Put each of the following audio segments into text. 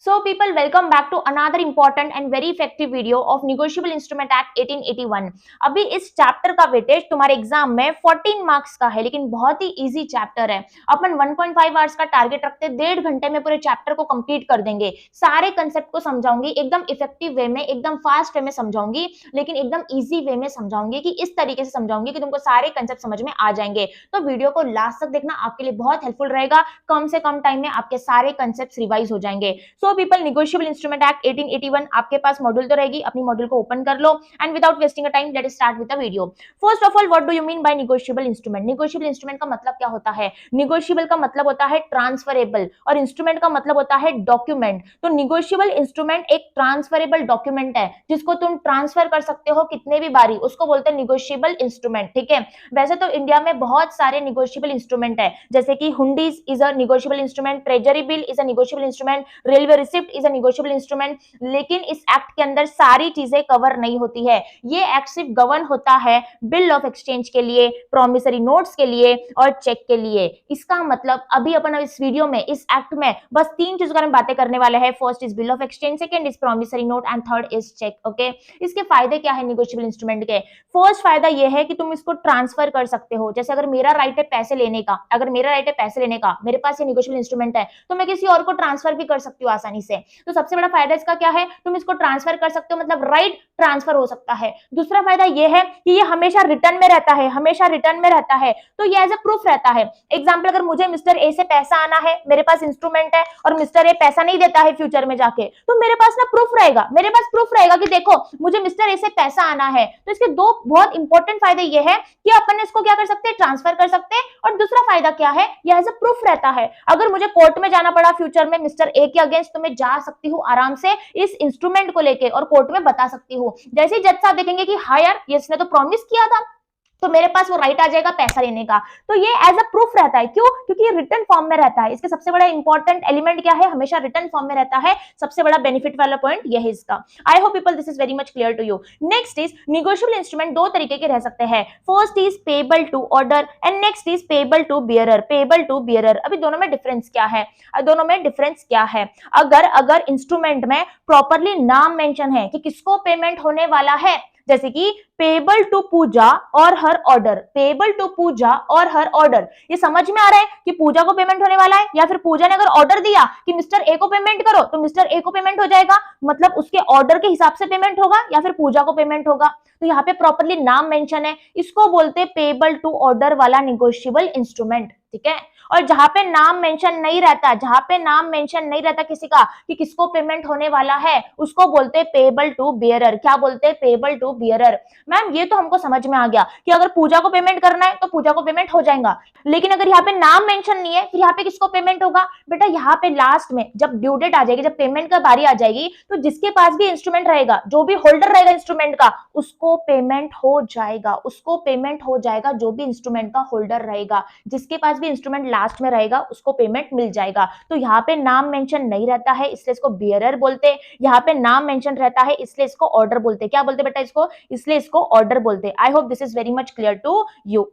So people, welcome back to another important and very effective video of Negotiable Instrument Act 1881। अभी इस chapter का weightage तुम्हारे exam में 14 marks का है, लेकिन बहुत ही इजी चैप्टर है। अपन 1.5 आवर्स का टारगेट रखते, 1.5 घंटे में पूरे चैप्टर को कंप्लीट कर देंगे। सारे कंसेप्ट को समझाऊंगी एकदम इफेक्टिव वे में, एकदम फास्ट वे में समझाऊंगी, लेकिन एकदम इजी वे में समझाऊंगी कि इस तरीके से समझाऊंगी कि तुमको सारे कंसेप्ट समझ में आ जाएंगे। तो वीडियो को लास्ट तक देखना, आपके लिए बहुत हेल्पफुल रहेगा। कम से कम टाइम में आपके सारे कंसेप्ट रिवाइज हो जाएंगे। So people, negotiable instrument act 1881 आपके पास मॉड्यूल तो रहेगी, अपनी मॉड्यूल को ओपन कर लो and without wasting a time let us start with the video. First of all, what do you mean by negotiable instrument? Negotiable instrument का मतलब क्या होता है? नेगोशिएबल का मतलब होता है ट्रांसफरेबल और इंस्ट्रूमेंट का मतलब होता है डॉक्यूमेंट। तो नेगोशिएबल इंस्ट्रूमेंट एक ट्रांसफरेबल डॉक्यूमेंट है जिसको तुम ट्रांसफर कर सकते हो कितने भी बारी, उसको बोलते हैं नेगोशिएबल इंस्ट्रूमेंट। ठीक है, वैसे तो इंडिया में बहुत सारे नेगोशिएबल इंस्ट्रूमेंट है, जैसे कि hundis is a negotiable instrument, treasury bill is a negotiable instrument, railway receipt is a negotiable instrument. लेकिन इस एक्ट के अंदर सारी चीजें कवर नहीं होती है। ये एक्ट सिर्फ गवर्न होता है बिल ऑफ एक्सचेंज के लिए, प्रॉमिसरी नोट्स के लिए और चेक के लिए। इसका मतलब अभी अपन इस वीडियो में, इस एक्ट में बस 3 चीजों का बातें करने वाले हैं। First is bill of exchange, second is promissory note and third is cheque. Okay, इसके फायदे क्या है नेगोशिएबल इंस्ट्रूमेंट के? फर्स्ट फायदा यह है कि तुम इसको ट्रांसफर कर सकते हो। जैसे अगर मेरा राइट है पैसे लेने का, अगर मेरा राइट है पैसे लेने का, मेरे पास ये नेगोशिएबल इंस्ट्रूमेंट है, तो मैं किसी और को ट्रांसफर भी कर सकती हूँ आसानी से। तो सबसे बड़ा फायदा इसका क्या है? तुम इसको ट्रांसफर कर सकते हो, मतलब राइट ट्रांसफर हो सकता है। दूसरा फायदा यह है कि ये हमेशा रिटर्न में रहता है, हमेशा रिटर्न में रहता है, तो ये एज ए प्रूफ रहता है। एग्जाम्पल, अगर मुझे मिस्टर ए से पैसा आना है, मेरे पास इंस्ट्रूमेंट है और मिस्टर ए पैसा नहीं देता है फ्यूचर में जाके, तो मेरे पास ना प्रूफ रहेगा, मेरे पास प्रूफ रहेगा कि देखो मुझे मिस्टर ए से पैसा आना है। तो इसके दो बहुत इंपॉर्टेंट फायदे ये है कि अपन इसको क्या कर सकते हैं, ट्रांसफर कर सकते हैं। और दूसरा फायदा क्या है, यह एज ए प्रूफ रहता है। अगर मुझे कोर्ट में जाना पड़ा फ्यूचर में मिस्टर ए के अगेंस्ट, तो मैं जा सकती हूँ आराम से इस इंस्ट्रूमेंट को लेके और कोर्ट में बता सकती हूँ। जैसे ही जज साहब देखेंगे कि हाँ यार, ये इसने तो प्रॉमिस किया था, तो मेरे पास वो राइट आ जाएगा पैसा लेने का। तो ये एज अ प्रूफ रहता है। क्यों? क्योंकि ये रिटर्न फॉर्म में रहता है। इसके सबसे बड़ा इंपॉर्टेंट एलिमेंट क्या है? हमेशा रिटर्न फॉर्म में रहता है। सबसे बड़ा बेनिफिट वाला पॉइंट ये है इसका। I hope people this is very much clear to you. Next is negotiable instrument दो तरीके के रह सकते हैं। First is payable to order and next is payable to bearer. Payable to bearer, अभी दोनों में डिफरेंस क्या है? दोनों में डिफरेंस क्या है? अगर इंस्ट्रूमेंट में प्रॉपरली नाम मेंशन है कि किसको पेमेंट होने वाला है, जैसे कि पेबल टू पूजा और हर ऑर्डर, पेबल टू पूजा और हर ऑर्डर, ये समझ में आ रहा है कि पूजा को पेमेंट होने वाला है, या फिर पूजा ने अगर ऑर्डर दिया कि मिस्टर ए को पेमेंट करो, तो मिस्टर ए को पेमेंट हो जाएगा, मतलब उसके ऑर्डर के हिसाब से पेमेंट होगा या फिर पूजा को पेमेंट होगा। तो यहाँ पे प्रॉपरली नाम मेंशन है, इसको बोलते पेबल टू ऑर्डर वाला नेगोशिएबल इंस्ट्रूमेंट। ठीक है, और जहां पे नाम मेंशन नहीं रहता, जहां पे नाम मेंशन नहीं रहता किसी का कि किसको पेमेंट होने वाला है, उसको बोलते पेबल टू बियरर। क्या बोलते? Payable to bearer. मैम ये तो हमको समझ में आ गया कि अगर पूजा को पेमेंट करना है तो पूजा को पेमेंट हो जाएगा, लेकिन अगर यहाँ पे नाम मेंशन नहीं है, फिर यहाँ पे किसको पेमेंट होगा? बेटा यहाँ पे लास्ट में जब ड्यू डेट आ जाएगी, जब पेमेंट का बारी आ जाएगी, तो जिसके पास भी इंस्ट्रूमेंट रहेगा, जो भी होल्डर रहेगा इंस्ट्रूमेंट का, उसको पेमेंट हो जाएगा, उसको पेमेंट हो जाएगा। जो भी इंस्ट्रूमेंट का होल्डर रहेगा, जिसके पास भी इंस्ट्रूमेंट लास्ट में रहेगा, उसको पेमेंट मिल जाएगा। तो यहाँ पे नाम मेंशन नहीं रहता है, इसलिए इसको बियरर बोलते हैं। यहाँ पे नाम मेंशन रहता है, इसलिए इसको ऑर्डर बोलते हैं। क्या बोलते बेटा इसको? इसलिए इसको ऑर्डर बोलते हैं। I hope this is very much clear to you.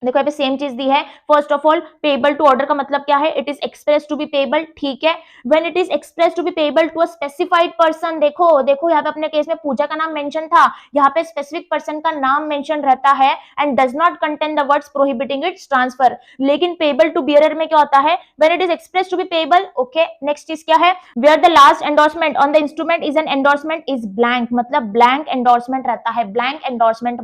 देखो यहाँ पे सेम चीज दी है। First of all, payable to order का मतलब क्या है? It is express to be payable. ठीक है, when it is express to be payable to a specified person. देखो यहाँ पे अपने केस में पूजा का नाम मेंशन था, यहाँ पे स्पेसिफिक पर्सन का नाम मेंशन रहता है and does not contain the words prohibiting its transfer. लेकिन पेबल टू बियरर में क्या होता है? When it is express to be payable. Okay, next चीज क्या है? Where the last endorsement on the instrument is an endorsement is blank, मतलब blank endorsement रहता है। ब्लैंक एंडोर्समेंट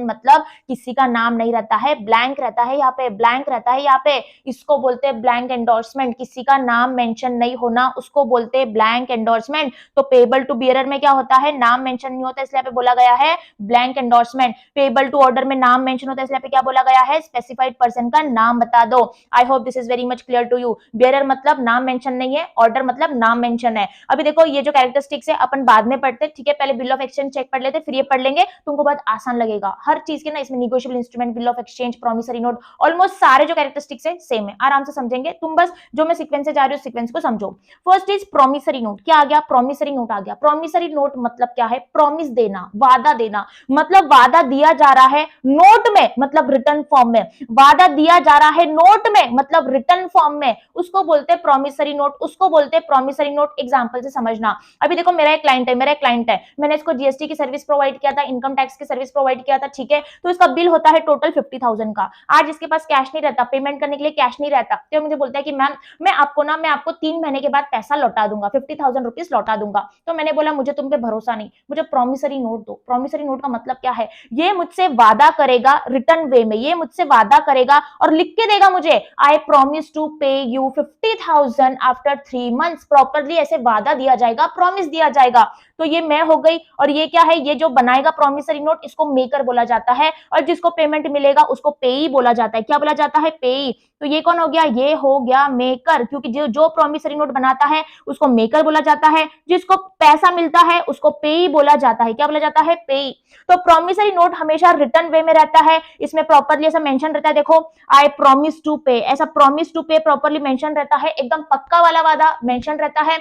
मतलब किसी का नाम नहीं रहता है, ब्लैंक रहता है यहाँ पे, ब्लैंक रहता है यहाँ पे, इसको बोलते हैं ब्लैंक एंडोर्समेंट। किसी का नाम मेंशन नहीं होना, उसको बोलते हैं ब्लैंक एंडोर्समेंट। तो पेबल टू बियरर में क्या होता है? नाम मेंशन नहीं होता, इसलिए यहाँ पे बोला गया है blank endorsement. Payable to order में नाम मेंशन होता है, इसलिए यहाँ पे क्या बोला गया है? स्पेसिफाइड पर्सन का नाम बता दो। I hope this is very much clear to you. Bearer मतलब नाम मेंशन नहीं है, ऑर्डर मतलब नाम मेंशन है। अभी देखो ये जो कैरेक्टरिस्टिक्स है अपन बाद में पढ़ते, ठीक है, पहले बिल ऑफ एक्सचेंज चेक पढ़ लेते, फिर ये पढ़ लेंगे, तुमको बहुत आसान लगेगा। हर चीज के ना इसमें negotiable instrument agreement, bill of exchange, promissory note, almost सारे जो कैरेक्टरिस्टिक्स है सेम है, आराम से समझेंगे। तुम बस जो मैं सीक्वेंस से जा रही हूँ सीक्वेंस को समझो। First is promissory note. क्या आ गया? प्रॉमिसरी नोट आ गया। प्रॉमिसरी नोट मतलब क्या है? प्रॉमिस देना, वादा देना, मतलब वादा दिया जा रहा है नोट में, मतलब रिटर्न फॉर्म में। वादा दिया जा रहा है नोट में, मतलब रिटर्न फॉर्म में, उसको बोलते हैं प्रॉमिसरी नोट, उसको बोलते हैं प्रॉमिसरी नोट। एग्जांपल से समझना। अभी देखो मेरा एक क्लाइंट है, मैंने इसको जीएसटी की सर्विस प्रोवाइड किया था, इनकम टैक्स की सर्विस प्रोवाइड किया था, ठीक है। तो इसका बिल होता है टोटल 50,000 का। आज इसके पास कैश नहीं रहता, पेमेंट करने के लिए कैश नहीं रहता, तो मुझे बोलता है कि मैम मैं आपको 3 महीने के बाद पैसा लौटा दूंगा, 50,000 रुपीज लौटा दूंगा। तो मैंने बोला मुझे तुम पे भरोसा नहीं, मुझे प्रॉमिसरी नोट दो। प्रॉमिसरी नोट का मतलब क्या है? ये मुझसे वादा करेगा रिटर्न वे में, ये मुझसे वादा करेगा और लिख के देगा मुझे, आई प्रॉमिस टू पे यू 50,000 आफ्टर 3 मंथ्स। प्रॉपरली ऐसे वादा दिया जाएगा, प्रॉमिस दिया जाएगा। तो ये मैं हो गई, और ये क्या है? ये जो बनाएगा प्रॉमिसरी नोट, इसको मेकर बोला जाता है, और जिसको पेमेंट मिलेगा उसको पेई बोला जाता है। क्या बोला जाता है? पेई। तो ये कौन हो गया? ये हो गया मेकर, क्योंकि जो प्रॉमिसरी नोट बनाता है उसको मेकर बोला जाता है, जिसको पैसा मिलता है उसको पेई बोला जाता है। क्या बोला जाता है? पेई। तो प्रॉमिसरी नोट हमेशा रिटर्न वे में रहता है, इसमें प्रॉपरली ऐसा मेंशन रहता है, देखो आई प्रॉमिस टू पे, ऐसा प्रॉमिस टू पे प्रॉपरली मेंशन रहता है, एकदम पक्का वाला वादा मेंशन रहता है।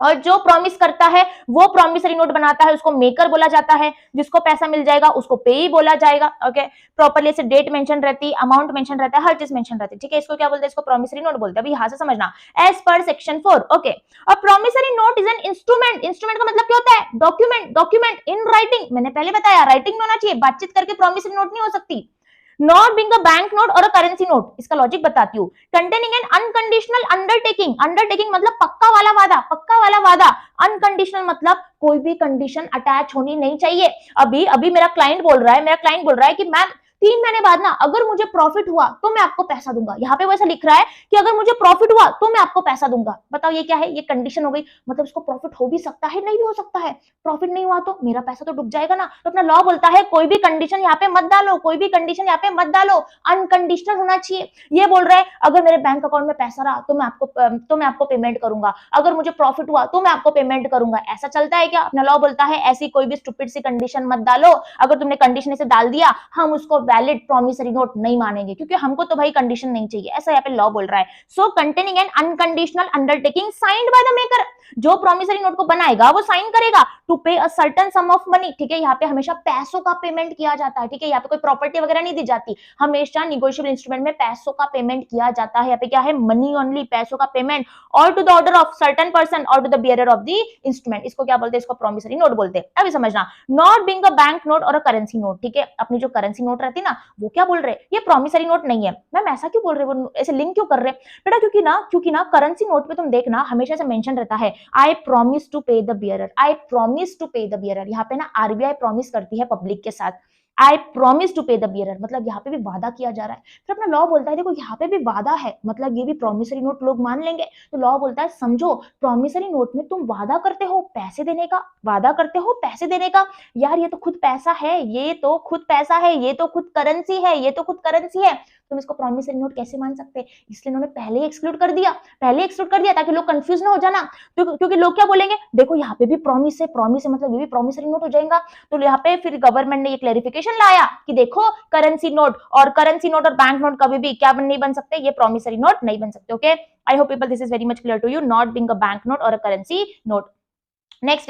और जो प्रॉमिस करता है वो प्रॉमिसरी नोट बनाता है, उसको मेकर बोला जाता है, जिसको पैसा मिल जाएगा उसको पेई बोला जाएगा। ओके, प्रॉपरली से डेट मेंशन रहती है, अमाउंट मेंशन रहता है, हर चीज मेंशन रहती है, ठीक है। इसको क्या बोलते हैं? इसको प्रॉमिसरी नोट बोलते हैं। अभी यहां से समझना, एज पर सेक्शन 4। ओके, अब promissory note is an instrument. Instrument का मतलब क्या होता है? Document in writing. मैंने पहले बताया राइटिंग में होना चाहिए, बातचीत करके प्रॉमिसरी नोट नहीं हो सकती। Not being a bank note और अ करेंसी नोट। इसका लॉजिक बताती हूँ। Containing an unconditional undertaking. Undertaking मतलब पक्का वाला वादा, पक्का वाला वादा। अनकंडीशनल मतलब कोई भी कंडीशन अटैच होनी नहीं चाहिए। अभी मेरा क्लाइंट बोल रहा है कि मैम 3 महीने बाद ना अगर मुझे प्रॉफिट हुआ तो मैं आपको पैसा दूंगा। यहाँ पे वैसा लिख रहा है कि अगर मुझे प्रॉफिट हुआ तो मैं आपको पैसा दूंगा। बताओ ये क्या है? ये कंडीशन हो गई, मतलब उसको प्रॉफिट हो भी सकता है, नहीं भी हो सकता है। प्रॉफिट नहीं हुआ तो मेरा पैसा तो डूब जाएगा ना। तो अपना लॉ बोलता है कोई भी कंडीशन यहाँ पे मत डालो, कोई भी कंडीशन यहाँ पे मत डालो, अनकंडीशनल होना चाहिए। ये बोल रहा है अगर मेरे बैंक अकाउंट में पैसा रहा तो मैं आपको पेमेंट करूंगा, अगर मुझे प्रॉफिट हुआ तो मैं आपको पेमेंट करूंगा। ऐसा चलता है क्या? अपना लॉ बोलता है ऐसी कोई भी स्टूपिड सी कंडीशन मत डालो। अगर तुमने कंडीशन ऐसे डाल दिया हम उसको वैलिड प्रॉमिसरी नोट नहीं मानेंगे, क्योंकि हमको तो भाई कंडीशन नहीं चाहिए। ऐसा यहाँ पे लॉ बोल रहा है। So containing an unconditional undertaking signed by the maker. जो प्रॉमिसरी नोट को बनाएगा वो साइन करेगा to pay a certain sum of money, ठीक है। यहाँ पे हमेशा पैसों का पेमेंट किया जाता है, ठीक है। यहाँ पे कोई प्रॉपर्टी वगैरह नहीं दी जाती, हमेशा निगोशिएबल इंस्ट्रूमेंट में पैसों का पेमेंट किया जाता है। यहाँ पे क्या है? मनी ओनली, पैसों का पेमेंट, और to the order of certain person और to the bearer of the instrument. इसको क्या बोलते हैं? इसको प्रॉमिसरी नोट बोलते हैं। अभी समझना, not being a bank note और अ करेंसी नोट, ठीक है। अपनी जो करेंसी नोट रहती है ना, वो क्या बोल रहे हैं? ये प्रॉमिसरी नोट नहीं है। मैम ऐसा क्यों बोल रहे हो? ऐसे लिंक क्यों कर रहे हैं बेटा? क्योंकि ना करेंसी नोट पे तुम देखना हमेशा से मेंशन रहता है I promise to pay the bearer, I promise to pay the bearer. यहाँ पे ना आरबीआई प्रॉमिस करती है पब्लिक के साथ, आई promise to pay the bearer, मतलब यहाँ पे भी वादा किया जा रहा है। फिर अपना लॉ बोलता है देखो यहाँ पे भी वादा है, मतलब ये भी प्रॉमिसरी नोट लोग मान लेंगे। तो लॉ बोलता है समझो, प्रॉमिसरी नोट में तुम वादा करते हो पैसे देने का, वादा करते हो पैसे देने का। यार ये तो खुद पैसा है, ये तो खुद पैसा है, ये तो खुद करेंसी है, ये तो खुद करेंसी है। तुम इसको प्रॉमिसरी नोट कैसे मान सकते हैं? इसलिए इन्होंने पहले ही एक्सक्लूड कर दिया, ताकि लोग कंफ्यूज ना हो जाना। क्योंकि लोग क्या बोलेंगे, देखो यहाँ पे भी प्रॉमिस है मतलब ये भी प्रॉमिसरी नोट हो जाएगा। तो यहाँ पे फिर गवर्नमेंट ने ये क्लैरिफिकेशन लाया कि देखो करेंसी नोट और बैंक नोट कभी भी क्या नहीं बन सकते, ये प्रॉमिसरी नोट नहीं बन सकते। Okay, I hope people this is very much clear to you, not being a bank note और a currency note. Next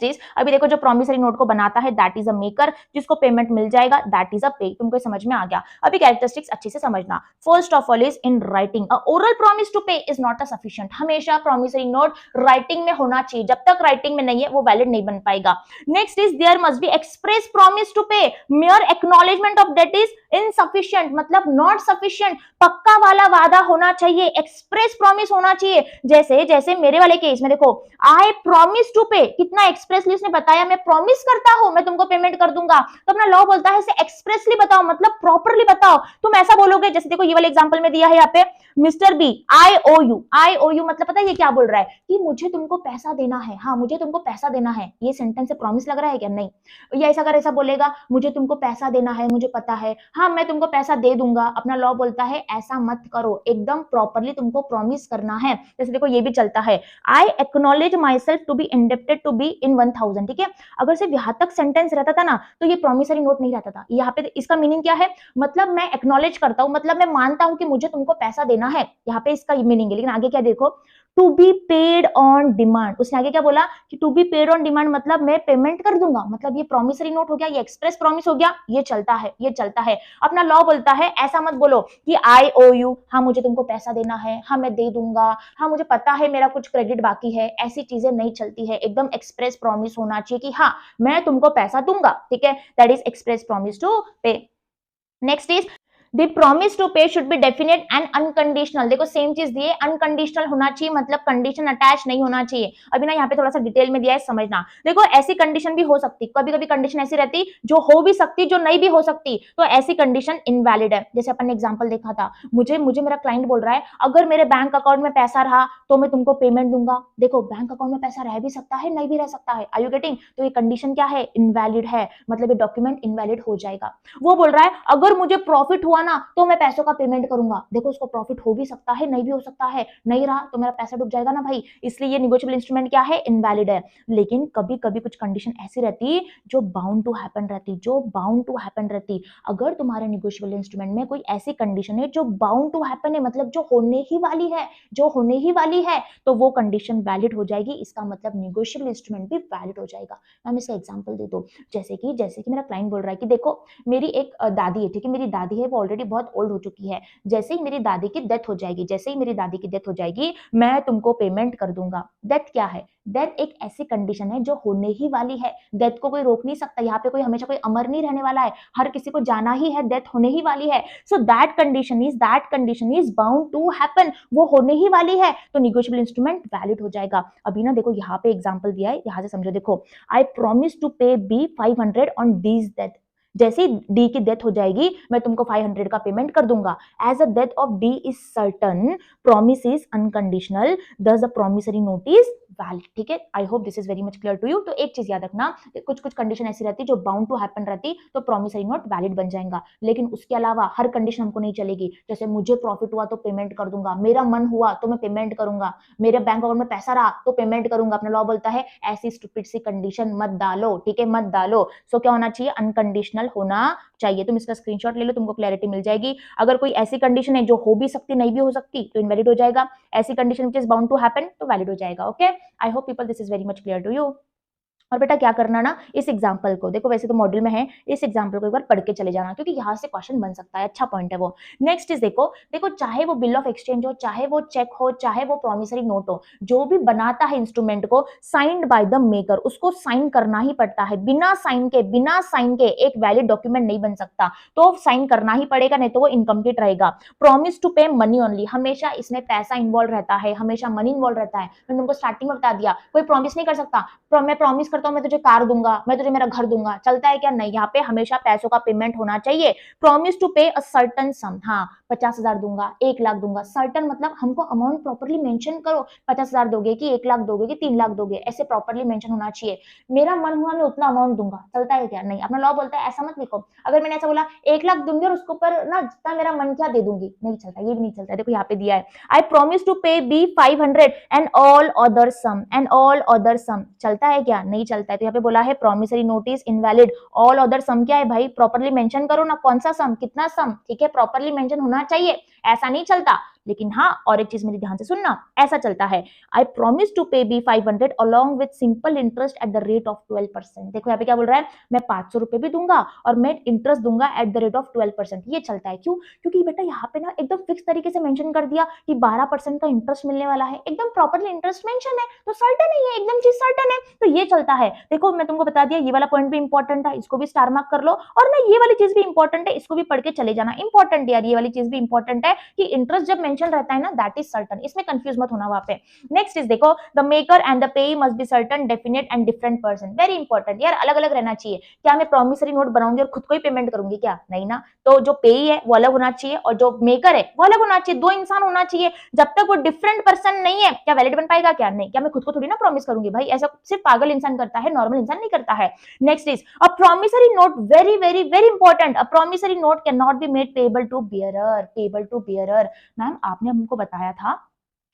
is अभी देखो जो प्रॉमिसरी नोट को बनाता है दैट इज अ मेकर, जिसको पेमेंट मिल जाएगा दैट इज अ पे। तुमको समझ में आ गया? अभी कैरेक्टरिस्टिक्स अच्छे से समझना। First of all is in writing, a oral promise to pay is not a sufficient. हमेशा प्रॉमिसरी नोट राइटिंग में होना चाहिए, जब तक राइटिंग में नहीं है वो वैलिड नहीं बन पाएगा। Next is there must be express promise to pay, mere acknowledgement of debt is insufficient, मतलब नॉट सफिशिएंट। पक्का वाला वादा होना चाहिए, एक्सप्रेस प्रॉमिस होना चाहिए। जैसे मेरे वाले केस में देखो, आई प्रॉमिस टू पे, कितना एक्सप्रेसली उसने बताया मैं प्रॉमिस करता हूं मैं तुमको पेमेंट कर दूंगा। तो अपना लॉ बोलता है इसे एक्सप्रेसली बताओ, मतलब प्रॉपरली बताओ। तुम ऐसा बोलोगे, जैसे देखो ये वाले एग्जांपल में दिया है यहाँ पे, Mr B, I O U, I O U मतलब पता है ये क्या बोल रहा है कि मुझे तुमको पैसा देना है, हाँ मुझे तुमको पैसा देना है। ये सेंटेंस से प्रॉमिस लग रहा है क्या? नहीं। या ऐसा अगर ऐसा बोलेगा मुझे तुमको पैसा देना है, मुझे पता है, हाँ मैं तुमको पैसा दे दूंगा, अपना लॉ बोलता है ऐसा मत करो, एकदम प्रॉपरली तुमको प्रॉमिस करना है। जैसे देखो ये भी चलता है, I acknowledge myself to be indebted to B in 1000, ठीक है। अगर सिर्फ यहां तक सेंटेंस रहता था ना तो ये प्रॉमिसरी नोट नहीं रहता था। यहाँ पे इसका मीनिंग क्या है, मतलब मैं एक्नॉलेज करता हूं, मतलब मैं मानता हूं कि मुझे तुमको पैसा देना है, यहाँ पे इसका मीनिंग है। लेकिन आगे क्या देखो, to be paid on demand, उसने आगे क्या बोला कि to be paid on demand मतलब मैं पेमेंट कर दूंगा, मतलब ये प्रॉमिसरी नोट हो गया, ये एक्सप्रेस प्रॉमिस हो गया, ये चलता है, ये चलता है। अपना लॉ बोलता है ऐसा मत बोलो कि आई ओ यू, हाँ मुझे तुमको पैसा देना है, हाँ मैं दे दूंगा, हाँ मुझे पता है मेरा कुछ क्रेडिट बाकी है, ऐसी चीजें नहीं चलती है। एकदम एक्सप्रेस प्रॉमिस होना चाहिए कि हाँ मैं तुमको पैसा दूंगा, ठीक है, that is express promise to pay. Next is The promise to pay should be definite and unconditional। देखो सेम चीज दिए, अनकंडीशनल होना चाहिए, मतलब कंडीशन अटैच नहीं होना चाहिए। अभी ना यहाँ पे थोड़ा सा डिटेल में दिया है, समझना। देखो ऐसी कंडीशन भी हो सकती, कभी कभी कंडीशन ऐसी रहती जो हो भी सकती, जो नहीं भी हो सकती, तो ऐसी कंडीशन इनवैलिड है। जैसे अपन ने एग्जांपल देखा था, मुझे मेरा क्लाइंट बोल रहा है अगर मेरे बैंक अकाउंट में पैसा रहा तो मैं तुमको पेमेंट दूंगा। देखो बैंक अकाउंट में पैसा रह भी सकता है, नहीं भी रह सकता है, आर यू गेटिंग? तो ये कंडीशन क्या है, इनवैलिड है, मतलब ये डॉक्यूमेंट इनवैलिड हो जाएगा। वो बोल रहा है अगर मुझे प्रॉफिट हुआ ना तो मैं पैसों का पेमेंट करूंगा। देखो उसको प्रॉफिट हो भी सकता है, नहीं भी हो सकता है, नहीं रहा तो मेरा पैसा डूब जाएगा ना भाई, इसलिए ये निगोशिएबल इंस्ट्रूमेंट क्या है, इनवैलिड है। लेकिन कभी कभी कुछ कंडीशन ऐसी रहती जो बाउंड टू हैपन रहती, जो बाउंड टू हैपन रहती। अगर तुम्हारे निगोशिएबल इंस्ट्रूमेंट में कोई ऐसी कंडीशन है जो बाउंड टू हैपन है, मतलब जो होने ही वाली है, जो होने ही वाली है, तो वो कंडीशन वैलिड हो जाएगी। इसका मतलब निगोशिएबल इंस्ट्रूमेंट भी वैलिड हो जाएगा। मैं इसका एग्जांपल दे दूं, जैसे कि मेरा क्लाइंट बोल रहा है कि देखो मेरी एक दादी है, ठीक है, मेरी दादी है वो ऑलरेडी बहुत ओल्ड हो चुकी है, जैसे ही मेरी दादी की डेथ हो जाएगी, जैसे ही मेरी दादी की डेथ हो जाएगी मैं तुमको पेमेंट कर दूंगा। डेथ क्या है, डेथ एक ऐसी कंडीशन है जो होने ही वाली है, डेथ को कोई रोक नहीं सकता, यहाँ पे कोई हमेशा कोई अमर नहीं रहने वाला है, हर किसी को जाना ही है, डेथ होने ही वाली है। So that condition is bound to happen, वो होने ही वाली है, तो निगोशिएबल इंस्ट्रूमेंट वैलिड हो जाएगा। अभी ना देखो यहाँ पे एग्जांपल दिया है, यहाँ से समझो, देखो I promise to pay B 500 on D's death, जैसे डी की डेथ हो जाएगी मैं तुमको 500 का पेमेंट कर दूंगा। As a death of D is certain, promise is unconditional, thus the promissory note is valid. ठीक है, I hope this is very much clear to you. तो एक चीज याद रखना, कुछ कुछ कंडीशन ऐसी रहती जो बाउंड टू हैपन रहती तो प्रॉमिसरी नोट वैलिड बन जाएगा, लेकिन उसके अलावा हर कंडीशन हमको नहीं चलेगी। जैसे मुझे प्रॉफिट हुआ तो पेमेंट कर दूंगा, मेरा मन हुआ तो मैं पेमेंट करूंगा, मेरे बैंक अकाउंट में पैसा रहा तो पेमेंट करूंगा। अपना लॉ बोलता है ऐसी स्टूपिड सी कंडीशन मत डालो, ठीक है, मत डालो। सो क्या होना चाहिए, अनकंडीशनल होना चाहिए। तुम इसका स्क्रीनशॉट ले लो, तुमको क्लैरिटी मिल जाएगी। अगर कोई ऐसी कंडीशन है जो हो भी सकती नहीं भी हो सकती तो इनवैलिड हो जाएगा, ऐसी condition which is bound to happen तो वैलिड हो जाएगा। Okay, I hope people this is very much clear to you. और बेटा क्या करना ना, इस एग्जाम्पल को देखो, वैसे तो मॉड्यूल में है, इस एग्जाम्पल को एक बार पढ़ के चले जाना क्योंकि यहाँ से क्वेश्चन बन सकता है, अच्छा पॉइंट है वो। नेक्स्ट इज देखो, चाहे वो बिल ऑफ एक्सचेंज हो, चाहे वो चेक हो, चाहे वो प्रॉमिसरी नोट हो, जो भी बनाता है इंस्ट्रूमेंट को साइंड बाय द मेकर, उसको साइन करना ही पड़ता है। बिना साइन के एक वैलिड डॉक्यूमेंट नहीं बन सकता, तो साइन करना ही पड़ेगा, नहीं तो वो इनकम्प्लीट रहेगा। प्रॉमिस टू पे मनी ओनली, हमेशा इसमें पैसा इन्वॉल्व रहता है, हमेशा मनी इन्वॉल्व रहता है। मैंने तुमको स्टार्टिंग में बता दिया, कोई प्रॉमिस नहीं कर सकता, मैं प्रॉमिस करता हूं मैं तुझे कार दूंगा, मैं तुझे मेरा घर दूंगा, चलता है क्या? नहीं, यहाँ पे हमेशा पैसों का पेमेंट होना चाहिए। Promise to pay a certain सम, हाँ 50,000 दूंगा, 1 लाख दूंगा। सर्टन मतलब हमको अमाउंट प्रॉपर्ली मेंशन करो, 50,000 दोगे कि 1 लाख दोगे कि 3 लाख दोगे, ऐसे प्रॉपर्ली मेंशन होना चाहिए। मेरा मन हुआ मैं उतना अमाउंट दूंगा, चलता है क्या? नहीं। अपना लॉ बोलता है ऐसा मत लिखो, अगर मैंने ऐसा बोला 1 लाख दूंगी और उसके ऊपर ना जितना मेरा मन किया दे दूंगी, नहीं चलता, ये भी नहीं चलता। देखो यहाँ पे दिया है I promise to pay B 500 and all other सम, चलता है क्या? नहीं चलता है। तो यहाँ पे बोला है promissory note is invalid, all other sum क्या है भाई, प्रॉपर्ली मेंशन करो ना, कौन सा सम, कितना सम, ठीक है, प्रॉपर्ली मेंशन होना चाहिए, ऐसा नहीं चलता। लेकिन हाँ, और एक चीज मेरी ध्यान से सुनना, ऐसा चलता है I promise to pay B 500 along with simple interest at the rate of 12%। देखो यहाँ पे क्या बोल रहा है, मैं 500 रुपए भी दूंगा और मैं इंटरेस्ट दूंगा एट द रेट ऑफ 12%। ये चलता है, क्यों? क्योंकि बेटा यहाँ पे ना एकदम फिक्स तरीके से मेंशन कर दिया कि 12% का इंटरेस्ट मिलने वाला है, एकदम प्रॉपर्ली इंटरेस्ट मेंशन है, तो सर्टेन ही है, एकदम चीज सर्टेन है, तो ये चलता है। देखो मैं तुमको बता दिया, ये वाला पॉइंट भी इंपॉर्टेंट था, इसको भी स्टार मार्क कर लो, और ना ये वाली चीज भी इंपॉर्टेंट है, इसको भी पढ़ के चले जाना, इंपॉर्टेंट यार, ये वाली चीज भी इंपॉर्टेंट है कि इंटरेस्ट जब मेंशन रहता है ना, दैट इज सर्टन, इसमें कंफ्यूज मत होना वहां पे। नेक्स्ट इज देखो, द मेकर एंड द पेई must be certain, definite and different person, very important यार, अलग अलग रहना चाहिए। क्या मैं प्रॉमिसरी नोट बनाऊंगी और खुद को ही पेमेंट करूंगी क्या? नहीं ना, तो जो पेई है वो अलग होना चाहिए और जो मेकर है वो अलग होना चाहिए, दो इंसान होना चाहिए। जब तक वो डिफरेंट पर्सन नहीं है, क्या वैलिड बन पाएगा? क्या नहीं, क्या मैं खुद को थोड़ी ना प्रॉमिस करूंगी भाई, ऐसा सिर्फ पागल इंसान करता है, नॉर्मल इंसान नहीं करता है। Next is a promissory note, very very very important, a promissory note can not be made payable to bearer, payable to bearer. Ma'am आपने हमको बताया था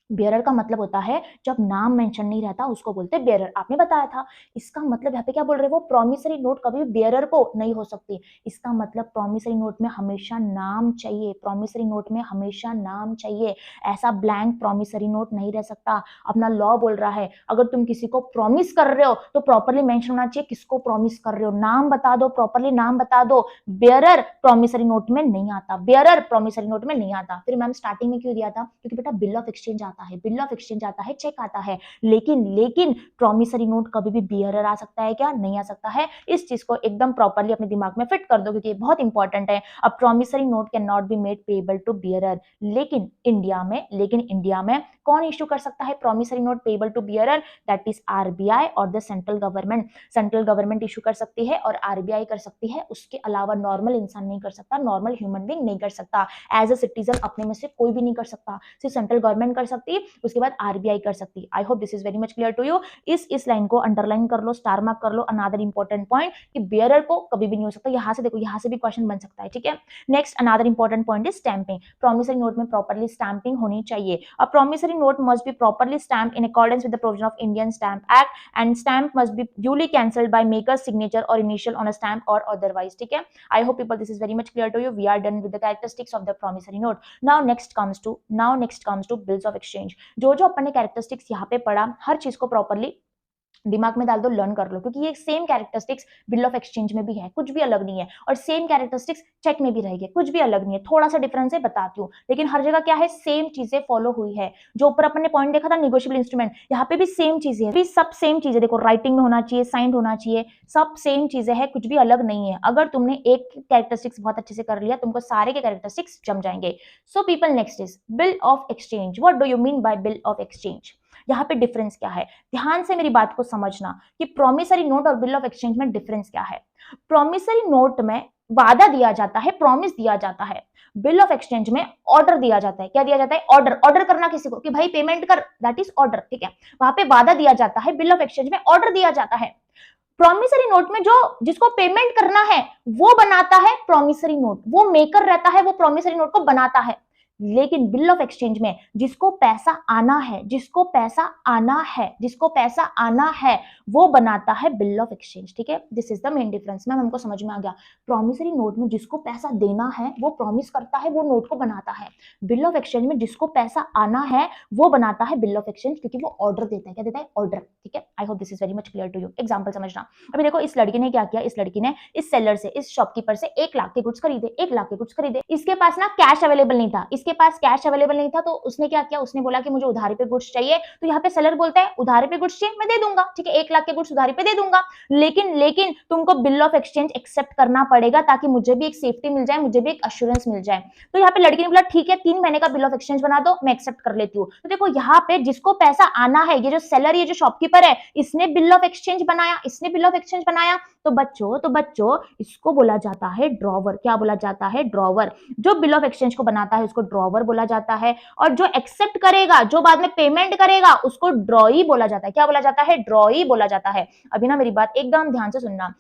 बेयरर का मतलब होता है जब नाम मेंशन नहीं रहता उसको बोलते हैं बेयरर, आपने बताया था। इसका मतलब यहाँ पे क्या बोल रहे हो, प्रॉमिसरी नोट कभी भी बेयरर को नहीं हो सकती। इसका मतलब प्रॉमिसरी नोट में हमेशा नाम चाहिए, प्रॉमिसरी नोट में हमेशा नाम चाहिए, ऐसा ब्लैंक प्रॉमिसरी नोट नहीं रह सकता। अपना लॉ बोल रहा है अगर तुम किसी को प्रॉमिस कर रहे हो तो प्रॉपरली मेंशन होना चाहिए किसको प्रॉमिस कर रहे हो, नाम बता दो, प्रॉपरली नाम बता दो। बेयरर प्रॉमिसरी नोट में नहीं आता, बेयरर प्रॉमिसरी नोट में नहीं आता। फिर मैम स्टार्टिंग में क्यों दिया था? क्योंकि बेटा बिल ऑफ एक्सचेंज आता है, बिल ऑफ एक्सचेंज आता है, चेक आता है, लेकिन प्रॉमिसरी नोट कभी भी बियरर आ सकता है क्या? नहीं आ सकता है। इस चीज को एकदम प्रॉपरली अपने दिमाग में फिट कर दो क्योंकि ये बहुत इंपॉर्टेंट है। अब promissory note can not be made payable to bearer, लेकिन इंडिया में कौन इश्यू कर सकता है promissory note payable to bearer? That is RBI और the central government. Central government issue कर सकती है और आरबीआई कर सकती है, उसके अलावा नॉर्मल इंसान नहीं कर सकता, नॉर्मल ह्यूमन बीइंग नहीं कर सकता। एज अ सिटीजन अपने में से कोई भी नहीं कर सकता, सिर्फ सेंट्रल गवर्नमेंट कर सकती है, उसके बाद आरबीआई कर सकती है। I hope this is very much clear to you. इस लाइन को अंडरलाइन कर लो, स्टार मार्क कर लो। अनदर इंपॉर्टेंट पॉइंट कि बेयरर को कभी भी नहीं हो सकता, यहां से देखो, यहां से भी क्वेश्चन बन सकता है, ठीक है। Next another important point is stamping. Promissory note में प्रॉपरली स्टैंपिंग होनी चाहिए। A promissory note must be properly stamped in accordance with the provision of Indian stamp act and stamp must be duly cancelled by maker's signature or initial on a stamp or otherwise, ठीक है। I hope people this is very much clear to you. We are done with the characteristics of the promissory note. Now next comes to bills of exchange. जो अपन ने characteristics यहाँ पे पढ़ा, हर चीज को प्रॉपरली दिमाग में डाल दो, लर्न कर लो, क्योंकि ये same characteristics bill of exchange में भी है, कुछ भी अलग नहीं है, और सेम कैरेक्टरिस्टिक्स चेक में भी रहेगी, कुछ भी अलग नहीं है, थोड़ा सा डिफरेंस है बताती हूँ, लेकिन हर जगह क्या है, सेम चीजें फॉलो हुई है। जो ऊपर अपन ने पॉइंट देखा था निगोशिएबल इंस्ट्रूमेंट, यहाँ पे भी सेम चीजें है, सब सेम चीजें देखो, राइटिंग में होना चाहिए, साइंड होना चाहिए, सब सेम चीजें हैं, कुछ भी अलग नहीं है। अगर तुमने एक कैरेक्टरिस्टिक्स बहुत अच्छे से कर लिया, तुमको सारे के कैरेक्टरिस्टिक्स जम जाएंगे। So people, next is bill of exchange. What do you mean bye bill of exchange? यहाँ पे डिफरेंस क्या है, ध्यान से मेरी बात को समझना कि प्रॉमिसरी नोट और बिल ऑफ एक्सचेंज में डिफरेंस क्या है। प्रॉमिसरी नोट में वादा दिया जाता है, प्रॉमिस दिया जाता है। बिल ऑफ एक्सचेंज में ऑर्डर दिया जाता है। क्या दिया जाता है? ऑर्डर। ऑर्डर करना किसी को कि भाई पेमेंट कर, दैट इज ऑर्डर, ठीक है। वहां पे वादा दिया जाता है, बिल ऑफ एक्सचेंज में ऑर्डर दिया जाता है। प्रॉमिसरी नोट में जो जिसको पेमेंट करना है वो बनाता है प्रॉमिसरी नोट, वो मेकर रहता है, वो प्रॉमिसरी नोट को बनाता है। लेकिन बिल ऑफ एक्सचेंज में जिसको पैसा आना है, जिसको पैसा आना है, जिसको पैसा आना है, वो बनाता है बिल ऑफ एक्सचेंज, ठीक है। This is the main difference. Ma'am हमको समझ में आ गया। प्रॉमिसरी नोट में जिसको पैसा देना है वो प्रॉमिस करता है, वो नोट को बनाता है। बिल ऑफ एक्सचेंज में जिसको पैसा आना है वो बनाता है बिल ऑफ एक्सचेंज, क्योंकि वो ऑर्डर देता है। क्या देता है? ऑर्डर, ठीक है। I hope this is very much clear to you. Example समझना। अभी देखो, इस लड़की ने क्या किया, इस लड़की ने इस सेलर से, इस शॉपकीपर से 1 लाख के गुड्स खरीदे, 1 लाख के गुड्स खरीदे। इसके पास ना कैश अवेलेबल नहीं था, इसके पास कैश अवेलेबल नहीं था, तो उसने क्या किया, उसने बोला कि मुझे उधारी पे गुड्स चाहिए। तो यहाँ पे सेलर बोलता है उधारी पे गुड्स चाहिए, मैं दे दूंगा, ठीक है, 1 लाख के गुड्स उधारी पे दे दूंगा। लेकिन तुमको बिल ऑफ एक्सचेंज एक्सेप्ट करना पड़ेगा ताकि मुझे भी एक सेफ्टी मिल जाए, मुझे भी एक अश्योरेंस मिल जाए। तो यहाँ पे लड़की ने बोला ठीक है, 3 महीने का बिल ऑफ एक्सचेंज बना दो, मैं एक्सेप्ट कर लेती हूँ। तो देखो यहाँ पे जिसको पैसा आना है, ये जो सेलर, ये जो शॉपकीपर है, इसने बिल ऑफ एक्सचेंज बनाया, इसने बिल ऑफ एक्सचेंज बनाया। तो बच्चों इसको बोला जाता है ड्रॉवर। क्या बोला जाता है? ड्रॉवर। जो बिल ऑफ एक्सचेंज को बनाता है उसको ड्रॉवर बोला जाता है, और जो एक्सेप्ट करेगा, जो बाद में पेमेंट करेगा, उसको ड्रॉई बोला जाता है। क्या बोला जाता है? ड्रॉई बोला जाता है। अभी ना मेरी बात एकदम ध्यान से सुनना।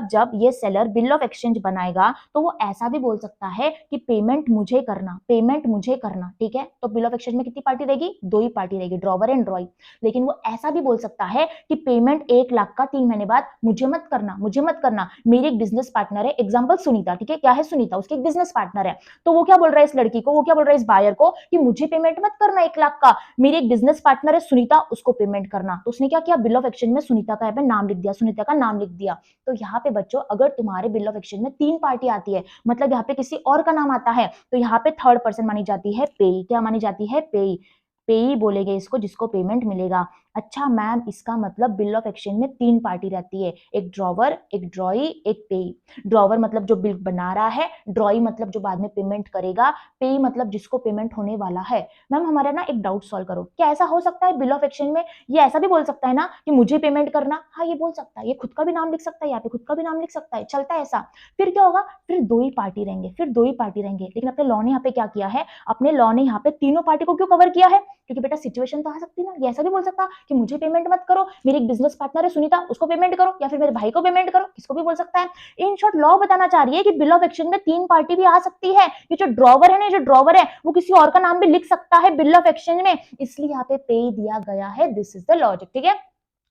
जब ये सेलर बिल ऑफ एक्सचेंज बनाएगा तो वो ऐसा भी बोल सकता है कि पेमेंट मुझे करना, पेमेंट मुझे करना, ठीक है। तो बिल ऑफ एक्सचेंज में कितनी पार्टी रहेगी? 2 ही पार्टी रहेगी, ड्रॉवर एंड ड्रॉई। लेकिन वो ऐसा भी बोल सकता है कि पेमेंट 1 लाख का 3 महीने बाद मुझे मत करना, मुझे मत करना, मेरी एक बिजनेस पार्टनर है, एग्जांपल सुनीता, ठीक है। क्या है? सुनीता, उसकी एक बिजनेस पार्टनर है। तो वो क्या बोल रहा है इस लड़की को, वो क्या बोल रहा है इस बायर को कि मुझे पेमेंट मत करना 1 लाख का, मेरी एक बिजनेस पार्टनर है सुनीता, उसको पेमेंट करना। तो उसने क्या किया, बिल ऑफ एक्सचेंज में सुनीता का यहाँ पे नाम लिख दिया, सुनीता का नाम लिख दिया। तो यहाँ पे बच्चों अगर तुम्हारे बिल ऑफ एक्सचेंज में 3 पार्टी आती है, मतलब यहाँ पे किसी और का नाम आता है, तो यहाँ पे थर्ड पर्सन मानी जाती है पेई। क्या मानी जाती है? पेई। पेई बोलेंगे इसको जिसको पेमेंट मिलेगा। अच्छा मैम, इसका मतलब बिल ऑफ एक्सचेंज में 3 पार्टी रहती है, एक ड्रॉवर, एक ड्रॉई, एक पेई। ड्रॉवर मतलब जो बिल बना रहा है, ड्रॉई मतलब जो बाद में पेमेंट करेगा, पेई मतलब जिसको पेमेंट होने वाला है। मैम हमारा ना एक डाउट सॉल्व करो, क्या ऐसा हो सकता है बिल ऑफ एक्सचेंज में ये ऐसा भी बोल सकता है ना कि मुझे पेमेंट करना? हाँ ये बोल सकता है, ये खुद का भी नाम लिख सकता है, यहाँ पे खुद का भी नाम लिख सकता है, चलता है ऐसा। फिर क्या होगा, फिर 2 ही पार्टी रहेंगे, फिर 2 ही पार्टी रहेंगे। लेकिन अपने लॉ ने यहाँ पे क्या किया है, अपने लॉ ने यहाँ पे तीनों पार्टी को क्यों कवर किया है? क्योंकि बेटा सिचुएशन तो आ सकती है ना, ये ऐसा भी बोल सकता कि मुझे पेमेंट मत करो, मेरी एक बिजनेस पार्टनर है सुनीता, उसको पेमेंट करो, या फिर मेरे भाई को पेमेंट करो, किसको भी बोल सकता है। इन शॉर्ट लॉ बताना चाह रही है कि बिल ऑफ एक्सचेंज में 3 पार्टी भी आ सकती है। ये जो ड्रॉवर है ना, जो ड्रॉवर है वो किसी और का नाम भी लिख सकता है बिल ऑफ एक्सचेंज में, इसलिए यहाँ पे पे दिया गया है। दिस इज द लॉजिक, ठीक है,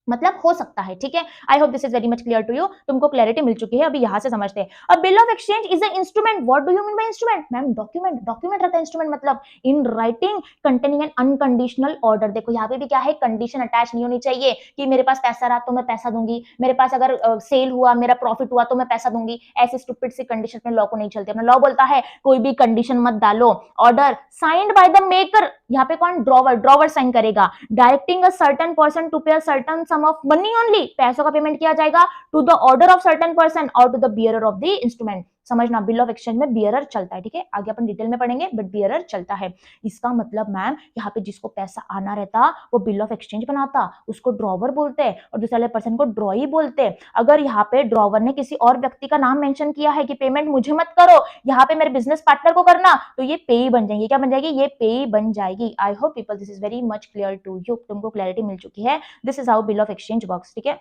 मतलब हो सकता है, ठीक है। I hope this is very much clear to you, तुमको क्लैरिटी मिल चुकी है, अभी यहां से समझते हैं। अब bill of exchange is a instrument. What do you mean by instrument? Ma'am document, document रहता है इंस्ट्रूमेंट मतलब in writing containing an unconditional order. देखो यहाँ पे भी क्या है, कंडीशन अटैच नहीं होनी चाहिए कि मेरे पास पैसा रहा तो मैं पैसा दूंगी, मेरे पास अगर सेल हुआ, मेरा प्रॉफिट हुआ तो मैं पैसा दूंगी। ऐसे स्टूपिड सी कंडीशन में लॉ को नहीं चलती। अपना लॉ बोलता है कोई भी कंडीशन मत डालो, order signed by the maker, यहाँ पे कौन, ड्रॉवर, ड्रॉवर साइन करेगा, directing a certain person to pay a certain sum of money only, पैसों का पेमेंट किया जाएगा to the order of certain person और to the bearer of the instrument. समझना, बिल ऑफ एक्सचेंज में bearer चलता है, ठीक है, आगे अपन डिटेल में पढ़ेंगे, बट बियरर चलता है। इसका मतलब मैम यहाँ पे जिसको पैसा आना रहता वो बिल ऑफ एक्सचेंज बनाता, उसको ड्रॉवर बोलते हैं, और दूसरे वाले पर्सन को ड्रॉई बोलते हैं। अगर यहाँ पे ड्रॉवर ने किसी और व्यक्ति का नाम मेंशन किया है कि पेमेंट मुझे मत करो, यहाँ पे मेरे बिजनेस पार्टनर को करना, तो ये पेई बन जाएंगे। क्या बन जाएगी? ये पेई बन जाएगी। I hope people this is very much clear to you, तुमको क्लैरिटी मिल चुकी है। This is how bill of exchange works, ठीक है।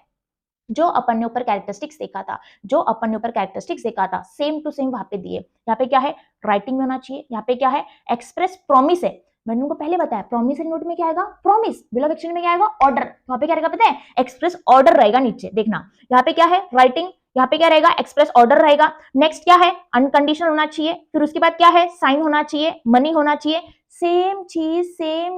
जो अपन ने ऊपर कैरेक्टरिस्टिक्स देखा था, जो अपन ने ऊपर कैरेक्टरिस्टिक्स देखा था, सेम टू सेम वहां पे दिए। यहाँ पे क्या है, राइटिंग में होना चाहिए। यहाँ पे क्या है, एक्सप्रेस प्रॉमिस है। मैंने उनको पहले बताया प्रॉमिसरी नोट में क्या आएगा, प्रॉमिस। बिल ऑफ एक्सचेंज में क्या आएगा, ऑर्डर। वहां पे क्या रहेगा पता है, एक्सप्रेस ऑर्डर रहेगा नीचे, देखना। यहाँ पे क्या है, राइटिंग, यहाँ पे क्या रहेगा, एक्सप्रेस ऑर्डर रहेगा। नेक्स्ट क्या है, अनकंडीशनल होना चाहिए। फिर उसके बाद क्या है, साइन होना चाहिए, मनी होना चाहिए। सेम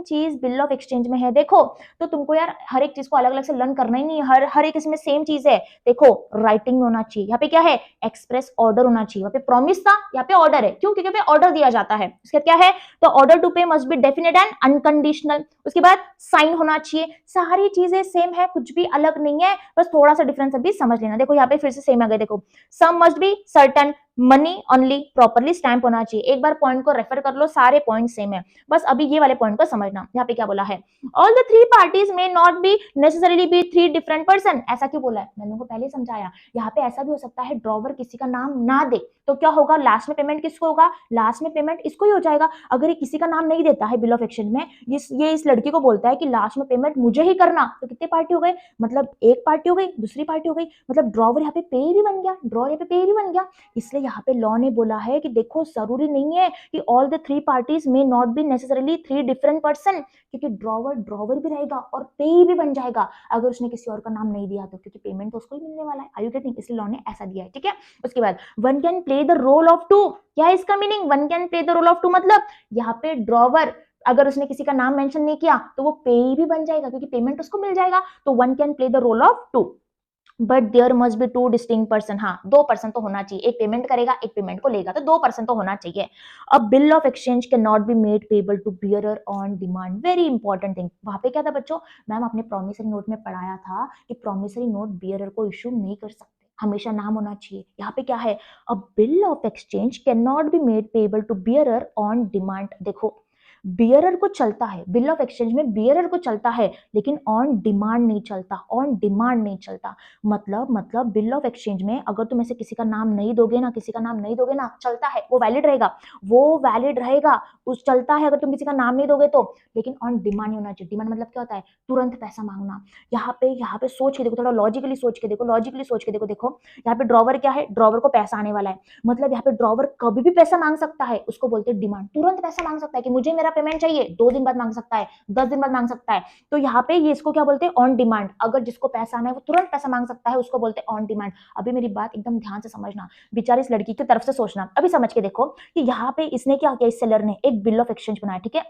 चीज बिल ऑफ एक्सचेंज में है। देखो तो तुमको यार हर एक चीज को अलग अलग से लर्न करना ही नहीं है, हर एक इसमें सेम चीज है। देखो राइटिंग में होना चाहिए, यहाँ पे क्या है, एक्सप्रेस ऑर्डर होना चाहिए। वहां पे प्रॉमिस था, यहाँ पे ऑर्डर है। क्यों? क्योंकि ऑर्डर दिया जाता है। उसके बाद क्या है, तो ऑर्डर टू पे must be definite and unconditional. उसके बाद साइन होना चाहिए। सारी चीजें सेम है, कुछ भी अलग नहीं है, बस थोड़ा सा डिफरेंस अभी समझ लेना। देखो यहाँ पे फिर से सेम आ गए, देखो sum must be certain, money only, properly stamp होना चाहिए। एक बार पॉइंट को रेफर कर लो, सारे पॉइंट सेम है, बस अभी ये वाले पॉइंट को समझना। यहाँ पे क्या बोला है, ऑल द 3 पार्टीज में not be necessarily B 3 different person. ऐसा क्यों बोला है, मैंने को पहले समझाया। यहाँ पे ऐसा भी हो सकता है ड्रॉवर किसी का नाम ना दे, तो क्या होगा, लास्ट में पेमेंट किसको होगा, लास्ट में पेमेंट इसको ही हो जाएगा। अगर ये किसी का नाम नहीं देता है बिल ऑफ एक्सचेंज में, ये इस लड़की को बोलता है कि लास्ट में पेमेंट मुझे ही करना, तो कितने पार्टी हो गए, मतलब एक पार्टी हो गई, दूसरी पार्टी हो गई, मतलब ड्रॉवर यहाँ पे पे भी बन गया, ड्रॉवर यहाँ पे पे भी बन गया। इसलिए यहाँ पे लॉ ने बोला है कि देखो जरूरी नहीं है कि ऑल द 3 पार्टीज में not be necessarily 3 different person, क्योंकि ड्रॉवर ड्रॉवर भी रहेगा और पे भी बन जाएगा अगर उसने किसी और का नाम नहीं दिया तो, क्योंकि पेमेंट तो उसको ही मिलने वाला है। Are you getting? इसलिए लॉ ने ऐसा दिया है, ठीक है। उसके बाद one can play the role of two. क्या है इसका meaning, one can play the role of two मतलब यहाँ पे ड्रॉवर अगर उसने किसी का नाम मेंशन नहीं किया तो वो पे भी बन जाएगा, क्योंकि पेमेंट उसको मिल जाएगा। तो one can play the role of two, but there must be 2 distinct person. हाँ 2 पर्सन तो होना चाहिए, एक पेमेंट करेगा एक पेमेंट को लेगा, तो 2 पर्सन तो होना चाहिए। अब bill of exchange can not be made payable to bearer on demand. Very important thing, वहां पे क्या था बच्चों, मैम आपने प्रॉमिसरी नोट में पढ़ाया था कि प्रॉमिसरी नोट बियरर को इश्यू नहीं कर सकते, हमेशा नाम होना चाहिए। यहाँ पे क्या है, a bill of exchange can not be made payable to bearer on demand. देखो बियरर को चलता है, बिल ऑफ एक्सचेंज में बियरर को चलता है, लेकिन ऑन डिमांड नहीं चलता, ऑन डिमांड नहीं चलता। मतलब बिल ऑफ एक्सचेंज में अगर तुम ऐसे किसी का नाम नहीं दोगे ना, किसी का नाम नहीं दोगे ना, चलता है, वो वैलिड रहेगा, वो वैलिड रहेगा, उस चलता है अगर तुम किसी का नाम नहीं दोगे तो। लेकिन ऑन डिमांड नहीं होना चाहिए। डिमांड मतलब क्या होता है, तुरंत पैसा मांगना। यहाँ पे सोच के देखो, थोड़ा लॉजिकली सोच के देखो, लॉजिकली सोच के देखो। यहाँ पे ड्रॉवर क्या है, ड्रॉवर को पैसा आने वाला है, मतलब यहाँ पे ड्रॉवर कभी भी पैसा मांग सकता है, उसको बोलते हैं डिमांड। तुरंत पैसा मांग सकता है कि मुझे मेरा पेमेंट चाहिए, 2 दिन बाद मांग सकता है, 10 दिन बाद मांग सकता है। तो यहाँ पे ये इसको क्या बोलते हैं, ऑन डिमांड। अगर जिसको पैसा आना है वो तुरंत पैसा मांग सकता है, उसको बोलते हैं ऑन डिमांड। अभी मेरी बात एकदम ध्यान से समझना, बेचारी इस लड़की की तरफ से सोचना, अभी समझ के देखो कि यहाँ पे इसने क्या किया, इस सेलर ने एक बिल ऑफ एक्सचेंज बनाया, ठीक है।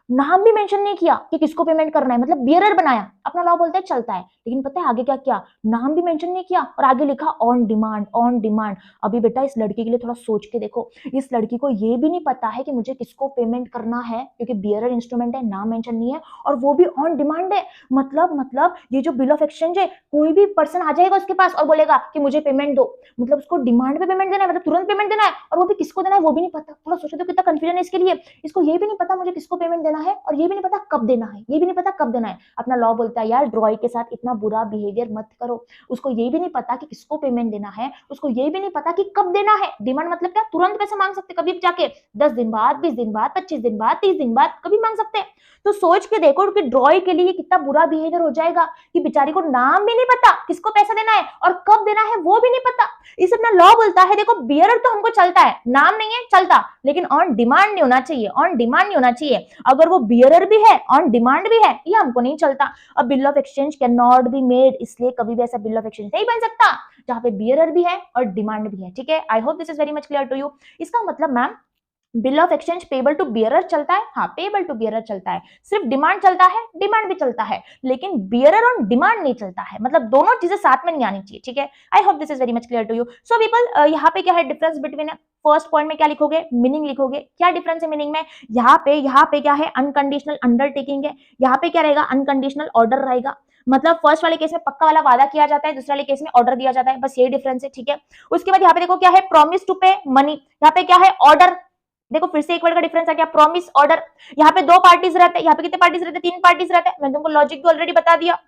नाम भी मेंशन नहीं किया कि किसको पेमेंट करना है, मतलब बियरर बनाया, अपना लॉ बोलता है चलता है। लेकिन पता है आगे क्या किया, नाम भी मेंशन नहीं किया और आगे लिखा ऑन डिमांड, ऑन डिमांड। अभी बेटा इस लड़की के लिए थोड़ा सोच के देखो, इस लड़की को ये भी नहीं पता है कि मुझे किसको पेमेंट करना है, क्योंकि बियरर इंस्ट्रूमेंट है, नाम मेंशन नहीं है और वो भी ऑन डिमांड है। मतलब ये जो बिल ऑफ एक्सचेंज है, कोई भी पर्सन आ जाएगा उसके पास और बोलेगा कि मुझे पेमेंट दो, मतलब उसको डिमांड पे पेमेंट देना है, मतलब तुरंत पेमेंट देना है, और वो भी किसको देना है वो भी नहीं पता। थोड़ा सोचो तो कितना कंफ्यूजन है इसके लिए। इसको ये भी नहीं पता मुझे किसको पेमेंट देना है, और ये भी नहीं पता कब देना है, ये भी नहीं पता कब देना है। अपना लॉ बोलता है यार ड्रॉई के साथ इतना बुरा बिहेवियर मत करो। उसको ये भी नहीं पता कि किसको पेमेंट देना है, उसको ये भी नहीं पता कि कब देना है। डिमांड मतलब क्या, तुरंत पैसा मांग सकते, कभी भी जाके 10 दिन बाद, 20 दिन बाद, 25 दिन बाद, 30 दिन बाद, कभी मांग सकते हैं। तो सोच के देखो कि ड्रॉई के लिए कितना बुरा बिहेवियर हो जाएगा कि बेचारी को नाम भी नहीं पता किसको पैसा देना है और कब देना है वो भी नहीं पता। इस अपना लॉ बोलता है देखो बियरर तो हमको चलता है, नाम नहीं है चलता, लेकिन ऑन डिमांड नहीं होना चाहिए, ऑन डिमांड नहीं होना चाहिए। अगर वो बियरर भी है, ऑन डिमांड भी है, ये हमको नहीं चलता। अब bill of exchange can not be made, इसलिए कभी भी ऐसा बिल ऑफ एक्सचेंज नहीं बन सकता जहां पे बियरर भी है और डिमांड भी है। ठीक है, I hope this is very much clear to you. इसका मतलब ma'am bill of exchange payable to bearer चलता है, हाँ पेबल टू बियरर चलता है, सिर्फ डिमांड चलता है, डिमांड भी चलता है, लेकिन बियरर ऑन डिमांड नहीं चलता है, मतलब दोनों चीजें साथ में नहीं आनी चाहिए। ठीक है, I hope this is very much clear to you. So people यहाँ पे क्या है डिफरेंस बिटवीन, फर्स्ट पॉइंट में क्या लिखोगे, मीनिंग लिखोगे, क्या डिफरेंस है मीनिंग में। यहाँ पे क्या है, अनकंडीशनल अंडरटेकिंग है, यहाँ पे क्या रहेगा, अनकंडीशनल ऑर्डर रहेगा। मतलब फर्स्ट वाले केस में पक्का वाला वादा किया जाता है, दूसरे वाले केस में ऑर्डर दिया जाता है, बस ये डिफरेंस है। ठीक है, उसके बाद यहाँ पे देखो क्या है, प्रॉमिस टू पे मनी, यहाँ पे क्या है, ऑर्डर। देखो फिर से एक वर्ड का डिफरेंस आ गया, प्रॉमिस ऑर्डर। यहाँ पे दो पार्टीज रहते हैं, यहाँ पे कितने पार्टीज रहते हैं, तीन पार्टीज रहते हैं, मैंने तुमको लॉजिक भी ऑलरेडी बता दिया।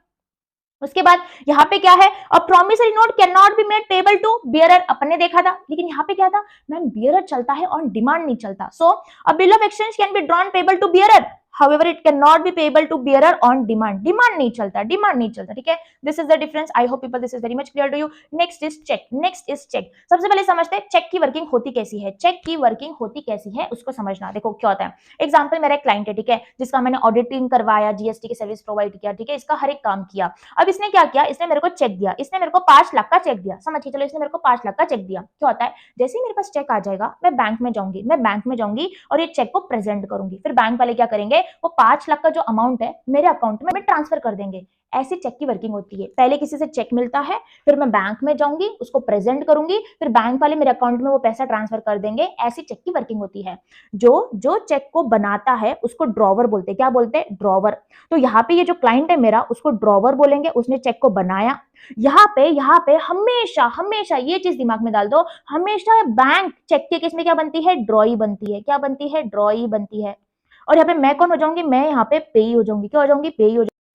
उसके बाद यहाँ पे क्या है, a promissory note can not be made payable to bearer, अपन ने देखा था। लेकिन यहाँ पे क्या था मैम, बियरर चलता है और डिमांड नहीं चलता। So a bill of exchange can be drawn payable to bearer, however it cannot be payable to bearer on demand, demand नहीं चलता, डिमांड नहीं चलता। ठीक है, this is the difference. I hope people this is very much clear to you. Next is cheque, next is cheque. सबसे पहले समझते हैं चेक की वर्किंग होती कैसी है, चेक की वर्किंग होती कैसी है उसको समझना। देखो क्या होता है, एग्जाम्पल मेरा एक क्लाइंट है, ठीक है, जिसका मैंने ऑडिटिंग करवाया, जीएसटी की सर्विस प्रोवाइड किया, ठीक है, इसका हर एक काम किया। अब इसने क्या किया, इसने मेरे को चेक दिया, इसने मेरे को 5 लाख का चेक दिया, समझिए चलो इसने मेरे को 5 लाख का चेक दिया। क्या होता है, जैसे ही मेरे पास चेक आ जाएगा मैं बैंक में जाऊंगी, मैं बैंक में जाऊंगी और ये चेक को प्रेजेंट करूंगी, फिर बैंक वाले क्या करेंगे, वो 5 लाख का जो अमाउंट है मेरे अकाउंट में ट्रांसफर कर देंगे। ऐसी चेक की वर्किंग होती है, पहले किसी से चेक मिलता है, फिर मैं बैंक में जाऊंगी, उसको प्रेजेंट करूंगी, फिर बैंक वाले मेरे अकाउंट में वो पैसा ट्रांसफर कर देंगे। ऐसी चेक की वर्किंग होती है। जो जो चेक को बनाता है उसको ड्रॉवर बोलते हैं, क्या बोलते हैं, ड्रॉवर। तो यहाँ पे ये जो क्लाइंट है मेरा, उसको ड्रॉवर बोलेंगे, उसने चेक को बनाया। यहाँ पे हमेशा हमेशा ये चीज दिमाग में डाल दो, हमेशा बैंक चेक के केस में क्या बनती है, ड्रॉई बनती है, क्या बनती है, ड्रॉई बनती है। और यहाँ पे मैं कौन हो जाऊंगी, मैं यहाँ पे पेई हो जाऊंगी, क्या हो जाऊंगी,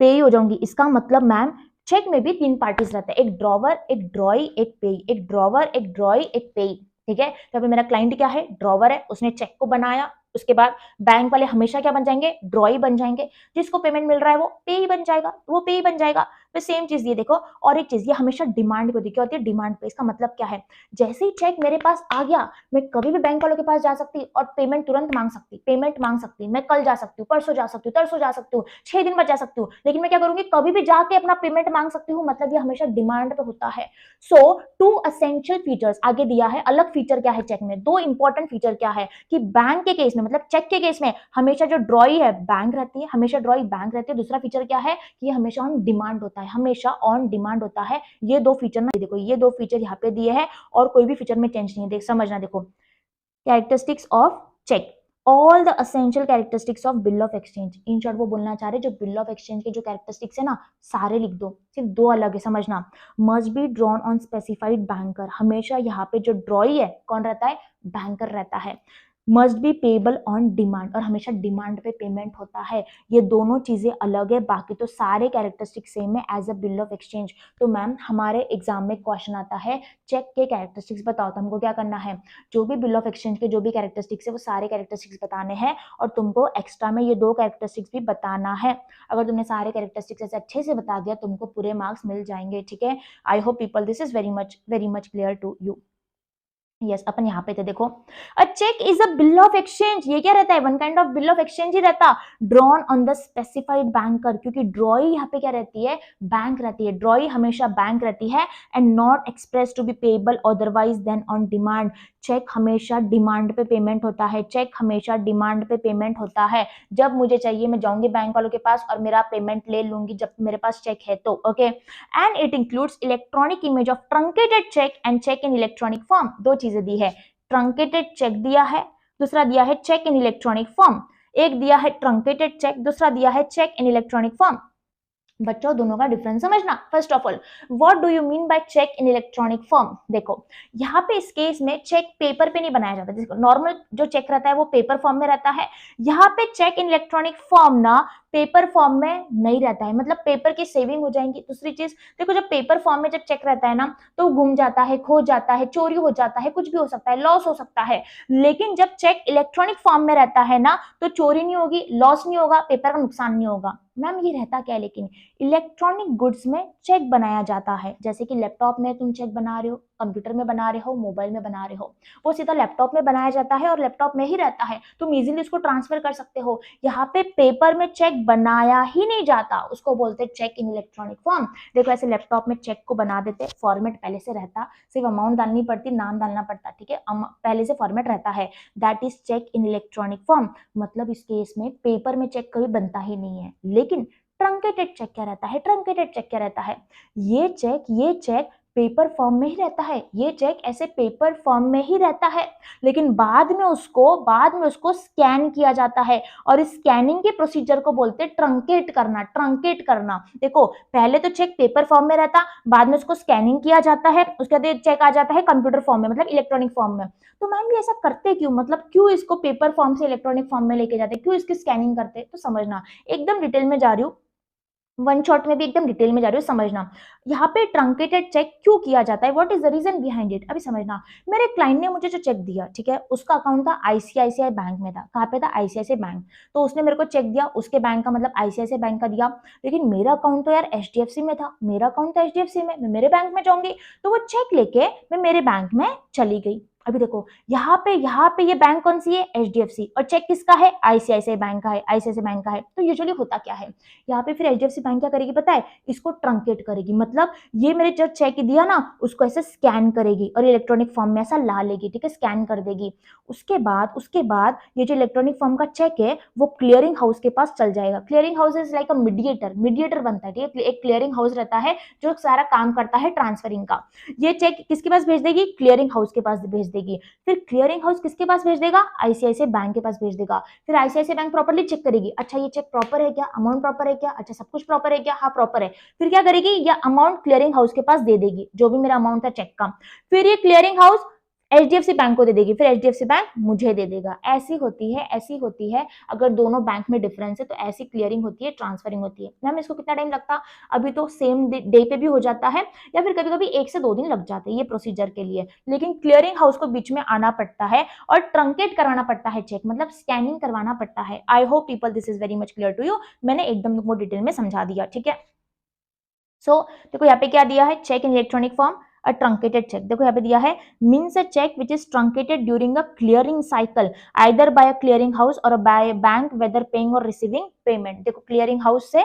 पेई हो जाऊंगी। इसका मतलब मैम चेक में भी 3 पार्टीज रहते हैं, एक ड्रॉवर, एक ड्रॉई, एक पेई, एक ड्रॉवर, एक ड्रॉई, एक पेई। ठीक है, तो अभी मेरा क्लाइंट क्या है, ड्रॉवर है, उसने चेक को बनाया। उसके बाद बैंक वाले हमेशा क्या बन जाएंगे, ड्रॉई बन जाएंगे। जिसको पेमेंट मिल रहा है वो पेई बन जाएगा, वो पेई बन जाएगा। तो सेम चीज ये देखो, और एक चीज ये हमेशा डिमांड पे होती है, क्या होती है, डिमांड पे। इसका मतलब क्या है, जैसे ही चेक मेरे पास आ गया, मैं कभी भी बैंक वालों के पास जा सकती और पेमेंट तुरंत मांग सकती, पेमेंट मांग सकती। मैं कल जा सकती हूँ, परसों जा सकती हूँ, तरसों जा सकती हूँ, 6 दिन बाद जा सकती हूँ, लेकिन मैं क्या करूंगी, कभी भी जाके अपना पेमेंट मांग सकती हूँ। मतलब ये हमेशा डिमांड पे होता है। सो 2 एसेंशियल फीचर्स आगे दिया है। अलग फीचर क्या है चेक में, 2 इंपॉर्टेंट फीचर क्या है कि बैंक के केस में, मतलब चेक के केस में हमेशा जो ड्रॉई है बैंक रहती है, हमेशा ड्रॉई बैंक रहती है। दूसरा फीचर क्या है कि ये हमेशा ऑन डिमांड होता है, हमेशा ऑन डिमांड होता है। ये 2 फीचर ना, देखो ये 2 फीचर यहाँ पे दिए हैं और कोई भी फीचर में चेंज नहीं है। देख समझना, देखो characteristics of cheque, all the essential characteristics of bill of exchange. In short वो बोलना चाह रहे जो बिल ऑफ एक्सचेंज के जो कैरेक्टरिस्टिक्स है ना, सारे लिख दो, सिर्फ 2 अलग है, समझना। Must be drawn on specified banker, हमेशा यहाँ पे जो ड्रॉई है कौन रहता है, बैंकर रहता है। Must be payable on demand, और हमेशा डिमांड पे पेमेंट होता है। ये दोनों चीजें अलग है, बाकी तो सारे कैरेक्टरिस्टिक सेम है as a bill of exchange. तो मैम हमारे एग्जाम में क्वेश्चन आता है चेक के कैरेक्टरिस्टिक्स बताओ, तो हमको क्या करना है, जो भी बिल ऑफ एक्सचेंज के जो भी कैरेक्टरिस्टिक्स है वो सारे कैरेक्टरिस्टिक्स बताने हैं, और तुमको एक्स्ट्रा में ये 2 कैरेक्टरिस्टिक्स भी बताना है। अगर तुमने सारे कैरेक्टरिस्टिक्स ऐसे अच्छे से बता दिया तुमको पूरे मार्क्स मिल जाएंगे। ठीक है, I hope people this is very much clear to you. Yes अपन यहाँ पे थे देखो, a cheque is a bill of exchange, ये क्या रहता है, one kind of bill of exchange ही रहता, drawn on the specified banker, क्योंकि ड्रॉई यहाँ पे क्या रहती है, बैंक रहती है, ड्रॉई हमेशा बैंक रहती है, and not express to be payable otherwise than on demand, cheque हमेशा डिमांड पे पेमेंट होता है, चेक हमेशा डिमांड पे पेमेंट होता है, जब मुझे चाहिए मैं जाऊंगी बैंक वालों के पास और मेरा पेमेंट ले लूंगी जब मेरे पास चेक है तो, okay. And it includes electronic image of truncated cheque and cheque in electronic form, दो चीजें दी है, ट्रंकेटेड चेक दिया है, दूसरा दिया है चेक इन इलेक्ट्रॉनिक फॉर्म, एक दिया है ट्रंकेटेड चेक, दूसरा दिया है चेक इन इलेक्ट्रॉनिक फॉर्म। बच्चों दोनों का डिफरेंस समझना। First of all what do you mean by cheque in electronic form, देखो यहाँ पे इस केस में चेक पेपर पे नहीं बनाया जाता, जिसको नॉर्मल जो चेक रहता है वो पेपर फॉर्म में रहता है, यहाँ पे चेक इन इलेक्ट्रॉनिक फॉर्म ना पेपर फॉर्म में नहीं रहता है, मतलब पेपर की सेविंग हो जाएंगी। दूसरी चीज देखो, जब पेपर फॉर्म में जब चेक रहता है ना तो गुम जाता है, खो जाता है, चोरी हो जाता है, कुछ भी हो सकता है, लॉस हो सकता है, लेकिन जब चेक इलेक्ट्रॉनिक फॉर्म में रहता है ना तो चोरी नहीं होगी, लॉस नहीं होगा, पेपर का नुकसान नहीं होगा। मैम ये रहता क्या है, लेकिन इलेक्ट्रॉनिक गुड्स में चेक बनाया जाता है, जैसे कि लैपटॉप में तुम चेक बना रहे हो, कंप्यूटर में बना रहे हो, मोबाइल में बना रहे हो, वो सीधा लैपटॉप में बनाया जाता है और लैपटॉप में ही रहता है, तुम इजीली उसको ट्रांसफर कर सकते हो। यहाँ पे पेपर में चेक बनाया ही नहीं जाता, उसको बोलते चेक इन इलेक्ट्रॉनिक फॉर्म। देखो ऐसे लैपटॉप में चेक को बना देते, फॉर्मेट पहले से रहता, सिर्फ अमाउंट डालनी पड़ती, नाम डालना पड़ता, ठीक है, पहले से फॉर्मेट रहता है, that is cheque in electronic form. मतलब इस केस में पेपर में चेक कभी बनता ही नहीं है। लेकिन ट्रंकेटेड चेक क्या रहता है, ट्रंकेटेड चेक क्या रहता है, ये चेक पेपर फॉर्म में ही रहता है, ये चेक ऐसे पेपर फॉर्म में ही रहता है, लेकिन बाद में उसको स्कैन किया जाता है, और इस स्कैनिंग के प्रोसीजर को बोलते हैं ट्रंकेट करना, ट्रंकेट करना। देखो पहले तो चेक पेपर फॉर्म में रहता, बाद में उसको स्कैनिंग किया जाता है, उसके बाद चेक आ जाता है कंप्यूटर फॉर्म में, मतलब इलेक्ट्रॉनिक फॉर्म में। तो मैम ये ऐसा करते क्यों, मतलब क्यों इसको पेपर फॉर्म से इलेक्ट्रॉनिक फॉर्म में लेके जाते, क्यों इसकी स्कैनिंग करते, तो समझना, एकदम डिटेल में जा रही हूँ, वन शॉट में भी एकदम डिटेल में जा रही हूँ, समझना। यहाँ पे ट्रंकेटेड चेक क्यों किया जाता है, what is the reason behind it, अभी समझना। मेरे क्लाइंट ने मुझे जो चेक दिया, ठीक है, उसका अकाउंट था आईसीआईसीआई बैंक में था, कहाँ पे था, आईसीआईसीआई बैंक, तो उसने मेरे को चेक दिया, उसके बैंक का मतलब आईसीआईसीआई बैंक का दिया, लेकिन मेरा अकाउंट तो यार एचडीएफसी में था, मेरा अकाउंट था एचडीएफसी में, मैं मेरे बैंक में जाऊंगी, तो वो चेक लेके मैं मेरे बैंक में चली गई। अभी देखो यहाँ पे ये बैंक कौन सी है, एचडीएफसी, और चेक किसका है, आईसीआईसीआई बैंक का है, आईसीआईसीआई बैंक का है। तो यूजुअली होता क्या है, यहाँ पे फिर एचडीएफसी बैंक क्या करेगी पता है, इसको ट्रंकेट करेगी, मतलब ये मेरे जो चेक दिया ना उसको ऐसे स्कैन करेगी और इलेक्ट्रॉनिक फॉर्म में ऐसा ला लेगी, ठीक है, स्कैन कर देगी। उसके बाद ये जो इलेक्ट्रॉनिक फॉर्म का चेक है वो क्लियरिंग हाउस के पास चल जाएगा। Clearing house is like a mediator बनता है, ठीक है, एक क्लियरिंग हाउस रहता है जो सारा काम करता है ट्रांसफरिंग का। ये चेक किसके पास भेज देगी, क्लियरिंग हाउस के पास भेज देगी, फिर क्लियरिंग हाउस किसके पास भेज देगा, आईसीआईसीआई बैंक के पास भेज देगा, फिर आईसीआईसीआई बैंक प्रॉपर्ली चेक करेगी, अच्छा ये चेक प्रॉपर है क्या, अमाउंट प्रॉपर है क्या, अच्छा सब कुछ प्रॉपर है क्या, हाँ प्रॉपर है, फिर क्या करेगी, ये अमाउंट क्लियरिंग हाउस के पास दे देगी, जो भी मेरा अमाउंट था चेक का, फिर ये क्लियरिंग हाउस एचडीएफसी बैंक को दे देगी, फिर एचडीएफसी बैंक मुझे दे देगा। ऐसी होती है अगर दोनों बैंक में डिफरेंस है तो ऐसी क्लियरिंग होती है, ट्रांसफरिंग होती है। मैम इसको कितना टाइम लगता, अभी तो सेम डे पे भी हो जाता है, या फिर कभी कभी 1 से 2 दिन लग जाते हैं ये प्रोसीजर के लिए, लेकिन क्लियरिंग हाउस को बीच में आना पड़ता है और ट्रंकेट कराना पड़ता है चेक, मतलब स्कैनिंग करवाना पड़ता है। I hope people this is very much clear to you, मैंने एकदम तुमको डिटेल में समझा दिया, ठीक है। सो देखो यहाँ पे क्या दिया है, cheque in electronic form, a truncated cheque, देखो यहाँ पे दिया है means a cheque which is truncated during a clearing cycle either by a clearing house or by bank whether paying or receiving payment. देखो क्लियरिंग हाउस से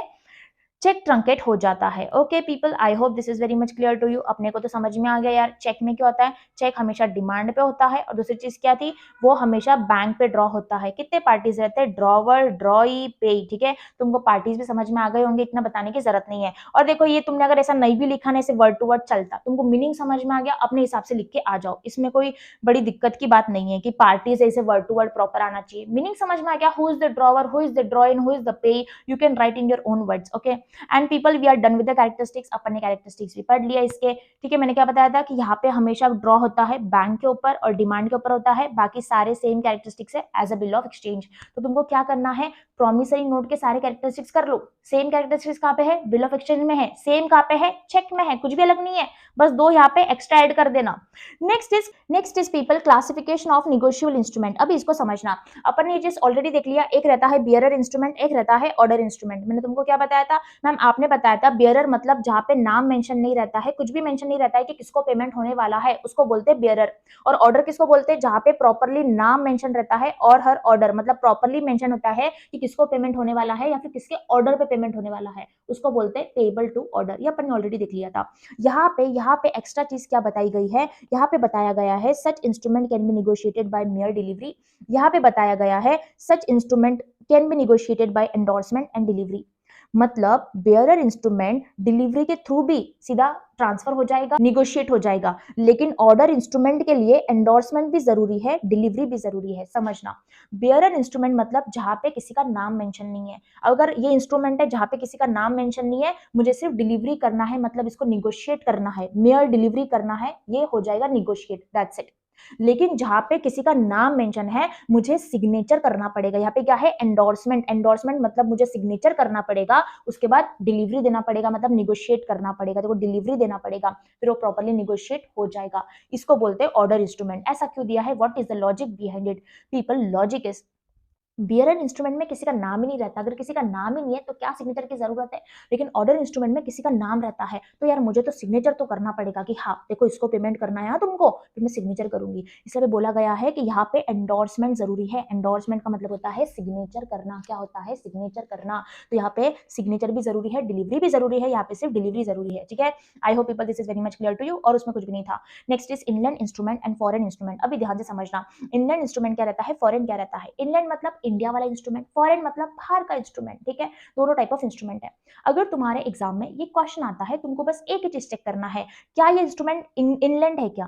cheque truncate हो जाता है। Okay people, I hope this is very much clear to you. अपने को तो समझ में आ गया यार, चेक में क्या होता है, चेक हमेशा डिमांड पे होता है, और दूसरी चीज क्या थी, वो हमेशा बैंक पे ड्रॉ होता है। कितने पार्टीज रहते हैं, ड्रॉवर, ड्रॉई, पे, ठीक है, तुमको पार्टीज भी समझ में आ गए होंगे, इतना बताने की जरूरत नहीं है। और देखो ये तुमने अगर ऐसा नहीं भी लिखा ना, ऐसे वर्ड टू वर्ड चलता, तुमको मीनिंग समझ में आ गया, अपने हिसाब से लिख के आ जाओ, इसमें कोई बड़ी दिक्कत की बात नहीं है कि पार्टीज ऐसे वर्ड टू वर्ड प्रॉपर आना चाहिए। मीनिंग समझ में आ गया, who is the drawer, who is the drawee, who is the payee, you can write in your own words. Okay and people we are done with the characteristics, अपन ने characteristics भी पढ़ लिया इसके, ठीक है। मैंने क्या बताया था कि यहाँ पे हमेशा ड्रॉ होता है बैंक के ऊपर और डिमांड के ऊपर होता है, बाकी सारे सेम कैरेक्टरिस्टिक्स है as a bill of exchange. तो तुमको क्या करना है, प्रॉमिसरी नोट के सारे कैरेक्टरिस्टिक्स कर लो। सेम कैरेक्टरिस्टिक्स कहाँ पे है, बिल ऑफ एक्सचेंज में है, सेम कहाँ पे है, चेक में है, कुछ भी अलग नहीं है, बस 2 यहाँ पे एक्स्ट्रा ऐड कर देना। Next is people classification of negotiable instrument. अभी इसको समझना, अपन ने जिस ऑलरेडी देख लिया, एक रहता है बियरर इंस्ट्रूमेंट, एक रहता है ऑर्डर इंस्ट्रूमेंट। मैंने तुमको क्या बताया था, मैम आपने बताया था बेयरर मतलब जहाँ पे नाम मेंशन नहीं रहता है, कुछ भी मेंशन नहीं रहता है कि किसको पेमेंट होने वाला है, उसको बोलते हैं बेयरर। और ऑर्डर किसको बोलते हैं, जहाँ पे प्रॉपरली नाम मेंशन रहता है और हर ऑर्डर मतलब प्रॉपरली मेंशन होता है कि किसको पेमेंट होने वाला है या फिर किसके ऑर्डर पे पेमेंट होने वाला है, उसको बोलते हैं पेबल टू ऑर्डर। ये अपन ने ऑलरेडी देख लिया था। यहाँ पे एक्स्ट्रा चीज क्या बताई गई है, यहाँ पे बताया गया है such instrument can be negotiated by mere delivery. यहाँ पे बताया गया है such instrument can be negotiated by endorsement and delivery. मतलब बेयरर इंस्ट्रूमेंट डिलीवरी के थ्रू भी सीधा ट्रांसफर हो जाएगा, निगोशिएट हो जाएगा, लेकिन ऑर्डर इंस्ट्रूमेंट के लिए एंडोर्समेंट भी जरूरी है, डिलीवरी भी जरूरी है। समझना, बेयरर इंस्ट्रूमेंट मतलब जहां पे किसी का नाम मेंशन नहीं है। अगर ये इंस्ट्रूमेंट है जहां पे किसी का नाम मेंशन नहीं है, मुझे सिर्फ डिलीवरी करना है, मतलब इसको निगोशिएट करना है, मेयर डिलीवरी करना है, ये हो जाएगा निगोशिएट, दैट्स इट। लेकिन जहां पे किसी का नाम मेंशन है, मुझे सिग्नेचर करना पड़ेगा। यहाँ पे क्या है, एंडोर्समेंट। एंडोर्समेंट मतलब मुझे सिग्नेचर करना पड़ेगा, उसके बाद डिलीवरी देना पड़ेगा, मतलब निगोशिएट करना पड़ेगा, देखो डिलीवरी देना पड़ेगा, फिर वो प्रॉपर्ली निगोशिएट हो जाएगा। इसको बोलते हैं ऑर्डर इंस्ट्रूमेंट। ऐसा क्यों दिया है, what is the logic behind it people? Logic is bearer instrument में किसी का नाम ही नहीं रहता। अगर किसी का नाम ही नहीं है तो क्या सिग्नेचर की जरूरत है। लेकिन ऑर्डर इंस्ट्रूमेंट में किसी का नाम रहता है, तो यार मुझे तो सिग्नेचर तो करना पड़ेगा कि हाँ देखो इसको पेमेंट करना है तुमको, फिर मैं सिग्नेचर करूंगी। इसलिए बोला गया है कि यहाँ पे एंडोर्समेंट जरूरी है। एंडोर्समेंट का मतलब होता है सिग्नेचर करना। क्या होता है, सिग्नेचर करना। तो यहाँ पे सिग्नेचर भी जरूरी है, डिलीवरी भी जरूरी है, यहाँ पे सिर्फ डिलीवरी जरूरी है। ठीक है, I hope people this is very much clear to you, और उसमें कुछ भी नहीं था। Next is inland instrument and foreign instrument. अभी ध्यान से समझना, इनलैंड इंस्ट्रूमेंट क्या रहता है, फॉरेन क्या रहता है। इनलैंड मतलब इंडिया वाला इंस्ट्रूमेंट, फॉरेन मतलब बाहर का इंस्ट्रूमेंट। ठीक है, दोनों टाइप ऑफ इंस्ट्रूमेंट है। अगर तुम्हारे एग्जाम में ये क्वेश्चन आता है, तुमको बस एक ही चीज चेक करना है, क्या ये इंस्ट्रूमेंट इनलैंड है क्या,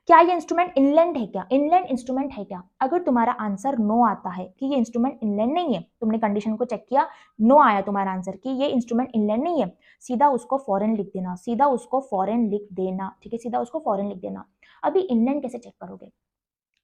क्या ये इंस्ट्रूमेंट इनलैंड है क्या, इनलैंड इंस्ट्रूमेंट है क्या। अगर तुम्हारा आंसर नो आता है कि ये इंस्ट्रूमेंट इनलैंड नहीं है, तुमने कंडीशन को चेक किया, नो आया तुम्हारा आंसर कि ये इंस्ट्रूमेंट इनलैंड नहीं है, सीधा उसको फॉरेन लिख देना, सीधा उसको फॉरेन लिख देना। ठीक है, सीधा उसको फॉरेन लिख देना। अभी इनलैंड कैसे चेक करोगे,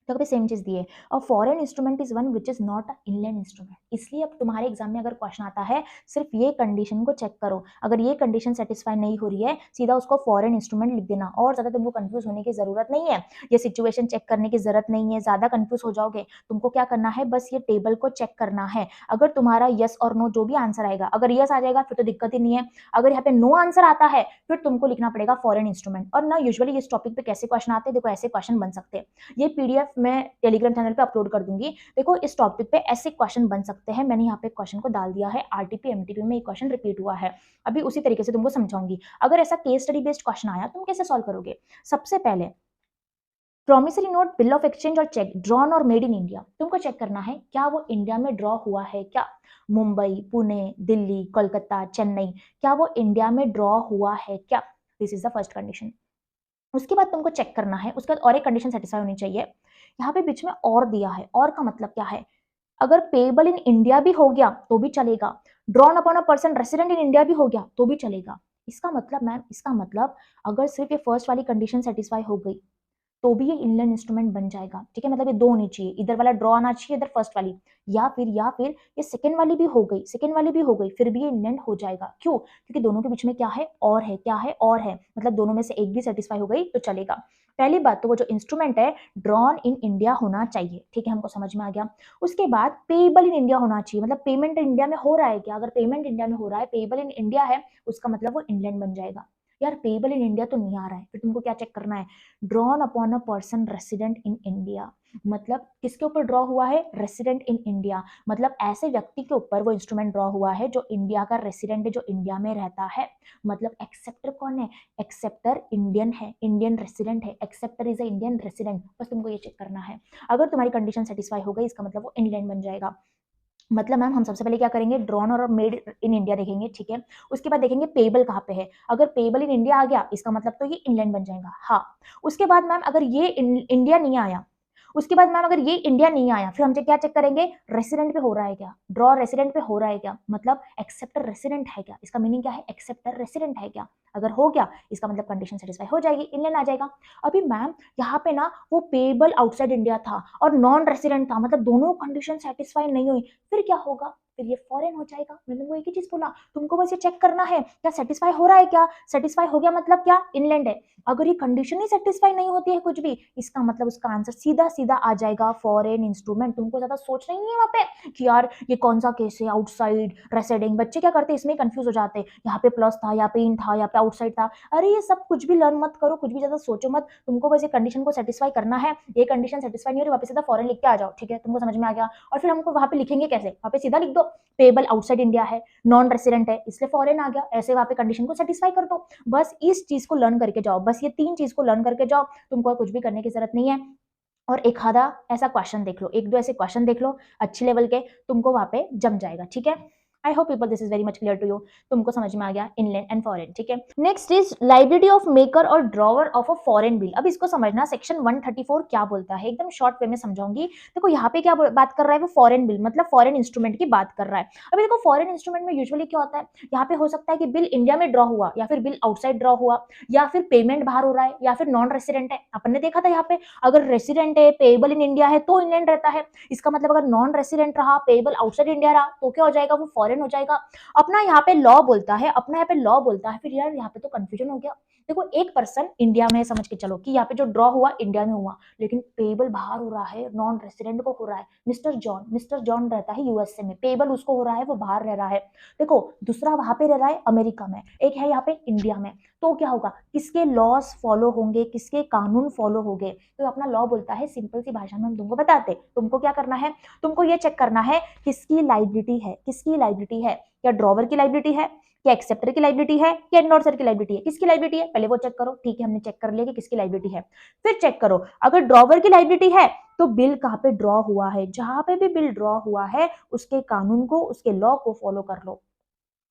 तो सेम चीज दी है, और foreign instrument is one which is not a inland instrument. इसलिए अब तुम्हारे एग्जाम में अगर क्वेश्चन आता है, सिर्फ ये कंडीशन को चेक करो, अगर ये कंडीशन सेटिस्फाई नहीं हो रही है, सीधा उसको फॉरेन इंस्ट्रूमेंट लिख देना, और ज्यादा तुमको कंफ्यूज होने की जरूरत नहीं है, ये सिचुएशन चेक करने की जरूरत नहीं है, ज्यादा कंफ्यूज हो जाओगे। तुमको क्या करना है, बस ये टेबल को चेक करना है। अगर तुम्हारा यस और नो जो भी आंसर आएगा, अगर यस आ जाएगा फिर तो दिक्कत ही नहीं है, अगर यहाँ पे नो आंसर आता है फिर तुमको लिखना पड़ेगा फॉरेन इंस्ट्रूमेंट। और ना यूजुअली इस टॉपिक पे कैसे क्वेश्चन आते हैं, देखो ऐसे क्वेश्चन बन सकते हैं, ये पीडीएफ में टेलीग्राम चैनल पे अपलोड कर दूंगी। देखो इस टॉपिक पे ऐसे क्वेश्चन बन सकते हैं, मैंने यहाँ पे क्वेश्चन को डाल दिया है, आरटीपी एमटीपी में एक क्वेश्चन रिपीट हुआ है, अभी उसी तरीके से तुमको समझाऊंगी। अगर ऐसा केस स्टडी बेस्ड क्वेश्चन आया, तुम कैसे सॉल्व करोगे। सबसे पहले promissory note, bill of exchange और चेक ड्रॉन और मेड इन इंडिया, तुमको चेक करना है क्या वो इंडिया में ड्रॉ हुआ है क्या। मुंबई, पुणे, दिल्ली, कोलकाता, चेन्नई, क्या वो इंडिया में ड्रॉ हुआ है क्या। This is the first condition. उसके बाद तुमको चेक करना है, उसके बाद और एक कंडीशन सेटिस्फाई होनी चाहिए। यहाँ पे बीच में और दिया है, और का मतलब क्या है, अगर पेएबल इन इंडिया भी हो गया तो भी चलेगा, drawn upon a person resident in India भी हो गया तो भी चलेगा। इसका मतलब मैम, इसका मतलब अगर सिर्फ ये फर्स्ट वाली कंडीशन सेटिस्फाई हो गई तो भी ये इनलैंड इंस्ट्रूमेंट बन जाएगा। ठीक है, मतलब ये दो होनी चाहिए, इधर वाला ड्रॉ आना चाहिए, इधर फर्स्ट वाली, या फिर ये सेकंड वाली भी हो गई, सेकंड वाली भी हो गई, फिर भी ये इनलैंड हो जाएगा। क्यों, क्योंकि दोनों के बीच में क्या है, और है, क्या है, और है, मतलब दोनों में से एक भी सेटिस्फाई हो गई तो चलेगा। पहली बात तो वो जो इंस्ट्रूमेंट है ड्रॉन इन इंडिया होना चाहिए। ठीक है, हमको समझ में आ गया। उसके बाद पेएबल इन इंडिया होना चाहिए, मतलब पेमेंट इंडिया में हो रहा है क्या, अगर पेमेंट इंडिया में हो रहा है, पेएबल इन इंडिया है, उसका मतलब वो इंलैंड बन जाएगा। यार पेएबल इन इंडिया तो नहीं आ रहा है, फिर तुमको क्या चेक करना है, drawn upon a person resident in India, मतलब किसके ऊपर ड्रॉ हुआ है, रेसिडेंट इन इंडिया, मतलब ऐसे व्यक्ति के ऊपर वो इंस्ट्रूमेंट ड्रॉ हुआ है जो इंडिया का रेसिडेंट है, जो इंडिया में रहता है। मतलब एक्सेप्टर कौन है, एक्सेप्टर इंडियन है, इंडियन रेसिडेंट है, acceptor is a Indian resident. बस तुमको ये चेक करना है, अगर तुम्हारी कंडीशन सेटिस्फाई हो गई, इसका मतलब वो इंलैंड बन जाएगा। मतलब मैम हम सबसे पहले क्या करेंगे, ड्रॉन और मेड इन इंडिया देखेंगे। ठीक है, उसके बाद देखेंगे पेबल कहाँ पे है, अगर पेबल इन इंडिया आ गया इसका मतलब तो ये इंलैंड बन जाएगा। हाँ, उसके बाद मैम अगर ये इंडिया नहीं आया, उसके बाद मैम अगर ये इंडिया नहीं आया, फिर हम क्या चेक करेंगे, रेसिडेंट पे हो रहा है क्या, ड्रॉ रेसिडेंट पे हो रहा है क्या, मतलब एक्सेप्टर रेसिडेंट है क्या, इसका मीनिंग क्या है, एक्सेप्टर रेसिडेंट है क्या। अगर हो गया इसका मतलब कंडीशन सेटिस्फाई हो जाएगी, इंडियन आ जाएगा। अभी मैम यहाँ पे ना वो पेबल आउटसाइड इंडिया था और नॉन रेसिडेंट था, मतलब दोनों कंडीशन सेटिस्फाई नहीं हुई, फिर क्या होगा, फिर ये फॉरेन हो जाएगा। मैंने वो एक ही चीज बोला, तुमको बस ये चेक करना है क्या सेटिस्फाई हो रहा है, क्या सेटिस्फाई हो गया मतलब क्या, इनलैंड है। अगर ये कंडीशन ही सेटिस्फाई नहीं होती है कुछ भी, इसका मतलब उसका आंसर सीधा सीधा आ जाएगा फॉरेन इंस्ट्रूमेंट। तुमको ज्यादा सोचना ही नहीं है वहां पे कि यार ये कौन सा केस है, आउटसाइड रेसिडिंग। बच्चे क्या करते हैं इसमें कंफ्यूज हो जाते हैं, यहाँ पे प्लस था, यहाँ पे इन था, यहाँ पे आउटसाइड था। अरे ये सब कुछ भी लर्न मत करो, कुछ भी ज्यादा सोचो मत, तुमको बस ये कंडीशन को सेटिस्फाई करना है। ये कंडीशन सेटिस्फाई नहीं हो रही, वापस सीधा फॉरेन लिख के आ जाओ, ठीक है, तुमको समझ में आ गया। और फिर हमको वहां पे लिखेंगे कैसे, वहां पे सीधा लिख दो पेबल आउटसाइड इंडिया है, नॉन रेसिडेंट है, इसलिए फॉरेन आ गया, ऐसे वहां पे कंडीशन को सेटिस्फाई कर दो। बस इस चीज को लर्न करके जाओ, बस ये 3 चीज को लर्न करके जाओ, तुमको कुछ भी करने की जरूरत नहीं है। और एक आधा ऐसा क्वेश्चन देख लो, एक दो ऐसे क्वेश्चन देख लो अच्छे लेवल के, तुमको वहां पे जम जाएगा, ठीक है। I hope people this is very much clear to you, तुमको समझ में आ गया इनलैंड एंड फॉरेन, ठीक है। Next is liability of maker और drawer of a foreign bill. अब इसको समझना सेक्शन 134 क्या बोलता है, एकदम शॉर्ट वे में समझाऊंगी। देखो यहाँ पे क्या बात कर रहा है वो, फॉरेन बिल मतलब फॉरेन इंस्ट्रूमेंट की बात कर रहा है। अभी देखो फॉरेन इंस्ट्रूमेंट में यूजुअली क्या होता है, यहाँ पे हो सकता है कि बिल इंडिया में ड्रॉ हुआ, या फिर बिल आउटसाइड ड्रॉ हुआ, या फिर पेमेंट बाहर हो रहा है, या फिर नॉन रेसिडेंट है। अपन ने देखा था यहाँ पे अगर रेसिडेंट है, पेएबल इन इंडिया है तो इंलैंड रहता है। इसका मतलब अगर नॉन रेसिडेंट रहा, पेएबल आउटसाइड इंडिया रहा, तो क्या हो जाएगा, वो फॉरेन हो जाएगा। अपना यहाँ पे लॉ बोलता है, अपना यहाँ पे लॉ बोलता है, फिर यार यहाँ पे तो कंफ्यूजन हो गया। देखो एक पर्सन इंडिया में, समझ के चलो कि यहाँ पे जो ड्रॉ हुआ इंडिया में हुआ, लेकिन पेबल बाहर हो रहा है, नॉन रेसिडेंट को हो रहा है। मिस्टर जॉन रहता है यूएसए में, पेबल उसको हो रहा है, वो बाहर रह रहा है। देखो दूसरा वहां पे रह रहा है अमेरिका में, एक है यहाँ पे इंडिया में। तो क्या होगा, किसके लॉस फॉलो होंगे, किसके कानून फॉलो होंगे, तो अपना लॉ बोलता है। सिंपल सी भाषा में हम तुमको बताते, तुमको क्या करना है, तुमको ये चेक करना है किसकी लाइबिलिटी है, किसकी लाइबिलिटी है, क्या ड्रॉवर की लाइबिलिटी है, क्या एक्सेप्टर की लाइबिलिटी है, क्या एंडोर्सर की लाइबिलिटी है, किसकी लाइबिलिटी है, पहले वो चेक करो, ठीक है, हमने चेक कर लिया कि किसकी लाइबिलिटी है। फिर चेक करो अगर ड्रॉवर की लाइबिलिटी है तो बिल कहाँ पे ड्रॉ हुआ है, जहां पे भी बिल ड्रॉ हुआ है उसके कानून को, उसके लॉ को फॉलो कर लो।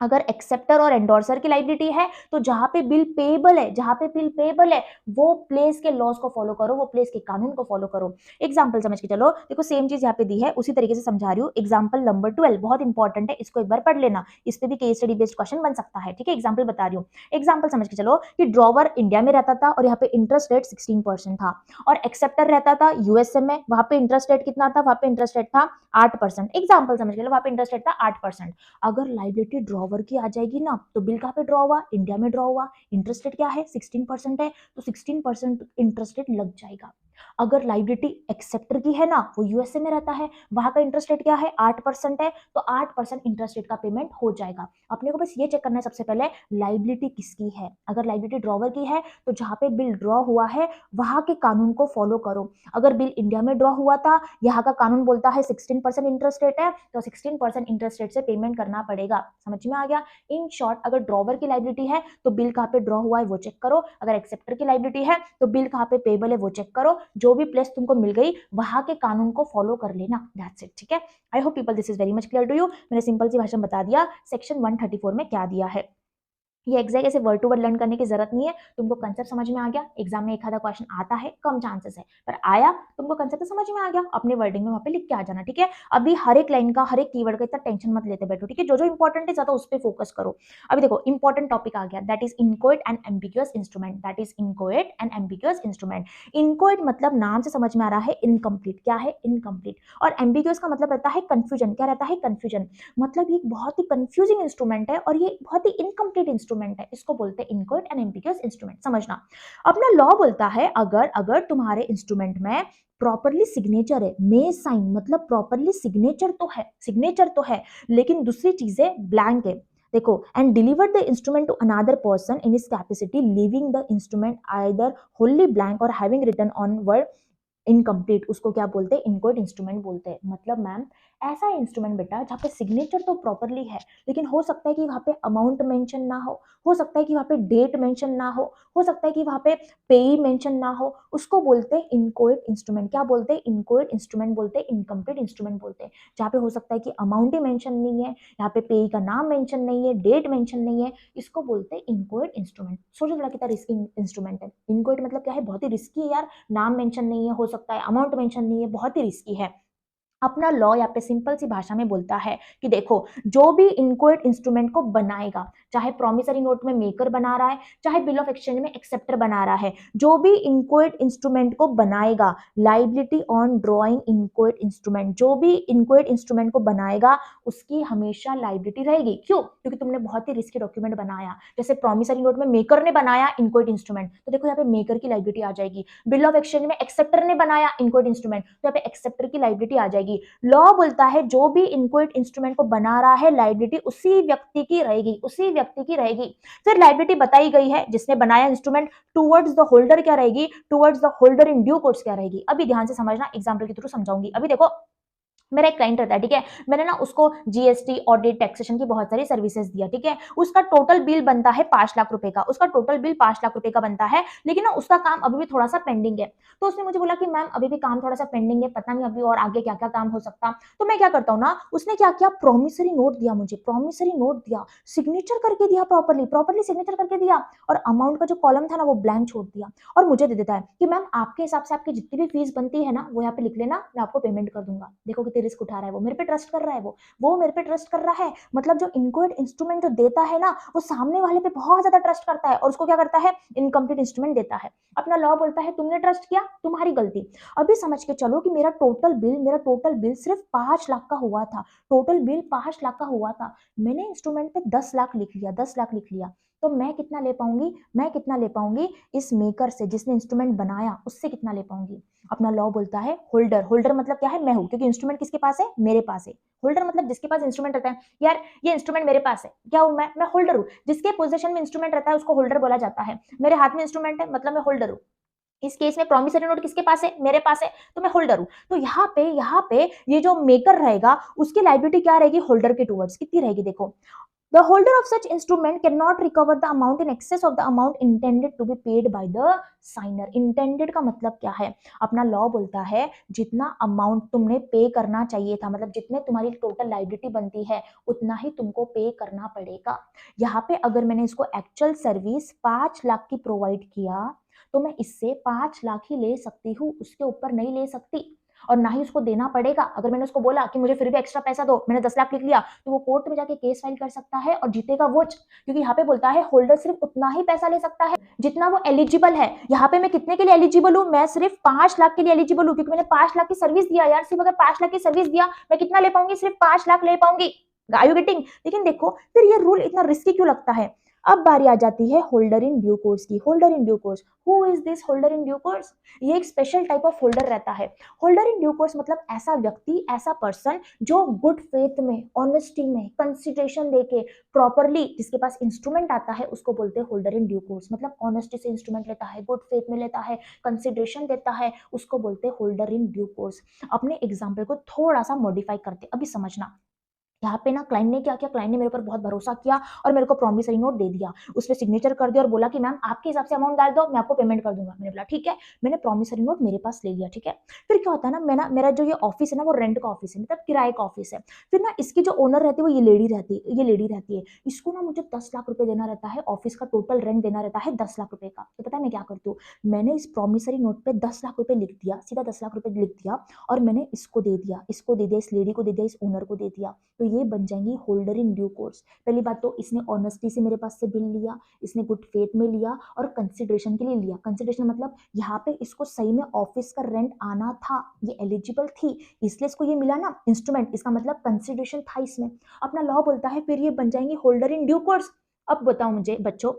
अगर एक्सेप्टर और एंडोर्सर की लाइबिलिटी है तो जहां पे बिल पेएबल है, जहां पे बिल पेएबल है वो प्लेस के लॉज को फॉलो करो, वो प्लेस के कानून को फॉलो करो। एग्जांपल समझ के चलो, देखो सेम चीज यहाँ पे दी है, उसी तरीके से समझा रही हूँ। एग्जांपल नंबर 12 बहुत इंपॉर्टेंट है, इसको एक बार पढ़ लेना, इस पे भी केस स्टडी बेस्ड क्वेश्चन बन सकता है, ठीक है। एग्जांपल बता रही हूँ, एग्जांपल समझ के चलो कि ड्रॉवर इंडिया में रहता था और यहाँ पे इंटरेस्ट रेट 16% था, और एक्सेप्टर रहता था यूएसए में, वहां पे इंटरेस्ट रेट कितना था, वहां पे इंटरेस्ट रेट था 8%। एग्जाम्पल समझ के चलो, वहां पे इंटरेस्ट रेट था 8%। अगर लाइबिलिटी ड्रॉवर की आ जाएगी ना, तो बिल कहाँ पे ड्रॉ हुआ, इंडिया में ड्रॉ हुआ, इंटरेस्ट रेट क्या है 16% है, तो 16% इंटरेस्ट रेट लग जाएगा। अगर लाइबिलिटी एक्सेप्टर की है ना, वो यूएसए में रहता है, वहां का इंटरेस्ट रेट क्या है 8% है, तो 8% इंटरेस्ट रेट का पेमेंट हो जाएगा। अपने को बस ये चेक करना है सबसे पहले लाइबिलिटी किसकी है। अगर लाइबिलिटी ड्रॉवर की है तो जहां पे बिल ड्रॉ हुआ है वहां के कानून को फॉलो करो। अगर बिल इंडिया में ड्रॉ हुआ था, यहाँ का कानून बोलता है 16% इंटरेस्ट रेट है, तो 16% इंटरेस्ट रेट से पेमेंट करना पड़ेगा। समझ में आ गया। इन शॉर्ट अगर ड्रॉवर की लाइबिलिटी है तो बिल कहाँ पे ड्रॉ हुआ है वो चेक करो, अगर एक्सेप्टर की लाइबिलिटी है तो बिल कहाँ पे पेबल है वो चेक करो, जो भी प्लेस तुमको मिल गई वहां के कानून को फॉलो कर लेना, दैट्स इट, ठीक है। I hope people this is very much clear to you. मैंने सिंपल सी भाषा में बता दिया सेक्शन 134 में क्या दिया है। ये एग्जैक्ट ऐसे वर्ड टू वर्ड लर्न करने की जरूरत नहीं है, तुमको कंसेप्ट समझ में आ गया, एग्जाम में एक आधा क्वेश्चन आता है, कम चांसेस है, पर आया तुमको कंसेप्ट समझ में आ गया, अपने वर्डिंग में वहां पे लिख के आ जाना, ठीक है। अभी हर एक लाइन का, हर एक कीवर्ड का इतना टेंशन मत लेते बैठो, ठीक है। जो जो इंपॉर्टेंट है ज्यादा उस पर फोकस करो। अभी देखो इंपॉर्टेंट टॉपिक आ गया, that is inchoate and ambiguous instrument, that is inchoate and ambiguous instrument. Inchoate मतलब नाम से समझ में आ रहा है इनकम्प्लीट, क्या है इनकम्प्लीट, और एम्बिगुअस का मतलब रहता है कंफ्यूजन, क्या रहता है कंफ्यूजन, मतलब ये बहुत ही कंफ्यूजिंग इंस्ट्रूमेंट है और ये बहुत ही इनकम्प्लीट इंस्ट्रूमेंट है, इसको बोलते हैं इनकोएट एंड एम्बिगुअस इंस्ट्रूमेंट। समझना, अपना लॉ बोलता है अगर अगर तुम्हारे इंस्ट्रूमेंट में प्रॉपरली सिग्नेचर है, मे साइन मतलब प्रॉपरली सिग्नेचर तो है लेकिन दूसरी चीजें ब्लैंक है, देखो, and deliver the instrument to another person in his capacity leaving the instrument either wholly blank और having written on word incomplete, उसको क्या बोलते हैं इनकोएट इंस्ट्रूमेंट बोलते हैं। मतलब मैम ऐसा इंस्ट्रूमेंट बेटा जहाँ पे सिग्नेचर तो प्रॉपरली है लेकिन हो सकता है कि वहाँ पे अमाउंट मेंशन ना हो सकता है कि वहाँ पे डेट मेंशन ना हो सकता है कि वहाँ पे पेई मेंशन ना हो, उसको बोलते हैं इनकोएट इंस्ट्रूमेंट। क्या बोलते हैं इनकोएट इंस्ट्रूमेंट बोलते हैं, इनकम्प्लीट इंस्ट्रूमेंट बोलते हैं। जहाँ पे हो सकता है कि अमाउंट ही मेंशन नहीं है, यहाँ पे पेई का नाम मेंशन नहीं है, डेट मेंशन नहीं है, इसको बोलते हैं इनकोएट इंस्ट्रूमेंट। सोचो थोड़ा कितना रिस्की इंस्ट्रूमेंट है। इनकोएट मतलब क्या है, बहुत ही रिस्की है यार, नाम मेंशन नहीं है, हो सकता है अमाउंट मेंशन नहीं है, बहुत ही रिस्की है। अपना लॉ यहाँ पे सिंपल सी भाषा में बोलता है कि देखो, जो भी इनकोएट इंस्ट्रूमेंट को बनाएगा, चाहे प्रॉमिसरी नोट में मेकर बना रहा है, चाहे बिल ऑफ एक्सचेंज में एक्सेप्टर बना रहा है, जो भी इनकोएट इंस्ट्रूमेंट को बनाएगा, liability on drawing inchoate instrument, जो भी इनकोएट इंस्ट्रूमेंट को बनाएगा उसकी हमेशा लाइबिलिटी रहेगी। क्यों? क्योंकि तुमने बहुत ही रिस्की डॉक्यूमेंट बनाया। जैसे प्रॉमिसरी नोट में मेकर ने बनाया इनकोएट इंस्ट्रूमेंट, तो देखो यहाँ पे मेकर की लाइबिलिटी आ जाएगी। बिल ऑफ एक्सचेंज में एक्सेप्टर ने बनाया इनकोएट इंस्ट्रूमेंट, तो यहाँ पे एक्सेप्टर की लाइबिलिटी आ जाएगी। लॉ बोलता है जो भी इनकोएट इंस्ट्रूमेंट को बना रहा है, लाइबिलिटी उसी व्यक्ति की रहेगी, उसी व्यक्ति की रहेगी। फिर लाइबिलिटी बताई गई है, जिसने बनाया इंस्ट्रूमेंट, टुवर्ड्स द होल्डर क्या रहेगी, towards the holder in due course क्या रहेगी। अभी ध्यान से समझना, एग्जांपल के थ्रू समझाऊंगी। अभी देखो, मेरा एक क्लाइंट रहता है, ठीक है, मैंने ना उसको जीएसटी, ऑडिट, टैक्सेशन की बहुत सारी सर्विसेज दिया, ठीक है, उसका टोटल बिल बनता है 5 लाख रुपए का, उसका टोटल बिल 5 लाख रुपए का बनता है, लेकिन ना उसका काम अभी भी थोड़ा सा पेंडिंग है। तो उसने मुझे बोला कि मैम अभी भी काम थोड़ा सा पेंडिंग है, पता नहीं अभी और आगे क्या क्या काम हो सकता। तो मैं क्या करता हूँ ना, उसने क्या किया, प्रॉमिसरी नोट दिया मुझे, प्रॉमिसरी नोट दिया, सिग्नेचर करके दिया, प्रॉपरली प्रॉपरली सिग्नेचर करके दिया, और अमाउंट का जो कॉलम था ना वो ब्लैंक छोड़ दिया, और मुझे दे देता है कि मैम आपके हिसाब से आपकी जितनी भी फीस बनती है ना वो यहाँ पे लिख लेना, मैं आपको पेमेंट कर दूंगा। देखो कितनी रिस्क उठा रहा है, वो मेरे पे ट्रस्ट कर रहा है, वो मेरे पे ट्रस्ट कर रहा है। मतलब जो इनकोएट इंस्ट्रूमेंट जो देता है ना, वो सामने वाले पे बहुत ज्यादा ट्रस्ट करता है, और उसको क्या करता है, इनकम्प्लीट इंस्ट्रूमेंट देता है। अपना लॉ बोलता है तुमने ट्रस्ट किया, तुम्हारी गलती। अभी समझ के चलो कि मेरा टोटल बिल सिर्फ 5 लाख का हुआ था, टोटल बिल 5 लाख का हुआ था, मैंने इंस्ट्रूमेंट पे 10 लाख लिख लिया, 10 लाख लिख लिया, तो मैं कितना ले पाऊंगी, मैं कितना ले पाऊंगी इस मेकर से, जिसने इंस्ट्रूमेंट बनाया, उससे कितना ले पाऊंगी। अपना लॉ बोलता है होल्डर, होल्डर मतलब क्या है, मैं हूं, क्योंकि इंस्ट्रूमेंट किसके पास है, मेरे पास है। होल्डर मतलब जिसके पास इंस्ट्रूमेंट रहता है, यार ये इंस्ट्रूमेंट मेरे पास है, क्या हूं मैं होल्डर हूं। जिसके पोजीशन में इंस्ट्रूमेंट रहता है उसको होल्डर बोला जाता है। मेरे हाथ में इंस्ट्रूमेंट है मतलब मैं होल्डर हूं। इस केस में प्रॉमिसरी नोट किसके पास है, मेरे पास है, तो मैं होल्डर हूं। तो यहाँ पे ये जो मेकर रहेगा उसकी लाइबिलिटी क्या रहेगी, होल्डर के टुवर्ड्स कितनी रहेगी, देखो, the holder of such instrument cannot recover the amount in excess of the amount intended to be paid by the signer। intended का मतलब क्या है, अपना लॉ बोलता है जितना अमाउंट तुमने पे करना चाहिए था, मतलब जितने तुम्हारी टोटल लाइबिलिटी बनती है उतना ही तुमको पे करना पड़ेगा। यहाँ पे अगर मैंने इसको एक्चुअल सर्विस 5 लाख की प्रोवाइड किया, तो मैं इससे 5 लाख ही ले सकती हूँ, उसके ऊपर नहीं ले सकती, और ना ही उसको देना पड़ेगा। अगर मैंने उसको बोला कि मुझे फिर भी एक्स्ट्रा पैसा दो, मैंने 10 लाख लिख लिया, तो वो कोर्ट में जाके केस फाइल कर सकता है और जीतेगा वो, क्योंकि यहाँ पे बोलता है होल्डर सिर्फ उतना ही पैसा ले सकता है जितना वो एलिजिबल है। यहाँ पे मैं कितने के लिए एलिजिबल हूँ, मैं सिर्फ 5 लाख के लिए एलिजिबल हूँ, क्योंकि मैंने 5 लाख की सर्विस दिया यार। सिर्फ अगर 5 लाख की सर्विस दिया, मैं कितना ले पाऊंगी, सिर्फ 5 लाख ले पाऊंगी। Are you getting? लेकिन देखो फिर ये रूल इतना रिस्की क्यों लगता है। अब बारी आ जाती है होल्डर इन ड्यू कोर्स की। Holder in due course, who is this holder in due course? ये एक स्पेशल टाइप ऑफ होल्डर रहता है। होल्डर इन ड्यू कोर्स मतलब ऐसा व्यक्ति, ऐसा पर्सन जो गुड फेथ में, ऑनेस्टी में, कंसिडरेशन देके प्रॉपरली, जिसके पास इंस्ट्रूमेंट आता है उसको बोलते हैं होल्डर इन ड्यू कोर्स। मतलब ऑनेस्टी से इंस्ट्रूमेंट लेता है, गुड फेथ में लेता है, कंसिडरेशन देता है, उसको बोलते हैं होल्डर इन ड्यू कोर्स। अपने एग्जाम्पल को थोड़ा सा मॉडिफाई करते, अभी समझना। यहाँ पे ना क्लाइंट ने क्या किया, क्लाइंट ने मेरे ऊपर बहुत भरोसा किया और मेरे को प्रॉमिसरी नोट दे दिया, उस पर सिग्नेचर कर दिया और बोला कि मैम आपके हिसाब से अमाउंट डाल दो, मैं आपको पेमेंट कर दूंगा। मैंने बोला ठीक है, मैंने प्रॉमिसरी नोट मेरे पास ले लिया, ठीक है। फिर क्या होता है ना, मेरा जो ये ऑफिस है ना वो रेंट का ऑफिस है, मतलब किराए का ऑफिस है। फिर ना इसकी जो ओनर रहती है वो ये लेडी रहती है। इसको ना मुझे 10 लाख रुपए देना रहता है, ऑफिस का टोटल रेंट देना रहता है 10 लाख रुपए का। तो पता है मैं क्या करती हूँ, मैंने इस प्रॉमिसरी नोट पे 10 लाख रुपए लिख दिया, सीधा 10 लाख रुपए लिख दिया, और मैंने इसको दे दिया, इस लेडी को दे दिया, इस ओनर को दे दिया। तो ये बन जाएंगी होल्डर इन ड्यू कोर्स। पहली बात तो इसने ऑनेस्टी से मेरे पास से बिल लिया, इसने गुड फेथ में लिया और कंसिडरेशन के लिए लिया। कंसिडरेशन मतलब यहाँ पे इसको सही में ऑफिस का रेंट आना था, ये एलिजिबल थी, इसलिए इसको ये मिला ना इंस्ट्रूमेंट, इसका मतलब कंसिडरेशन था इसमें। अपना लॉ बोलता है फिर ये बन जाएंगे होल्डर इन ड्यू कोर्स। अब बताओ मुझे बच्चों,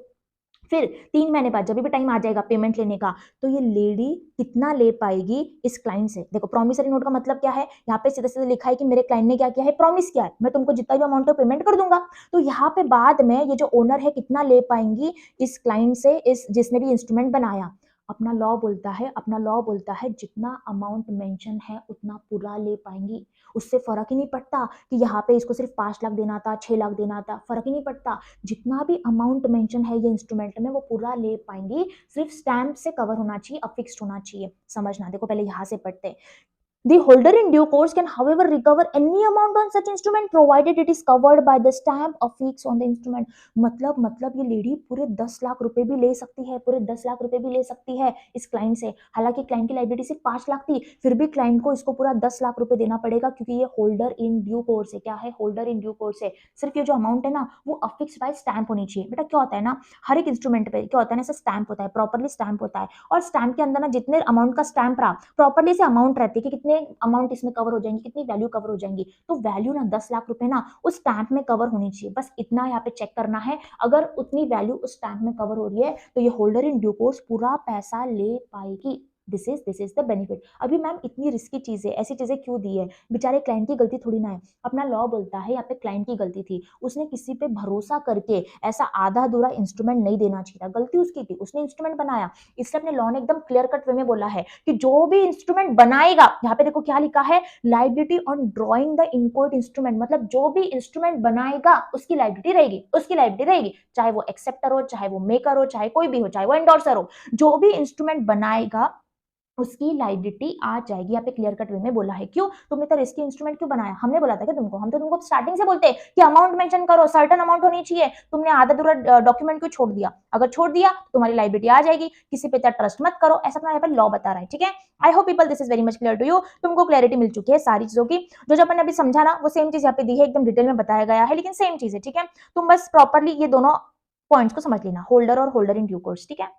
फिर 3 महीने बाद जब भी टाइम आ जाएगा पेमेंट लेने का, तो ये लेडी कितना ले पाएगी इस क्लाइंट से। देखो प्रॉमिसरी नोट का मतलब क्या है, यहाँ पे सीधे सीधे लिखा है कि मेरे क्लाइंट ने क्या किया है, प्रॉमिस किया है मैं तुमको जितना भी अमाउंट है पेमेंट कर दूंगा। तो यहाँ पे बाद में ये जो ओनर है कितना ले पाएंगी इस क्लाइंट से, इस जिसने भी इंस्ट्रूमेंट बनाया। अपना लॉ बोलता है जितना अमाउंट मेंशन है उतना पूरा ले पाएंगी। उससे फर्क ही नहीं पड़ता कि यहाँ पे इसको सिर्फ 5 लाख देना था, 6 लाख देना था, फर्क ही नहीं पड़ता। जितना भी अमाउंट मेंशन है ये इंस्ट्रूमेंट में वो पूरा ले पाएंगी। सिर्फ स्टैम्प से कवर होना चाहिए, अफिक्स्ड होना चाहिए। समझना, देखो पहले यहाँ से पढ़ते हैं। The holder in due course can however recover any amount on such instrument provided it is covered by the stamp affixed on the instrument। मतलब ये लेडी पूरे 10 लाख रुपए भी ले सकती है, पूरे 10 लाख रुपए भी ले सकती है इस क्लाइंट से। हालांकि क्लाइंट की लायबिलिटी सिर्फ 5 लाख थी, फिर भी क्लाइंट को इसको पूरा 10 लाख रुपए देना पड़ेगा क्योंकि ये होल्डर इन ड्यू कोर्स है। क्या है? होल्डर इन ड्यू कोर्स है। सिर्फ ये जो अमाउंट है ना वो अफिक्स बाय स्टैंप होनी चाहिए। बेटा क्या होता है ना, हर एक इंस्ट्रूमेंट पे क्या होता है ना, स्टैंप होता है, प्रॉपरली स्टैंप होता है, और स्टैंप के अंदर ना जितने अमाउंट का स्टैंप रहा प्रॉपरली से अमाउंट रहती है कि कितने अमाउंट इसमें कवर हो जाएंगी, कितनी वैल्यू कवर हो जाएंगी। तो वैल्यू ना 10 लाख रुपए ना उस स्टैंप में कवर होनी चाहिए, बस इतना यहाँ पे चेक करना है। अगर उतनी वैल्यू उस स्टैंप में कवर हो रही है तो ये होल्डर इन ड्यू कोर्स पूरा पैसा ले पाएगी। This is the benefit. अभी मैम इतनी रिस्की चीजें, ऐसी चीजें क्यों दी है? बेचारे क्लाइंट की गलती थोड़ी ना है, अपना लॉ बोलता है यहाँ पे क्लाइंट की गलती थी, उसने किसी पे भरोसा करके ऐसा आधा अधूरा इंस्ट्रूमेंट नहीं देना चाहिए था, गलती उसकी थी, उसने इंस्ट्रूमेंट बनाया। इसलिए अपने लॉ ने एकदम क्लियर कट वे में बोला है कि जो भी इंस्ट्रूमेंट बनाएगा, यहाँ पे देखो क्या लिखा है, liability on drawing the inchoate instrument, मतलब जो भी इंस्ट्रूमेंट बनाएगा उसकी लाइबिलिटी रहेगी, उसकी लाइबिलिटी रहेगी, चाहे वो एक्सेप्टर हो, चाहे वो मेकर हो, चाहे कोई भी हो, चाहे वो एंडोर्सर हो, जो भी इंस्ट्रूमेंट बनाएगा उसकी लाइबिलिटी आ जाएगी। यहाँ पे क्लियर कट वे में बोला है। क्यों? तुमने तो रिस्की इंस्ट्रूमेंट क्यों बनाया? हमने बोला था कि तुमको, हम तो तुमको स्टार्टिंग से बोलते हैं कि अमाउंट मेंशन करो, सर्टेन अमाउंट होनी चाहिए, तुमने आधा अधूरा डॉक्यूमेंट क्यों छोड़ दिया? अगर छोड़ दिया तो तुम्हारी लाइबिलिटी आ जाएगी, किसी पे ट्रस्ट मत करो, ऐसा तुम्हारे यहाँ पे लॉ बता रहा है। ठीक है, I hope people this is very much clear to you. तुमको क्लैरिटी मिल चुकी है सारी चीजों की। जो अपन ने अभी समझा ना वो सेम चीज यहाँ पे दी है, एकदम डिटेल में बताया गया है, लेकिन सेम चीज है। ठीक है, तुम बस प्रॉपरली ये दोनों पॉइंट्स को समझ लेना, होल्डर और होल्डर इन ड्यू कोर्स। ठीक है,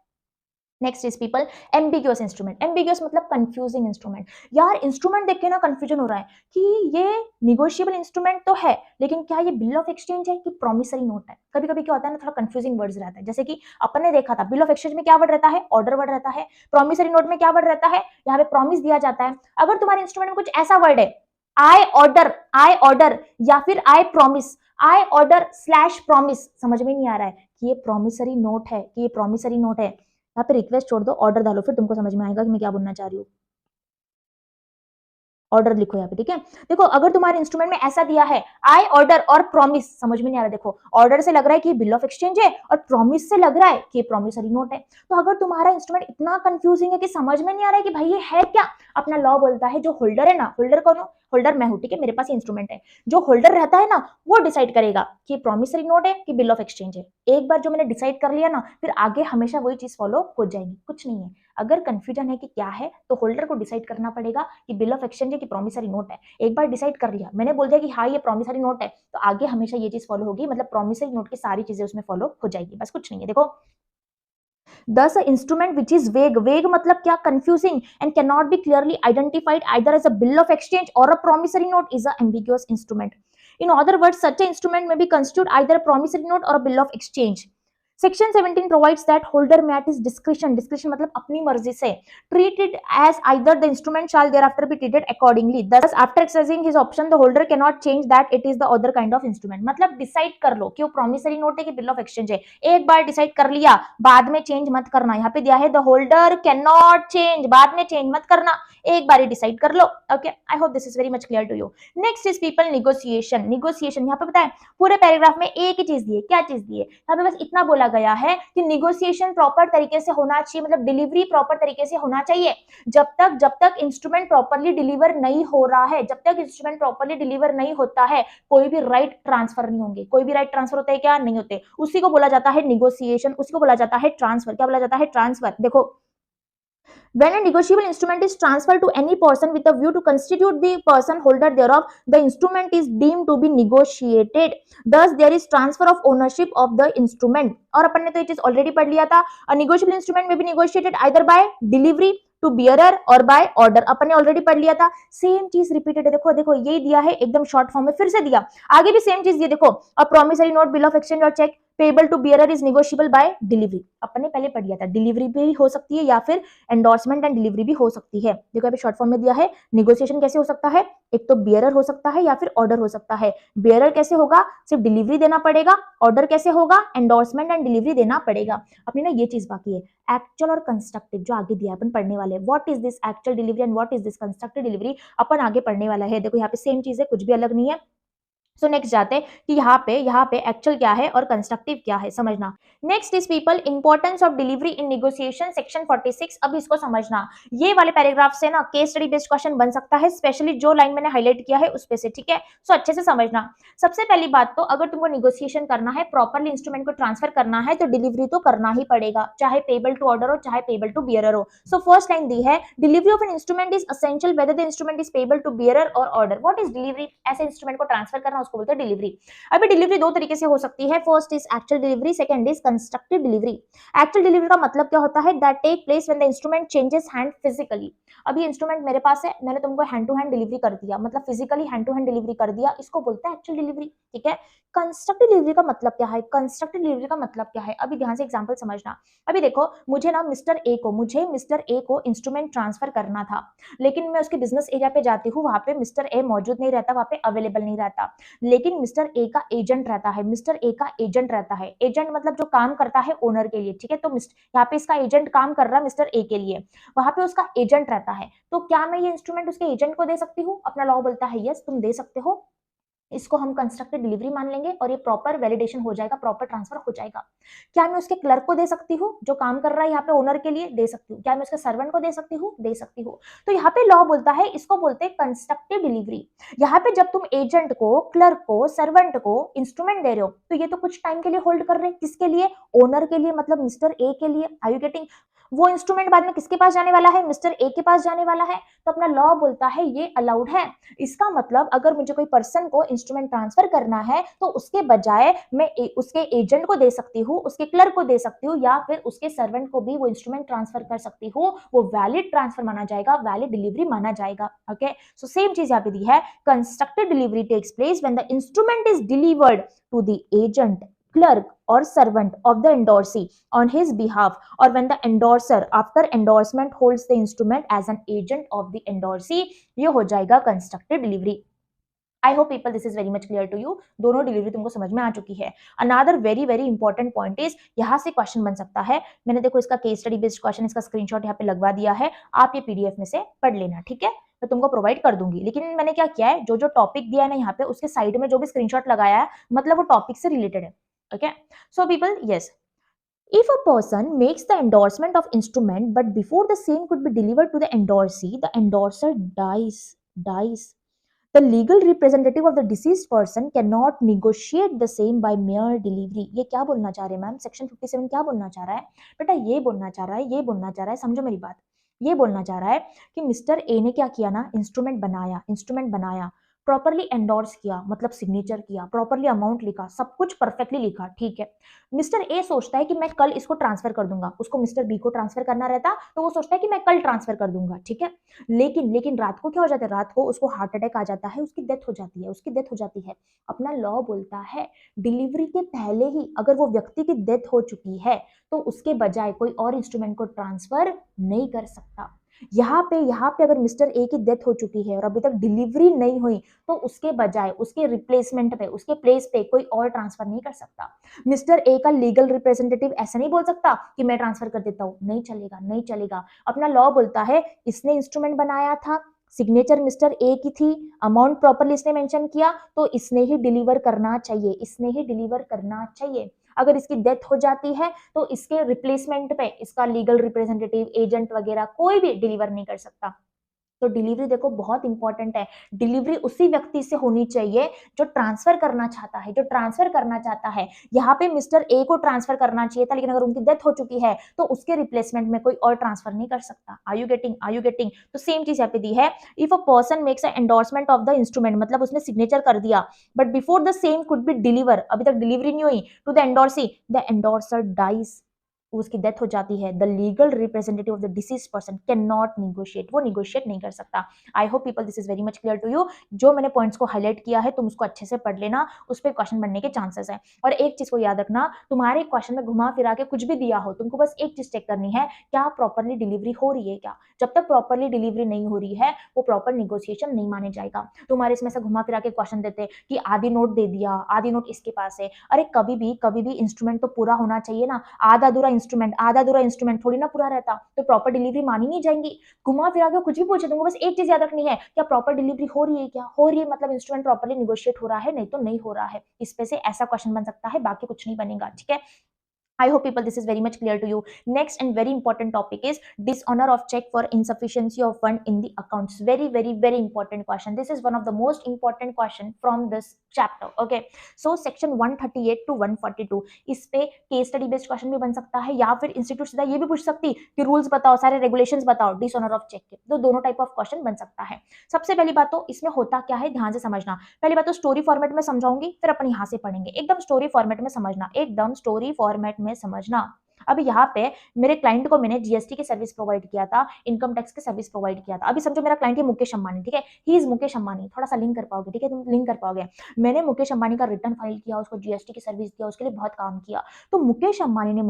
next is people ambiguous instrument. Ambiguous मतलब कंफ्यूजिंग इंस्ट्रूमेंट। यार इंस्ट्रूमेंट देख के ना कंफ्यूजन हो रहा है कि ये निगोशिएबल इंस्ट्रूमेंट तो है, लेकिन क्या ये बिल ऑफ एक्सचेंज है कि प्रॉमिसरी नोट है? कभी कभी क्या होता है ना, थोड़ा कंफ्यूजिंग वर्ड्स रहता है। जैसे कि अपन ने देखा था बिल ऑफ एक्सचेंज में क्या वर्ड रहता है? ऑर्डर वर्ड रहता है। प्रॉमिसरी नोट में क्या वर्ड रहता है? यहाँ पे प्रॉमिस दिया जाता है। अगर तुम्हारे इंस्ट्रूमेंट में कुछ ऐसा वर्ड है, आई ऑर्डर या फिर I promise, I order slash promise, समझ में नहीं आ रहा है कि ये प्रॉमिसरी नोट है, कि ये प्रॉमिसरी नोट है, यहाँ पे रिक्वेस्ट छोड़ दो, ऑर्डर डालो, फिर तुमको समझ में आएगा कि मैं क्या बोलना चाह रही हूँ। ऑर्डर लिखो यहाँ पे। ठीक है, देखो अगर तुम्हारे इंस्ट्रूमेंट में ऐसा दिया है आई ऑर्डर और प्रॉमिस, समझ में नहीं आ रहा, देखो ऑर्डर से लग रहा है कि बिल ऑफ एक्सचेंज है और प्रॉमिस से लग रहा है कि प्रॉमिसरी नोट है। तो अगर तुम्हारा इंस्ट्रूमेंट इतना कंफ्यूजिंग है कि समझ में नहीं आ रहा है कि भाई ये है क्या, अपना लॉ बोलता है जो होल्डर है ना, होल्डर कौन हो? होल्डर मैं हूं। ठीक है, मेरे पास इंस्ट्रूमेंट है, जो होल्डर रहता है ना वो डिसाइड करेगा कि प्रॉमिसरी नोट है कि बिल ऑफ एक्सचेंज है। एक बार जो मैंने डिसाइड कर लिया ना, फिर आगे हमेशा वही चीज फॉलो हो जाएगी, कुछ नहीं है। अगर कंफ्यूजन है कि क्या है तो होल्डर को डिसाइड करना पड़ेगा कि बिल ऑफ एक्सचेंज है कि प्रॉमिसरी नोट है। एक बार डिसाइड कर लिया, मैंने बोल दिया कि हाँ ये प्रॉमिसरी नोट है, तो आगे हमेशा ये चीज फॉलो होगी, मतलब प्रॉमिसरी नोट की सारी चीजें उसमें फॉलो हो जाएगी, बस कुछ नहीं है। देखो thus an instrument which is vague मतलब क्या? confusing and cannot be clearly identified either as a bill of exchange or a promissory note is a ambiguous instrument. In other words, such an instrument may be constituted either a promissory note or a bill of exchange. Section 17 provides that holder may at his discretion मतलब अपनी मर्जी से treat it as either the instrument shall thereafter be treated accordingly. Thus after exercising his option the holder cannot change that it is the other kind of instrument. मतलब decide कर लो कि वो promissory note है कि bill of exchange है। एक बार decide कर लिया, बाद में चेंज मत करना। यहाँ पे दिया है the holder can not change, बाद में चेंज मत करना, एक बार ही डिसाइड कर लो। Okay, I hope this is very much clear to you. Next is people negotiation. Negotiation यहाँ पे पता है पूरे पैराग्राफ में एक ही चीज दी है। क्या चीज दी है? यहाँ पे बस इतना बोला गया है कि निगोशिएशन प्रॉपर तरीके से होना चाहिए, मतलब डिलीवरी प्रॉपर तरीके से होना चाहिए। जब तक इंस्ट्रूमेंट प्रॉपरली डिलीवर नहीं हो रहा है, जब तक इंस्ट्रूमेंट प्रॉपरली डिलीवर नहीं होता है, कोई भी राइट ट्रांसफर नहीं होंगे। कोई भी राइट ट्रांसफर होते हैं क्या? नहीं होते। उसी को बोला जाता है निगोशिएशन, उसी को बोला जाता है ट्रांसफर। क्या बोला जाता है? ट्रांसफर। देखो when a negotiable instrument is transferred to any person with a view to constitute the person holder thereof, the instrument is deemed to be negotiated. Thus there is transfer of ownership of the instrument. और अपन ने तो ये चीज already पढ़ लिया था। A negotiable instrument may be negotiated either by delivery to bearer or by order, अपन ने ऑलरेडी पढ़ लिया था। सेम चीज रिपीटेड है। देखो देखो यही दिया है एकदम शॉर्ट फॉर्म में, फिर से दिया, आगे भी सेम चीज दिया। देखो a promissory note, bill of exchange और cheque payable to bearer is negotiable by delivery. अपन ने पहले पढ़ लिया था, डिलीवरी भी हो सकती है या फिर एंडोर्समेंट एंड डिलीवरी भी हो सकती है। देखो अभी शॉर्ट फॉर्म में दिया है निगोशिएशन कैसे हो सकता है, एक तो बियरर हो सकता है या फिर ऑर्डर हो सकता है। बियरर कैसे होगा? सिर्फ डिलीवरी देना पड़ेगा। ऑर्डर कैसे होगा? एंडोर्समेंट एंड डिलीवरी देना पड़ेगा। अपनी ना ये चीज बाकी है, एक्चुअल और कंस्ट्रक्टिव जो आगे दिया अपन पढ़ने वाले हैं। What is this actual delivery and what is this constructive delivery, अपन आगे पढ़ने वाला है। देखो यहाँ पे सेम चीज है, कुछ भी अलग नहीं है। सो नेक्स्ट जाते हैं कि यहाँ पे एक्चुअल क्या है और कंस्ट्रक्टिव क्या है, समझना। Next is people importance of delivery in negotiation, section 46। अब इसको समझना, ये वाले पैराग्राफ से ना केस स्टडी बेस्ड क्वेश्चन बन सकता है, स्पेशली जो लाइन मैंने हाईलाइट किया है उस पे से, ठीक है। सो अच्छे से समझना। सबसे पहली बात तो अगर तुमको नेगोशिएशन करना है, प्रॉपरली इंस्ट्रूमेंट को ट्रांसफर करना है, तो डिलीवरी तो करना ही पड़ेगा, चाहे पेबल टू ऑर्डर हो चाहे पेबल टू बियरर हो। सो फर्स्ट लाइन दी है, delivery of an instrument is essential whether the instrument is payable to bearer or order. What is delivery? ऐसे इंस्ट्रूमेंट को ट्रांसफर करना, उसको बोलते हैं डिलीवरी। अभी डिलीवरी दो तरीके से हो सकती है, first is actual delivery, second is constructive delivery. Actual delivery का मतलब क्या होता है? That take place when the instrument changes hand physically. अभी इंस्ट्रूमेंट मेरे पास है, मैंने तुमको हैंड टू हैंड डिलीवरी कर दिया, मतलब physically hand to hand delivery कर दिया, इसको बोलते हैं एक्चुअल डिलीवरी, ठीक है। कंस्ट्रक्टिव डिलीवरी का मतलब क्या है? कंस्ट्रक्टिव डिलीवरी का मतलब क्या है? अभी ध्यान से एग्जांपल समझना। अभी देखो, मुझे मिस्टर ए को इंस्ट्रूमेंट ट्रांसफर करना था, लेकिन मैं उसके बिजनेस एरिया पे जाती हूँ, वहां पे मिस्टर ए मौजूद नहीं रहता, वहां पे अवेलेबल नहीं रहता, लेकिन मिस्टर ए का एजेंट रहता है। मिस्टर ए का एजेंट रहता है, एजेंट मतलब जो काम करता है ओनर के लिए, ठीक है। तो यहाँ पे इसका एजेंट काम कर रहा है मिस्टर ए के लिए, वहां पे उसका एजेंट रहता है। तो क्या मैं ये इंस्ट्रूमेंट उसके एजेंट को दे सकती हूँ? अपना लॉ बोलता है यस, तुम दे सकते हो। इसको हम कंस्ट्रक्टेड डिलीवरी मान लेंगे और ये प्रॉपर वैलिडेशन हो जाएगा, प्रॉपर ट्रांसफर हो जाएगा। क्या मैं उसके क्लर्क को दे सकती हूँ जो काम कर रहा है यहाँ पे ओनर के लिए? दे सकती हूँ। क्या मैं उसके सर्वेंट को दे सकती हूँ? दे सकती हूँ। तो यहाँ पे लॉ बोलता है, इसको बोलते हैं कंस्ट्रक्टिव डिलीवरी। यहाँ पे जब तुम एजेंट को, क्लर्क को, सर्वेंट को इंस्ट्रूमेंट दे रहे हो, तो ये तो कुछ टाइम के लिए होल्ड कर रहे हैं, किसके लिए? ओनर के लिए, मतलब मिस्टर ए के लिए। Are you getting? वो इंस्ट्रूमेंट बाद में किसके पास जाने वाला है? मिस्टर ए के पास जाने वाला है। तो अपना लॉ बोलता है ये अलाउड है। इसका मतलब अगर मुझे कोई पर्सन को इंस्ट्रूमेंट ट्रांसफर करना है, तो उसके बजाय मैं उसके एजेंट को दे सकती हूँ, उसके क्लर्क को दे सकती हूँ, या फिर उसके सर्वेंट को भी वो इंस्ट्रूमेंट ट्रांसफर कर सकती हूँ। वो वैलिड ट्रांसफर माना जाएगा, वैलिड डिलीवरी माना जाएगा। ओके, सो सेम चीज यहाँ पे दी है, constructed delivery takes place when the instrument is delivered to the agent, clerk or servant of the endorsee on his behalf, or when the endorser after endorsement holds the instrument as an agent of the endorsee। ये हो जाएगा constructed delivery. I hope people this is very much clear to you. दोनों delivery तुमको समझ में आ चुकी है। Another very very important point is, यहाँ से क्वेश्चन बन सकता है। मैंने देखो इसका केस स्टडी बेस्ड क्वेश्चन, इसका स्क्रीनशॉट यहाँ पे लगवा दिया है, आप ये पीडीएफ में से पढ़ लेना, ठीक है। मैं तुमको प्रोवाइड कर दूंगी, लेकिन मैंने क्या किया है, जो जो टॉपिक दिया है ना यहाँ पे, उसके साइड में जो भी स्क्रीनशॉट लगाया है, मतलब वो टॉपिक से रिलेटेड है। Okay, so people yes, if a person makes the endorsement of instrument but before the same could be delivered to the endorsee, the endorser dies, the legal representative of the deceased person cannot negotiate the same by mere delivery। ये क्या बोलना चाह रहे हैं ma'am? Section 57 क्या बोलना चाह रहा है बेटा? ये बोलना चाह रहा है, ये बोलना चाह रहा है, समझो मेरी बात। ये बोलना चाह रहा है कि मिस्टर ए ने क्या किया ना, इंस्ट्रूमेंट बनाया, प्रॉपरली एंडोर्स किया, मतलब सिग्नेचर किया, प्रॉपरली अमाउंट लिखा, सब कुछ परफेक्टली लिखा, ठीक है। मिस्टर ए सोचता है कि मैं कल इसको ट्रांसफर कर दूंगा, उसको मिस्टर बी को ट्रांसफर करना रहता, तो वो सोचता है कि मैं कल ट्रांसफर कर दूंगा, ठीक है। लेकिन रात को क्या हो जाता है? रात को उसको हार्ट अटैक आ जाता है, उसकी डेथ हो जाती है। अपना लॉ बोलता है, डिलीवरी के पहले ही अगर वो व्यक्ति की डेथ हो चुकी है, तो उसके बजाय कोई और इंस्ट्रूमेंट को ट्रांसफर नहीं कर सकता। यहाँ पे अगर मिस्टर ए की डेथ हो चुकी है और अभी तक डिलीवरी नहीं हुई, तो उसके बजाय, उसके रिप्लेसमेंट पे, उसके प्लेस पे कोई और ट्रांसफर नहीं कर सकता। मिस्टर ए का लीगल रिप्रेजेंटेटिव ऐसा नहीं बोल सकता कि मैं ट्रांसफर कर देता हूं, नहीं चलेगा, नहीं चलेगा। अपना लॉ बोलता है, इसने इंस्ट्रूमेंट बनाया था, सिग्नेचर मिस्टर ए की थी, अमाउंट प्रॉपरली इसने मेंशन किया, तो इसने ही डिलीवर करना चाहिए। अगर इसकी डेथ हो जाती है, तो इसके रिप्लेसमेंट पे इसका लीगल रिप्रेजेंटेटिव, एजेंट वगैरह कोई भी डिलीवर नहीं कर सकता। तो डिलीवरी देखो बहुत इंपॉर्टेंट है। डिलीवरी उसी व्यक्ति से होनी चाहिए जो ट्रांसफर करना चाहता है। यहाँ पे मिस्टर ए को ट्रांसफर करना चाहिए था, लेकिन अगर उनकी डेथ हो चुकी है, तो उसके रिप्लेसमेंट में कोई और ट्रांसफर नहीं कर सकता। Are you getting? तो सेम चीज यहाँ पे दी है, if a person makes a endorsement of the instrument, मतलब उसने सिग्नेचर कर दिया, but before the same could be deliver, अभी तक डिलीवरी नहीं हुई, to the endorsee, the endorser dies, उसकी डेथ हो जाती है, the legal representative of the deceased person cannot negotiate, वो निगोशिएट नहीं कर सकता। I hope people this is very much clear to you. जो मैंने पॉइंट्स को हाईलाइट किया है, तुम उसको अच्छे से पढ़ लेना, उस पर क्वेश्चन बनने के चांसेस है। और एक चीज को याद रखना, तुम्हारे क्वेश्चन में घुमा फिरा के कुछ भी दिया हो, तुमको बस एक चीज चेक करनी है, क्या प्रॉपरली डिलीवरी हो रही है क्या। जब तक प्रॉपरली डिलीवरी नहीं हो रही है, वो प्रॉपर निगोशिएशन नहीं माने जाएगा। तुम्हारे इसमें से घुमा फिरा के क्वेश्चन देते कि आधी नोट दे दिया, आधी नोट इसके पास है। अरे कभी भी इंस्ट्रूमेंट तो पूरा होना चाहिए ना, आधा अधूरा इंस्ट्रूमेंट, आधा अधूरा इंस्ट्रूमेंट थोड़ी ना पूरा रहता, तो प्रॉपर डिलीवरी मानी नहीं जाएंगी। घुमा फिरा के कुछ भी पूछे तुमको, बस एक चीज याद रखनी है, क्या प्रॉपर डिलीवरी हो रही है, क्या हो रही है, मतलब इंस्ट्रूमेंट प्रॉपर्ली निगोशिएट हो रहा है, नहीं तो नहीं हो रहा है। इस पे से ऐसा क्वेश्चन बन सकता है, बाकी कुछ नहीं बनेगा, ठीक है। I hope people this is very much clear to you. Next and very important topic is dishonor of check for insufficiency of fund in the accounts. Very important question. This is one of the most important question from this chapter. Okay. So section 138 to 142 इस पे case study based question भी बन सकता है, या फिर institute सीधा ये भी पूछ सकती कि रूल्स बताओ, सारे रेगुलेशंस बताओ डिसऑनर ऑफ चेक के, तो दोनों टाइप ऑफ क्वेश्चन बन सकता है। सबसे पहली बात तो इसमें होता क्या है ध्यान से समझना। पहली बात तो स्टोरी फॉर्मेट में समझाऊंगी, फिर अपन यहाँ से पढ़ेंगे। एकदम स्टोरी फॉर्मेट में समझना, एकदम स्टोरी फॉर्मेट में समझना। अब यहाँ पे मेरे क्लाइंट को मैंने जीएसटी की सर्विस प्रोवाइड किया था, इनकम टैक्स की सर्विस प्रोवाइड किया था। अभी समझो मेरा क्लाइंट है मुकेश अंबानी, ठीक है, ही इज मुकेश अंबानी, थोड़ा सा लिंक कर पाओगे, ठीक है, तुम लिंक कर पाओगे। मैंने मुकेश अंबानी का रिटर्न फाइल किया, उसको जीएसटी की सर्विस दिया, उसके लिए बहुत काम किया। तो मुकेश अंबानी ने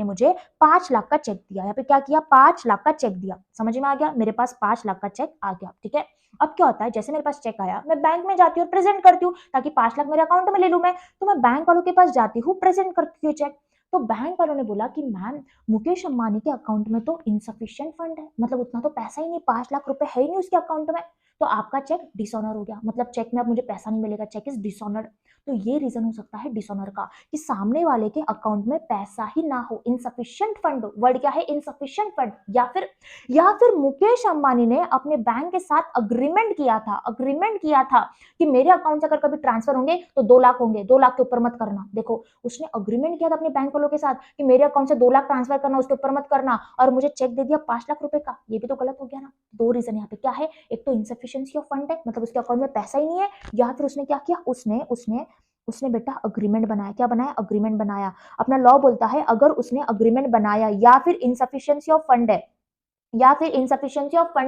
मुझे 5 लाख का चेक दिया। यहाँ पे क्या किया, 5 लाख का चेक दिया। समझ में आ गया, मेरे पास 5 लाख का चेक आ गया, ठीक है। अब क्या होता है, जैसे मेरे पास चेक आया, मैं बैंक में जाती हूँ, प्रेजेंट करती हूँ, ताकि 5 लाख मेरे अकाउंट में ले लूं मैं। तो मैं बैंक वालों के पास जाती हूँ, प्रेजेंट करती हूँ चेक। तो बैंक वालों ने बोला कि मैम मुकेश अंबानी के अकाउंट में तो इनसफिशिएंट फंड है, मतलब उतना तो पैसा ही नहीं, 5 लाख रुपए है ही नहीं उसके अकाउंट में, तो आपका चेक डिसऑनर हो गया, मतलब चेक में अब मुझे पैसा नहीं मिलेगा, चेक इज डिसऑनर्ड। तो ये रीजन हो सकता है डिसऑनर का, कि सामने वाले के अकाउंट में पैसा ही ना हो, इनसफिशिएंट फंड। वर्ड क्या है, इनसफिशिएंट फंड। या फिर मुकेश अंबानी ने अपने बैंक के साथ अग्रीमेंट किया था कि मेरे अकाउंट से अगर कभी ट्रांसफर होंगे तो 2 लाख होंगे, 2 लाख के ऊपर मत करना। देखो उसने अग्रीमेंट किया था अपने बैंक वालों के साथ कि मेरे अकाउंट से 2 लाख ट्रांसफर करना, उसके ऊपर मत करना, और मुझे चेक दे दिया 5 लाख रुपए का। ये भी तो गलत हो गया ना। 2 रीजन यहाँ पे क्या है, एक तो इनसफिशिएंसी ऑफ फंड है, मतलब उसके अकाउंट में पैसा ही नहीं है, या फिर उसने क्या किया, उसने बेटा अग्रीमेंट बनाया। क्या बनाया, अग्रीमेंट बनाया। अपना लॉ बोलता है अगर उसने अग्रीमेंट बनाया या फिर इनसफिशिएंसी ऑफ फंड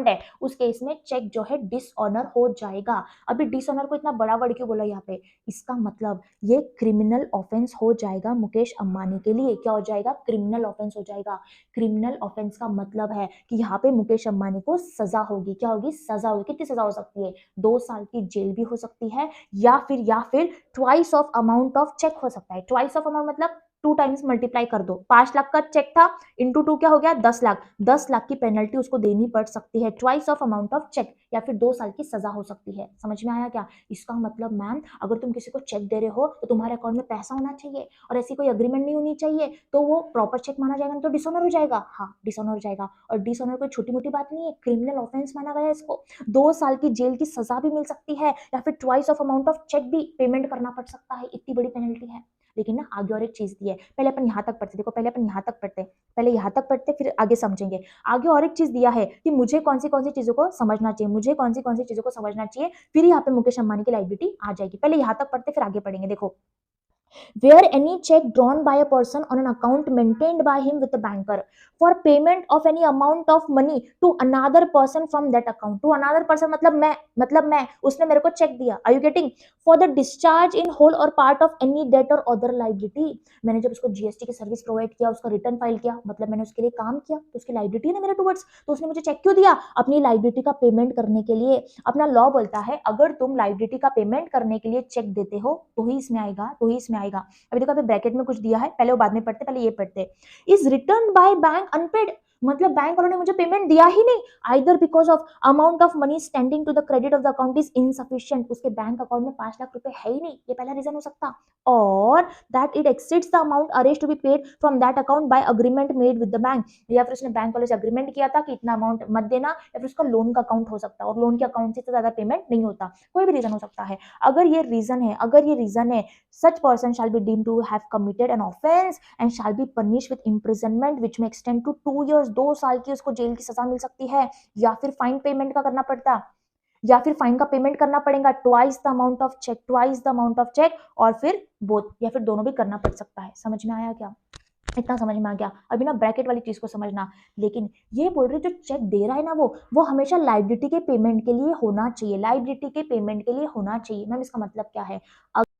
है, उस केस में चेक जो है डिसऑनर हो जाएगा। अभी डिसऑनर को इतना बड़ा वर्ड क्यों बोला यहाँ पे, इसका मतलब ये क्रिमिनल ऑफेंस हो जाएगा मुकेश अंबानी के लिए। क्या हो जाएगा, क्रिमिनल ऑफेंस हो जाएगा। क्रिमिनल ऑफेंस का मतलब है कि यहाँ पे मुकेश अंबानी को सजा होगी। क्या होगी, सजा होगी। कितनी सजा हो सकती है, 2 साल की जेल भी हो सकती है, या फिर twice of amount of cheque हो सकता है। ट्वाइस ऑफ अमाउंट मतलब 2 टाइम्स मल्टीप्लाई कर दो, 5 लाख का चेक था, इंटू 2 क्या हो गया, 10 लाख। 10 लाख की पेनल्टी उसको देनी पड़ सकती है, twice of amount of cheque, या फिर 2 साल की सजा हो सकती है। समझ में आया क्या। इसका मतलब मैम अगर तुम किसी को चेक दे रहे हो तो तुम्हारे अकाउंट में पैसा होना चाहिए, और ऐसी कोई अग्रीमेंट नहीं होनी चाहिए, तो वो प्रॉपर चेक माना जाएगा, तो डिसऑनर हो जाएगा। हाँ, डिसऑनर हो जाएगा। और डिसऑनर कोई छोटी मोटी बात नहीं है, क्रिमिनल ऑफेंस माना गया इसको। 2 साल की जेल की सजा भी मिल सकती है, या फिर twice of amount of cheque भी पेमेंट करना पड़ सकता है। इतनी बड़ी पेनल्टी है। लेकिन ना आगे और एक चीज दी है, पहले अपन यहाँ तक पढ़ते, देखो पहले अपन यहाँ तक पढ़ते फिर आगे समझेंगे। आगे और एक चीज दिया है कि मुझे कौन सी चीजों को समझना चाहिए, फिर यहाँ पे मुकेश अंबानी की लायबिलिटी आ जाएगी। पहले यहाँ तक पढ़ते फिर आगे पढ़ेंगे। देखो, where any check drawn by a person on an account maintained by him with the banker for payment of any amount of money to another person from that account, to another person मतलब मैं उसने मेरे को check दिया, are you getting, for the discharge in whole or part of any debt or other liability। मैंने जब उसको GST की सर्विस प्रोवाइड किया, उसका रिटर्न फाइल किया, मतलब मैंने उसके लिए काम किया, तो उसकी लायबिलिटी है ना मेरे टुवर्ड्स, तो उसने मुझे चेक क्यों दिया, अपनी लायबिलिटी का पेमेंट करने के लिए। अपना लॉ बोलता है अगर तुम लायबिलिटी का पेमेंट करने के लिए चेक देते हो तो ही इसमें आएगा। अभी देखो, अभी ब्रैकेट में कुछ दिया है, पहले वो बाद में पढ़ते, पहले ये पढ़ते। Is return by bank unpaid, मतलब बैंक वालों ने मुझे पेमेंट दिया ही नहीं, either because of amount of money standing to the credit of the account is insufficient, उसके बैंक अकाउंट में 5 लाख रुपए है ही नहीं, ये पहला रीजन हो सकता, और that it exceeds the amount arrange to be paid from that account by agreement made with the bank, या फिर उसने बैंक वालों से अग्रीमेंट किया था कि इतना अमाउंट मत देना, या फिर उसका लोन का अकाउंट हो सकता है और लोन के अकाउंट से तो ज्यादा पेमेंट नहीं होता, कोई भी रीजन हो सकता है। अगर ये रीजन है such person shall be deemed to have committed an offense and shall be punished with imprisonment which may extend to 2 years, 2 साल की उसको जेल की सजा मिल सकती है, या फिर फाइन पेमेंट का करना पड़ता, या फिर फाइन का पेमेंट करना पड़ेगा, twice the amount of cheque, और फिर बोथ, या फिर दोनों भी करना पड़ सकता है। समझ में आया क्या, इतना समझ में आ गया। अभी ना ब्रैकेट वाली चीज को समझना, लेकिन ये बोल रहे जो चेक दे रहा है ना वो हमेशा लायबिलिटी के पेमेंट के लिए होना चाहिए, मैम इसका मतलब क्या है,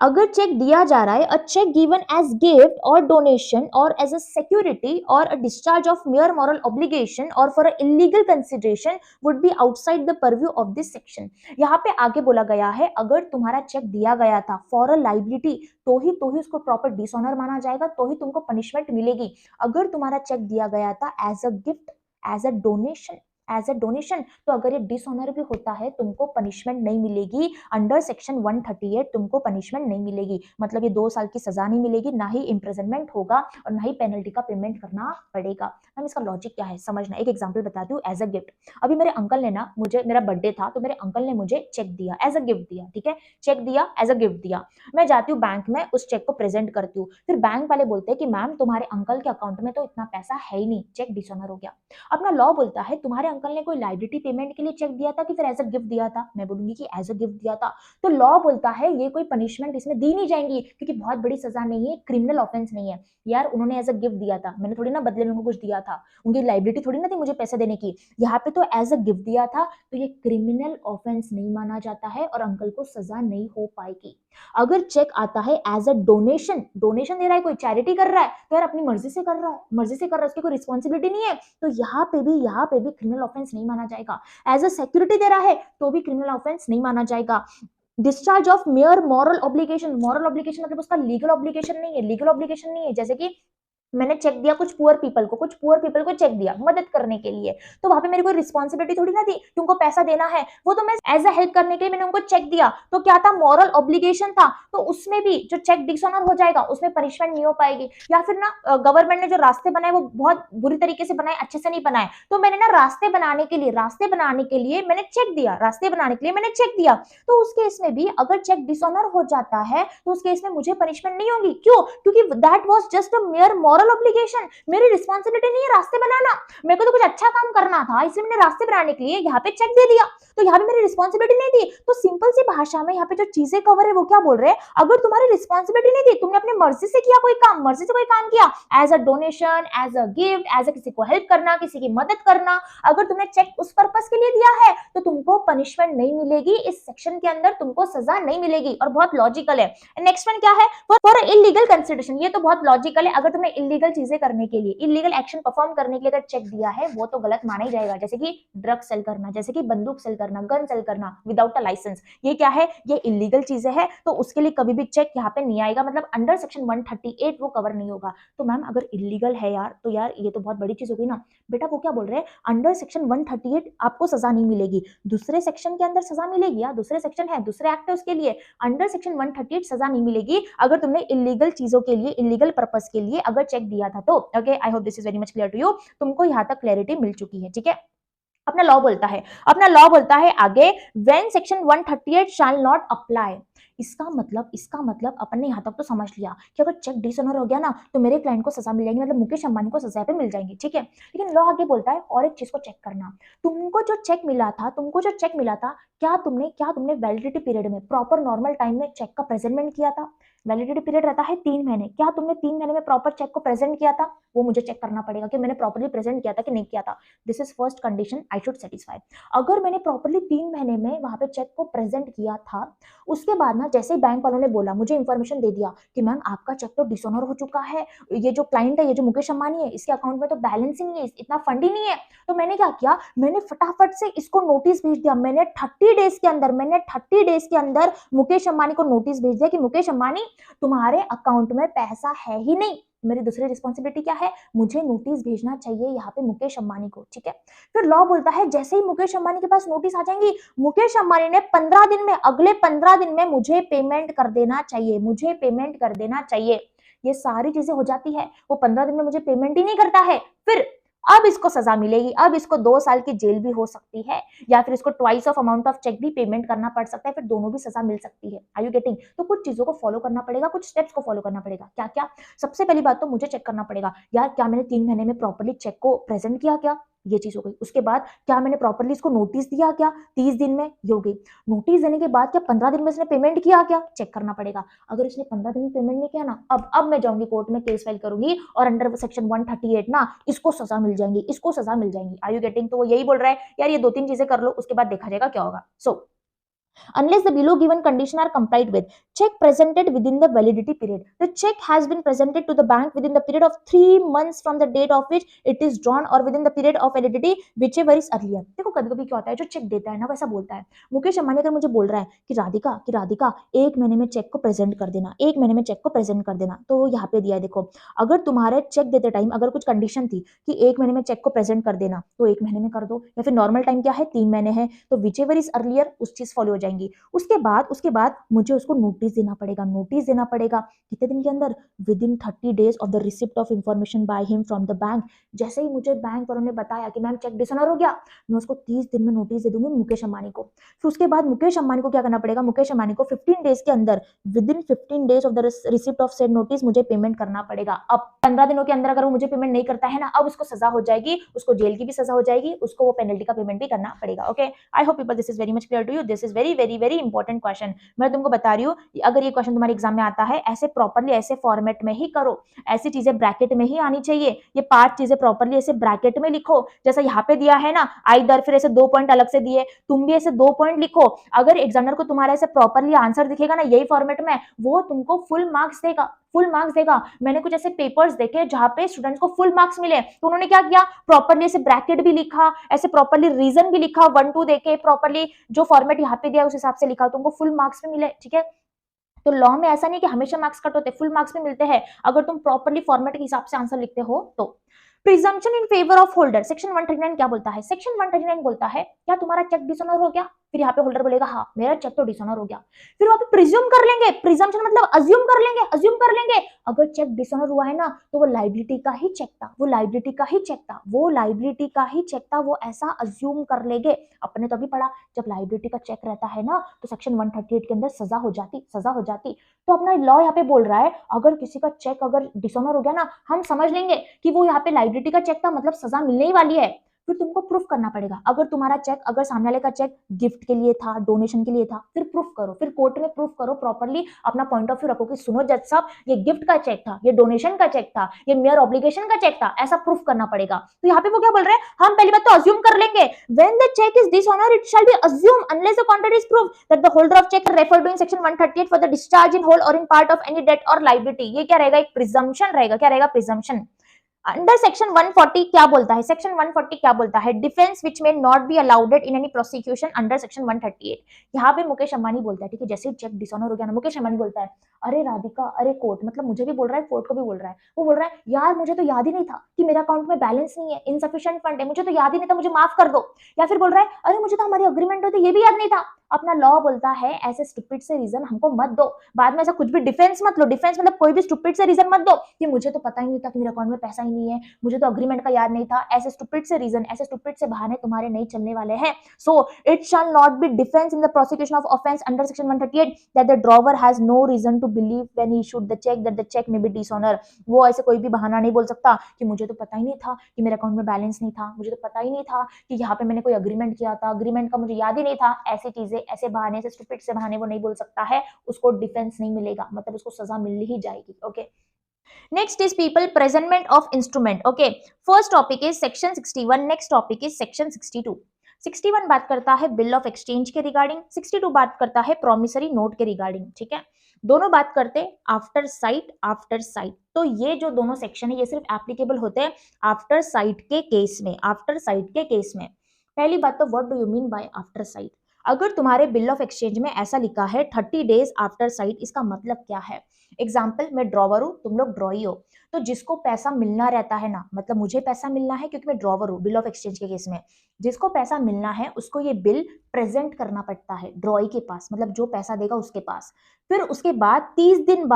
अगर चेक दिया जा रहा है, a cheque given as gift और डोनेशन और एज अ सिक्योरिटी और a discharge of mere moral obligation और for a illegal consideration would be outside the purview of this section. यहाँ पे आगे बोला गया है, अगर तुम्हारा चेक दिया गया था फॉर अ लाइबिलिटी तो ही उसको प्रॉपर डिसऑनर माना जाएगा, तो ही तुमको पनिशमेंट मिलेगी। अगर तुम्हारा चेक दिया गया था as a gift, as a donation, as a donation, तो अगर ये डिसऑनर भी होता है तुमको पनिशमेंट नहीं मिलेगी। अंडर सेक्शन 138 तुमको पनिशमेंट नहीं मिलेगी, मतलब ये 2 साल की सजा नहीं मिलेगी, ना ही इम्प्रिजनमेंट होगा और ना ही पेनल्टी का पेमेंट करना पड़ेगा। मैम इसका लॉजिक क्या है समझना, एक एग्जांपल बताती हूँ। एज अ गिफ्ट, अभी मेरे अंकल ने ना मुझे, मेरा बर्थडे था तो मेरे अंकल ने मुझे चेक दिया, एज अ गिफ्ट दिया, ठीक है, चेक दिया एज अ गिफ्ट दिया। मैं जाती हूँ बैंक में, उस चेक को प्रेजेंट करती हूँ, फिर बैंक वाले बोलते हैं कि मैम तुम्हारे अंकल के अकाउंट में तो इतना पैसा है ही नहीं, चेक डिसऑनर हो गया। अपना लॉ बोलता है तुम्हारे अंकल ने कोई लाइबिलिटी पेमेंट के लिए चेक दिया था कि फिर एज अ गिफ्ट दिया था, मैं बोलूंगी कि एज अ गिफ्ट दिया था। तो लॉ बोलता है ये कोई पनिशमेंट इसमें दी नहीं जाएंगी, क्योंकि बहुत बड़ी सजा नहीं है, क्रिमिनल ऑफेंस नहीं है। यार उन्होंने एज अ गिफ्ट दिया था, मैंने थोड़ी ना बदले में उनको कुछ दिया था, उनकी लाइबिलिटी थोड़ी ना थी मुझे पैसे देने की, यहाँ पे तो एज अ गिफ्ट दिया था, तो ये क्रिमिनल ऑफेंस नहीं माना जाता है और अंकल को सजा नहीं हो पाएगी। अगर चेक आता है एज अ डोनेशन, डोनेशन दे रहा है, कोई चैरिटी कर रहा है, तो यार अपनी मर्जी से कर रहा है, मर्जी से कर रहा है, उसकी कोई रिस्पॉन्सिबिलिटी नहीं है, तो यहाँ पे भी क्रिमिनल ऑफेंस नहीं माना जाएगा। एज अ सिक्योरिटी दे रहा है तो भी क्रिमिनल ऑफेंस नहीं माना जाएगा। Discharge of mere moral obligation, moral obligation मतलब उसका लीगल ऑब्लिगेशन नहीं है, लीगल ऑब्लिगेशन नहीं है, जैसे कि मैंने चेक दिया कुछ पुअर पीपल को, कुछ पुअर पीपल को चेक दिया मदद करने के लिए, तो वहां पे मेरी कोई रिस्पॉन्सिबिलिटी थोड़ी ना थी कि उनको पैसा देना है, वो तो मैं एज अ हेल्प करने के लिए मैंने उनको चेक दिया, तो क्या था, मॉरल ऑब्लिगेशन था, तो उसमें भी जो चेक डिसऑनर हो जाएगा उसमें पनिशमेंट नहीं हो पाएगी। या फिर ना गवर्नमेंट ने जो रास्ते बनाए वो बहुत बुरी तरीके से बनाए, अच्छे से नहीं बनाए, तो मैंने ना रास्ते बनाने के लिए मैंने चेक दिया, रास्ते बनाने के लिए मैंने चेक दिया, तो उस केस में भी अगर चेक डिसऑनर हो जाता है तो उस केस में मुझे पनिशमेंट नहीं होगी। क्यों? क्योंकि that was just a mayor moral obligation, मेरी रिस्पॉन्सिबिलिटी नहीं है रास्ते बनाना, मेरे को तो कुछ अच्छा काम करना था, इसलिए मैंने रास्ते बनाने के लिए यहाँ पे चेक दे दिया, तो यहाँ पे मेरी रिस्पॉन्सिबिलिटी नहीं थी। तो सिंपल सी भाषा में यहाँ पे जो चीजें कवर है वो क्या बोल रहे हैं, अगर तुम्हारी रिस्पॉन्सिबिलिटी नहीं थी, तुमने अपनी मर्जी से किया कोई काम, मर्जी से कोई काम किया, as a donation, as a gift, as a किसी को हेल्प करना, किसी की मदद करना, अगर तुमने चेक उस पर्पस के लिए दिया है तो तुमको पनिशमेंट नहीं मिलेगी, इस सेक्शन के अंदर तुमको सजा नहीं मिलेगी, और बहुत लॉजिकल है। नेक्स्ट वन क्या है, फॉर इलीगल कंसिडरेशन, ये तो बहुत लॉजिकल है, अगर तुमने इलीगल चीजें करने के लिए, इलीगल एक्शन परफॉर्म करने के लिए अगर चेक दिया है वो तो गलत माना ही जाएगा, जैसे कि ड्रग सेल करना, जैसे कि बंदूक सेल करना, गन सेल करना विदाउट अ लाइसेंस, ये क्या है, ये इलीगल चीजें हैं, तो उसके लिए कभी भी चेक यहाँ पे नहीं आएगा, मतलब अंडर सेक्शन 138 वो कवर नहीं होगा। तो मैम अगर इलीगल है यार, तो यार ये तो बहुत बड़ी चीज होगी ना। बेटा वो क्या बोल रहे हैं, अंडर सेक्शन 138 आपको सजा नहीं मिलेगी, दूसरे सेक्शन के अंदर सजा मिलेगी, यार दूसरे सेक्शन है, दूसरे एक्ट है उसके लिए, अंडर सेक्शन 138 सजा नहीं मिलेगी अगर तुमने इलीगल चीजों के लिए, इलीगल पर्पस के लिए अगर चेक दिया था तो। Okay, I hope this is very much clear to you, तुमको यहाँ तक क्लैरिटी मिल चुकी है, ठीक है। अपना लॉ बोलता है आगे, when section 138 shall not apply, इसका मतलब अपन ने यहां तक तो समझ लिया कि अगर चेक डिसऑनर हो गया ना तो मेरे क्लाइंट को सजा मिल जाएगी, मतलब मुकेश अंबानी को सजा पे मिल जाएंगी, ठीक है। लेकिन लॉ आगे बोलता है और एक चीज को चेक करना, तुमको जो चेक मिला था, क्या तुमने वैलिडिटी पीरियड में प्रॉपर नॉर्मल टाइम में चेक का प्रेजेंटमेंट किया था। वैलिडिटी पीरियड रहता है 3 महीने, क्या तुमने 3 महीने में प्रॉपर चेक को प्रेजेंट किया था, वो मुझे चेक करना पड़ेगा कि मैंने प्रॉपरली प्रेजेंट किया था कि नहीं किया था। This is first condition I should satisfy. अगर मैंने प्रॉपरली 3 महीने में वहां पे चेक को प्रेजेंट किया था, उसके बाद ना जैसे ही बैंक वालों ने बोला, मुझे इंफॉर्मेशन दे दिया कि मैम आपका चेक तो डिसऑनर हो चुका है, ये जो क्लाइंट है, ये जो मुकेश अंबानी है, इसके अकाउंट में तो बैलेंस ही नहीं है, इतना फंड ही नहीं है, तो मैंने क्या किया, मैंने फटाफट से इसको नोटिस भेज दिया, मैंने 30 डेज के अंदर मुकेश अंबानी को नोटिस भेज दिया कि मुकेश अंबानी तुम्हारे अकाउंट में पैसा है ही नहीं। मेरी दूसरी रिस्पॉन्सिबिलिटी क्या है, मुझे नोटिस भेजना चाहिए यहाँ पे मुकेश अंबानी को, ठीक है। फिर लॉ बोलता है जैसे ही मुकेश अंबानी के पास नोटिस आ जाएंगी, मुकेश अंबानी ने 15 दिन में, अगले 15 दिन में मुझे पेमेंट कर देना चाहिए, मुझे पेमेंट कर देना चाहिए। ये सारी चीजें हो जाती है, वो 15 दिन में मुझे पेमेंट ही नहीं करता है, फिर अब इसको सजा मिलेगी, अब इसको 2 साल की जेल भी हो सकती है, या फिर इसको twice of amount of cheque भी पेमेंट करना पड़ सकता है, फिर दोनों भी सजा मिल सकती है। Are you getting? तो कुछ चीजों को फॉलो करना पड़ेगा, कुछ स्टेप्स को फॉलो करना पड़ेगा। क्या क्या? सबसे पहली बात तो मुझे चेक करना पड़ेगा, यार क्या मैंने 3 महीने में प्रॉपरली चेक को प्रेजेंट किया क्या, ये चीज हो गई। उसके बाद क्या मैंने प्रॉपरली इसको नोटिस दिया क्या, 30 दिन में, ये हो गई। नोटिस देने के बाद क्या 15 दिन में इसने पेमेंट किया क्या, चेक करना पड़ेगा। अगर इसने 15 दिन में पेमेंट नहीं किया ना, अब मैं जाऊंगी कोर्ट में, केस फाइल करूंगी और अंडर सेक्शन 138 ना इसको सजा मिल जाएंगी, इसको सजा मिल जाएंगी। Are you getting? तो वो यही बोल रहा है यार ये 2-3 चीजें कर लो, उसके बाद देखा जाएगा क्या होगा। सो unless the below given condition are complied with. Check presented within the validity period. The check has been presented to the bank within the period of 3 months from the date of which it is drawn or within the period of validity whichever is earlier. देखो कभी कभी क्या होता है, जो check देता है ना वैसा बोलता है, मुकेश अंबानी अगर मुझे बोल रहा है कि राधिका 1 महीने में चेक को प्रेजेंट कर देना, 1 महीने में चेक को प्रेजेंट कर देना, तो यहाँ पे दिया है देखो, अगर तुम्हारे चेक देते टाइम अगर कुछ कंडीशन थी कि 1 महीने में चेक को प्रेजेंट कर देना, तो 1 महीने में कर दो, या फिर नॉर्मल टाइम क्या है 3 महीने है, तो विचेवर इज अर्लियर उस चीज फॉलो हो जाएंगी। उसके बाद मुझे उसको नोटिस देना पड़ेगा कितने दिन के अंदर, with in 30 days of the receipt of information by him from the bank. जैसे ही मुझे बैंक वालों ने बताया कि मैम चेक डिसऑनर हो गया, मैं उसको 30 दिन में नोटिस दे दूंगी मुकेश अंबानी को। फिर उसके बाद मुकेश अंबानी को क्या करना पड़ेगा, मुकेश अंबानी को 15 डेज के अंदर, with in 15 days of the receipt of said notice मुझे पेमेंट करना पड़ेगा। अब 15 दिनों के अंदर अगर वो मुझे पेमेंट नहीं करता है ना, अब उसको सजा हो जाएगी, उसको जेल की भी सजा हो जाएगी, उसको वो पेनल्टी का पेमेंट भी करना पड़ेगा। Okay, I hope people this is very much clear to you. This is very very very important question. मैं तुमको बता रही हूँ, अगर ये क्वेश्चन तुम्हारे एग्जाम में आता है, ऐसे प्रॉपरली ऐसे फॉर्मेट में ही करो, ऐसी चीजें ब्रैकेट में ही आनी चाहिए। ये 5 चीजें प्रॉपरली ऐसे ब्रैकेट में लिखो, जैसा यहाँ पे दिया है ना आइदर, फिर ऐसे 2 पॉइंट अलग से दिए, तुम भी ऐसे 2 पॉइंट लिखो। अगर एग्जामिनर को तुम्हारा ऐसे प्रॉपरली आंसर दिखेगा ना यही फॉर्मेट में, वो तुमको फुल मार्क्स देगा। मैंने कुछ ऐसे पेपर्स देखे जहां पे स्टूडेंट्स को फुल मार्क्स मिले, तो उन्होंने क्या किया, प्रॉपरली ऐसे ब्रैकेट भी लिखा, ऐसे प्रॉपरली रीजन भी लिखा, 1 2 देके प्रॉपरली जो फॉर्मेट यहाँ पे दिया उस हिसाब से लिखा, तुमको फुल मार्क्स भी मिले। ठीक है, तो लॉ में ऐसा नहीं कि हमेशा मार्क्स कट होते, फुल मार्क्स भी मिलते हैं अगर तुम प्रॉपरली फॉर्मेट के हिसाब से आंसर लिखते हो तो। Presumption in favour of holder, section 139 क्या बोलता है, सेक्शन 139 बोलता है क्या तुम्हारा चेक डिसऑनर हो गया, फिर यहाँ पे होल्डर बोलेगा हाँ मेरा चेक तो डिसऑनर हो गया, फिर वहां पे प्रिज्यूम कर लेंगे, प्रिजम्पशन मतलब अज्यूम कर लेंगे अगर चेक डिसऑनर हुआ है ना तो वो लाइबिलिटी का ही चेक था, वो ऐसा अज्यूम कर लेंगे। अपने तो अभी पढ़ा, जब लाइबिलिटी का चेक रहता है ना तो सेक्शन 138 के अंदर सजा हो जाती। तो अपना लॉ यहाँ पे बोल रहा है अगर किसी का चेक अगर डिसऑनर हो गया ना, हम समझ लेंगे कि वो यहाँ पे लाइबिलिटी का चेक था, मतलब सजा मिलने ही वाली है। फिर तुमको प्रूफ करना पड़ेगा, अगर तुम्हारा चेक, अगर सामने वाले का चेक गिफ्ट के लिए था, डोनेशन के लिए था, फिर प्रूफ करो, फिर कोर्ट में प्रूफ करो, प्रॉपरली अपना पॉइंट ऑफ व्यू रखो कि सुनो जज साहब ये गिफ्ट का चेक था, ये डोनेशन का चेक था, ये मेयर ऑब्लिगेशन का चेक था, ऐसा प्रूफ करना पड़ेगा। तो यहाँ पे वो क्या बोल रहे हैं, हम पहली बात तो अज्यूम कर लेंगे, when the cheque is dishonour it shall be assume unless the contrary is proof that the holder of cheque referred to in section 138 for the discharge in whole और in part of any debt और liability. ये क्या रहेगा, एक presumption रहेगा, क्या रहेगा, presumption. Under section 140 क्या बोलता है, सेक्शन 140 क्या बोलता है, defence which may not be allowed in any prosecution under section 138। यहाँ पे मुकेश अंबानी बोलता है, ठीक है, जैसे चेक डिसऑनर हो गया ना, मुकेश अंबानी बोलता है अरे राधिका, अरे कोर्ट, मतलब मुझे भी बोल रहा है, कोर्ट को भी बोल रहा है, वो बोल रहा है यार मुझे तो याद ही नहीं था कि मेरे अकाउंट में बैलेंस नहीं है, इनसफिशिएंट फंड है, मुझे तो याद ही नहीं था, मुझे माफ कर दो। या फिर बोल रहा है अरे मुझे तो हमारी अग्रीमेंट होती ये भी याद नहीं था। अपना लॉ बोलता है ऐसे स्टूपिड से रीजन हमको मत दो, बाद में ऐसा कुछ भी डिफेंस मत लो, डिफेंस मतलब कोई भी स्टूपिड से रीजन मत दो कि मुझे तो पता ही नहीं था कि मेरे अकाउंट में पैसा ही नहीं है, मुझे तो अग्रीमेंट का याद नहीं था। ऐसे स्टूपिड से रीजन, ऐसे स्टूपिड से बहाने तुम्हारे नहीं चलने वाले हैं। So it shall not be defence in the prosecution of offence under section 138 that the drawer has no reason to believe when he issued the cheque that the cheque may be dishonour. वो ऐसे कोई भी बहाना नहीं बोल सकता कि मुझे तो पता ही नहीं था कि मेरे अकाउंट में बैलेंस नहीं था, मुझे तो पता ही नहीं था कि यहाँ पे मैंने कोई अग्रीमेंट किया था, अग्रीमेंट का मुझे याद ही नहीं था। ऐसी चीजें, ऐसे बहाने, ऐसे स्टूपिड से बहाने वो नहीं बोल सकता है, उसको डिफेंस नहीं मिलेगा, मतलब उसको सजा मिल ही जाएगी। Okay, next is people presentment of instrument. Okay, first topic is section 61, next topic is section 62. 61 बात करता है बिल ऑफ एक्सचेंज के रिगार्डिंग, 62 बात करता है प्रोमिसरी नोट के रिगार्डिंग। ठीक है, दोनों बात करते हैं आफ्टर साइट। तो ये जो दोनों सेक्शन है ये सिर्फ एप्लीकेबल होते हैं आफ्टर साइट के केस में। पहली बात तो what do you mean bye after site. अगर तुम्हारे बिल ऑफ एक्सचेंज में ऐसा लिखा है 30 डेज आफ्टर साइट, इसका मतलब क्या है। एग्जाम्पल, मैं ड्रॉवर हूं, तुम लोग ड्रॉई हो, तो जिसको पैसा मिलना रहता है ना, मतलब मुझे पैसा मिलना है क्योंकि मैं ड्रॉवर हूं बिल ऑफ एक्सचेंज के केस में, जिसको पैसा मिलना है उसको ये बिल प्रेजेंट करना पड़ता है ड्रॉई के पास, मतलब जो पैसा देगा उसके पास। फिर उसके बाद 30 दिन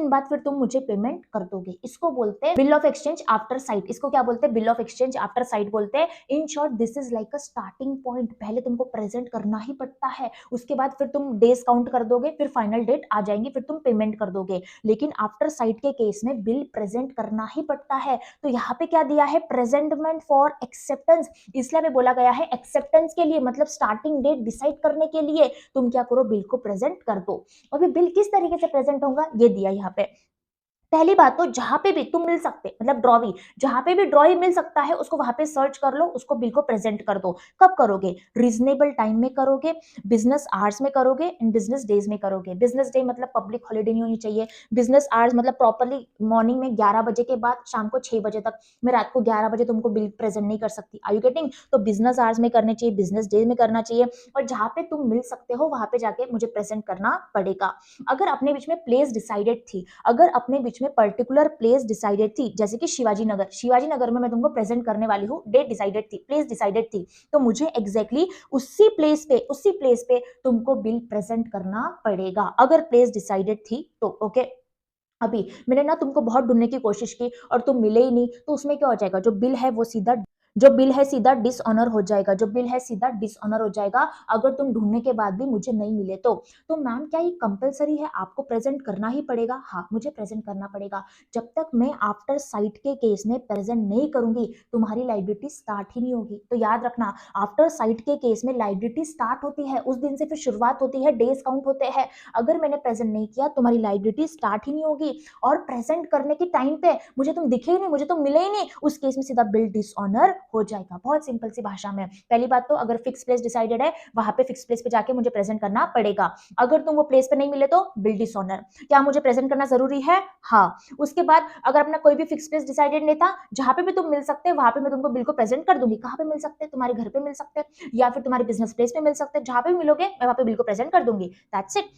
बाद फिर तुम मुझे पेमेंट कर दोगे, इसको बोलते हैं bill of exchange after site. इसको क्या बोलते हैं, bill of exchange after site बोलते हैं। In short this is like a starting point, पहले तुमको प्रेजेंट करना ही पड़ता है, उसके बाद फिर तुम डेज काउंट कर दोगे, फिर फाइनल डेट आ जाएंगी, फिर तुम पेमेंट कर दोगे। लेकिन आफ्टर साइट के केस में बिल प्रेजेंट करना ही पड़ता है। तो यहाँ पे क्या दिया है, प्रेजेंटमेंट फॉर एक्सेप्टेंस, इसलिए हमें बोला गया है एक्सेप्टेंस के लिए, मतलब स्टार्टिंग डेट डिसाइड करने के लिए तुम क्या करो, बिल को प्रेजेंट कर दो। और बिल किस तरीके से प्रेजेंट होगा ये दिया यहाँ पे। पहली बात तो जहां पे भी तुम मिल सकते, मतलब ड्रॉवी, जहां पे भी ड्रॉई मिल सकता है उसको वहां पे सर्च कर लो, उसको बिल को प्रेजेंट कर दो। कब करोगे? रीजनेबल टाइम में करोगे, बिजनेस आवर्स में करोगे, इन बिजनेस डेज में करोगे। बिजनेस डे मतलब पब्लिक हॉलीडे नहीं होनी चाहिए, बिजनेस आवर्स मतलब प्रॉपरली मॉर्निंग में 11 बजे के बाद शाम को 6 बजे तक। मैं रात को 11 बजे तुमको बिल प्रेजेंट नहीं कर सकती, आर यू गेटिंग? तो बिजनेस आवर्स में करने चाहिए, बिजनेस डे में करना चाहिए, और जहां पे तुम मिल सकते हो वहां पे जाके मुझे प्रेजेंट करना पड़ेगा। अगर अपने बीच में प्लेस डिसाइडेड थी, अगर अपने बीच में पर्टिकुलर प्लेस डिसाइडेड थी, जैसे कि शिवाजी नगर, शिवाजी नगर में मैं तुमको प्रेजेंट करने वाली हूँ, डेट डिसाइडेड थी, प्लेस डिसाइडेड थी, तो मुझे एग्जैक्टली उसी प्लेस पे तुमको बिल प्रेजेंट करना पड़ेगा, अगर प्लेस डिसाइडेड थी तो। ओके, अभी मैंने ना तुमको बहुत ढूंढने की कोशिश की और तुम मिले ही नहीं, तो उसमें क्या हो जाएगा, जो बिल है सीधा डिसऑनर हो जाएगा, जो बिल है सीधा डिसऑनर हो जाएगा, अगर तुम ढूंढने के बाद भी मुझे नहीं मिले तो। तो मैम क्या ये कंपलसरी है, आपको प्रेजेंट करना ही पड़ेगा? हाँ, मुझे प्रेजेंट करना पड़ेगा। जब तक मैं आफ्टर साइट के केस में प्रेजेंट नहीं करूंगी, तुम्हारी लाइबिलिटी स्टार्ट ही नहीं होगी। तो याद रखना, आफ्टर साइट के केस में लाइबिलिटी स्टार्ट होती है, उस दिन से फिर शुरुआत होती है, डेज काउंट होते हैं। अगर मैंने प्रेजेंट नहीं किया, तुम्हारी लाइबिलिटी स्टार्ट ही नहीं होगी, और प्रेजेंट करने के टाइम पे मुझे तुम दिखे ही नहीं, मुझे तुम मिले ही नहीं, उस केस में सीधा बिल डिसऑनर हो जाएगा। बहुत सिंपल सी भाषा में, पहली बात तो अगर फिक्स प्लेस डिसाइडेड है, वहां पे फिक्स प्लेस पे जाके मुझे प्रेजेंट करना पड़ेगा। अगर तुम वो प्लेस पे नहीं मिले तो बिल डिसऑनर। क्या मुझे प्रेजेंट करना जरूरी है? हाँ। उसके बाद अगर अपना कोई भी फिक्स प्लेस डिसाइडेड नहीं था, जहां पे भी तुम मिल सकते हैं वहां पे मैं तुमको बिल को प्रेजेंट कर दूंगी। कहां पे मिल सकते हैं? तुम्हारे घर पे मिल सकते हैं, या फिर तुम्हारे बिजनेस प्लेस पे मिल सकते हैं, जहां पे भी मिलोगे मैं वहां पे बिल को प्रेजेंट कर दूंगी। That's it,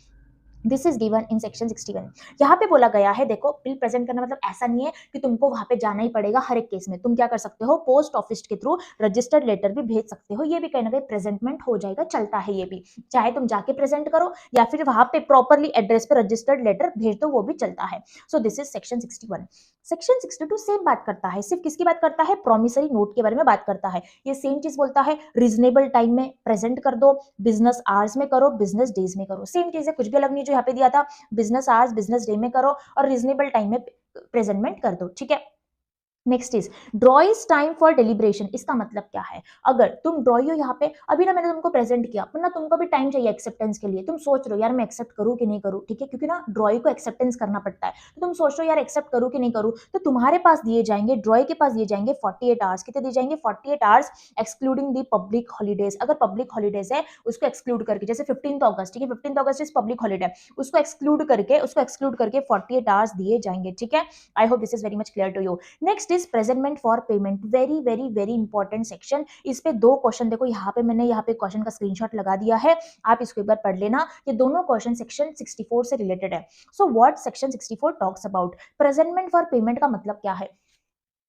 this is given in section 61। यहाँ पे बोला गया है, देखो बिल प्रेजेंट करना मतलब ऐसा नहीं है कि तुमको वहां पे जाना ही पड़ेगा हर एक केस में। तुम क्या कर सकते हो, पोस्ट ऑफिस के थ्रू रजिस्टर्ड लेटर भी भेज सकते हो, ये भी कहीं ना कहीं प्रेजेंटमेंट हो जाएगा, चलता है ये भी। चाहे तुम जाके प्रेजेंट करो या फिर वहां पे प्रॉपरली एड्रेस पे रजिस्टर्ड लेटर भेज दो, वो भी चलता है। सो this is section 61। Section 62 same बात करता है, सिर्फ किसकी बात करता है? प्रोमिसरी नोट के बारे में बात करता है। ये सेम चीज बोलता है, रीजनेबल टाइम में प्रेजेंट कर दो, बिजनेस आवर्स में करो, बिजनेस डेज में करो, सेम चीज है, कुछ भी अलग नहीं जो यहाँ पे दिया था। बिजनेस आवर्स बिजनेस डे में करो और रीजनेबल टाइम में प्रेजेंटमेंट कर दो, ठीक है। Next is draw is time for deliberation. इसका मतलब क्या है? अगर तुम ड्रॉई हो यहाँ पे, अभी ना मैंने तुमको प्रेजेंट किया, पर ना तुमको भी टाइम चाहिए एक्सेप्टेंस के लिए, तुम सोच रहे हो यार मैं एक्सेप्ट करूँ कि नहीं करूँ, ठीक है, क्योंकि ना ड्रॉई को एक्सेप्टेंस करना पड़ता है, तो तुम सोच रहे हो यार एक्सेप्ट करूँ कि नहीं करूँ, तो तुम्हारे पास दिए जाएंगे, ड्रॉई के पास दिए जाएंगे 48 आवर्स। कितने दिए जाएंगे? 48 आवर्स, एक्सक्लूडिंग दी पब्लिक हॉलीडेज। अगर पब्लिक हॉलीडेज है उसको एक्सक्लूड करके, जैसे 15 अगस्त, ठीक है, 15 अगस्त इज पब्लिक हॉलीडे, उसको एक्सक्लूड करके 48 आवर्स दिए जाएंगे, ठीक है। I hope this is very much clear to you. Next is presentment for payment, very very very important section. इस पे दो क्वेश्चन, देखो मैंने यहाँ पे क्वेश्चन का स्क्रीनशॉट लगा दिया है, आप इसको एक बार पढ़ लेना। ये दोनों क्वेश्चन सेक्शन 64 से रिलेटेड है। So what section 64 talks about? Presentment for payment का मतलब क्या है?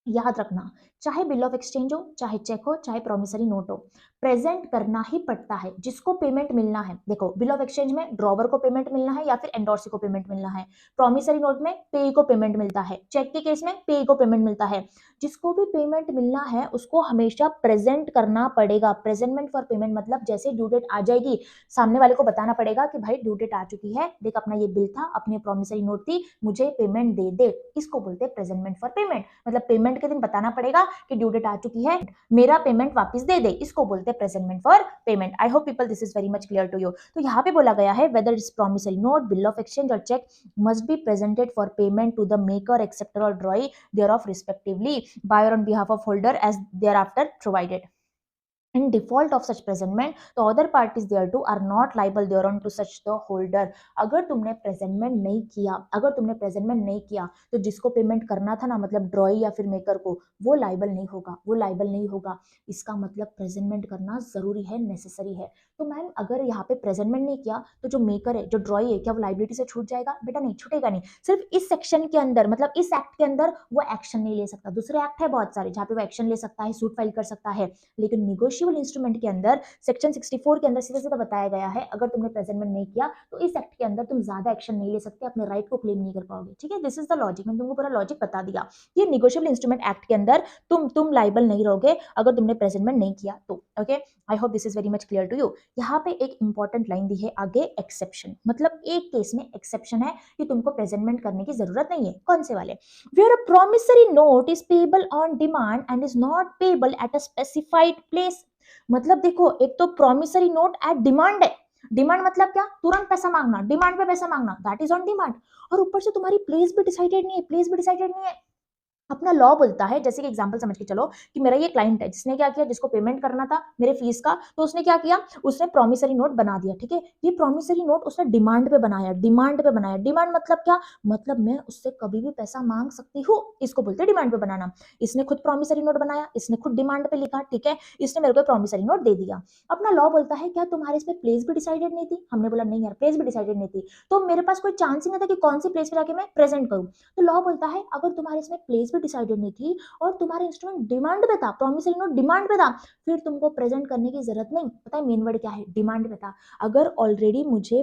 याद रखना, चाहे बिल ऑफ एक्सचेंज हो, चाहे चेक हो, चाहे प्रोमिसरी नोट हो, प्रेजेंट करना ही पड़ता है जिसको पेमेंट मिलना है। देखो बिल ऑफ एक्सचेंज में ड्रॉवर को पेमेंट मिलना है या फिर एंडोर्सी को पेमेंट मिलना है, प्रोमिसरी नोट में पेई को पेमेंट मिलता है, चेक के केस में पेई को पेमेंट मिलता है। जिसको भी पेमेंट मिलना है उसको हमेशा प्रेजेंट करना पड़ेगा। प्रेजेंटमेंट फॉर पेमेंट मतलब जैसे ड्यू डेट आ जाएगी, सामने वाले को बताना पड़ेगा कि भाई ड्यू डेट आ चुकी है, देख अपना ये बिल था, अपनी प्रोमिसरी नोट थी, मुझे पेमेंट दे दे। इसको बोलते हैं प्रेजेंटमेंट फॉर पेमेंट। मतलब पेमेंट के दिन बताना पड़ेगा कि ड्यू डेट आ चुकी है, मेरा पेमेंट वापस दे दे, इसको बोलते हैं presentment for payment. I hope people this is very much clear to you. तो यहाँ पे बोला गया है, whether is promissory note, bill of exchange और cheque must be presented for payment to the maker, acceptor और drawee thereof respectively by or on behalf of holder as thereafter provided. In default of such presentment, the other parties thereto are not liable thereon to such the holder. अगर तुमने presentment नहीं किया तो जिसको payment करना था ना, मतलब ड्रॉई या फिर मेकर को, वो लाइबल नहीं होगा। इसका मतलब प्रेजेंटमेंट करना जरूरी है, नेसेसरी है। तो मैम अगर यहाँ पे प्रेजेंटमेंट नहीं किया तो जो मेकर है, जो ड्रॉई है, क्या वो लाइबिलिटी से छूट जाएगा? बेटा नहीं छूटेगा, नहीं। सिर्फ इस सेक्शन के अंदर, मतलब इस एक्ट के अंदर वो एक्शन नहीं ले सकता। दूसरे एक्ट है बहुत सारे जहाँ पे वो एक्शन ले सकता है, सूट फाइल कर सकता है, लेकिन निगोशिएबल इंस्ट्रूमेंट के अंदर सेक्शन 64 के अंदर सीधा सीधा बताया गया है, अगर तुमने प्रेजेंटमेंट नहीं किया तो इस एक्ट के अंदर तुम ज्यादा एक्शन नहीं ले सकते, अपने राइट को क्लेम नहीं कर पाओगे, ठीक है। दिस इज द लॉजिक, मैंने तुमको पूरा लॉजिक बता दिया। ये निगोशिएबल इंस्ट्रूमेंट एक्ट के अंदर तुम लाइबल नहीं रहोगे अगर तुमने प्रेजेंटमेंट नहीं किया तो। Okay, I hope this is very much clear to you. यहाँ पे एक इंपॉर्टेंट लाइन दी है आगे, एक्सेप्शन, मतलब एक केस में एक्सेप्शन है कि तुमको प्रेजेंटमेंट करने की जरूरत नहीं है। कौन से वाले? Where a promissory note is payable on demand and is not payable at a specified place। मतलब देखो, एक तो प्रॉमिसरी नोट एट डिमांड है, डिमांड मतलब क्या, तुरंत पैसा मांगना, डिमांड पे पैसा मांगना, दैट इज ऑन डिमांड। और ऊपर से तुम्हारी प्लेस भी डिसाइडेड नहीं है, प्लेस भी डिसाइडेड नहीं है। अपना लॉ बोलता है, जैसे कि एग्जांपल समझ के चलो कि मेरा ये क्लाइंट है जिसने क्या किया, जिसको पेमेंट करना था मेरे फीस का, तो उसने क्या किया, उसने प्रॉमिसरी नोट बना दिया, ठीक है। ये प्रॉमिसरी नोट उसने डिमांड पे बनाया, डिमांड पे बनाया। डिमांड मतलब क्या, मतलब मैं उससे कभी भी पैसा मांग सकती हूँ, इसको बोलते हैं डिमांड पे बनाना। इसने खुद प्रॉमिसरी नोट बनाया, इसने खुद डिमांड पे लिखा, ठीक है, इसने मेरे को प्रॉमिसरी नोट दे दिया। अपना लॉ बोलता है क्या तुम्हारे इसमें प्लेस भी डिसाइडेड नहीं थी, हमने बोला नहीं यार प्लेस भी डिसाइडेड नहीं थी, तो मेरे पास कोई चांस ही नहीं था कि कौन सी प्लेस पे जाके मैं प्रेजेंट करूँ। तो लॉ बोलता है अगर तुम्हारे इसमें प्लेस भी डिसाइडेड नहीं थी और तुम्हारा इंस्ट्रूमेंट डिमांड पे था, प्रॉमिसरी नोट डिमांड पे था, फिर तुमको प्रेजेंट करने की जरूरत नहीं। पता है मेन वर्ड क्या है, डिमांड पे था। अगर ऑलरेडी मुझे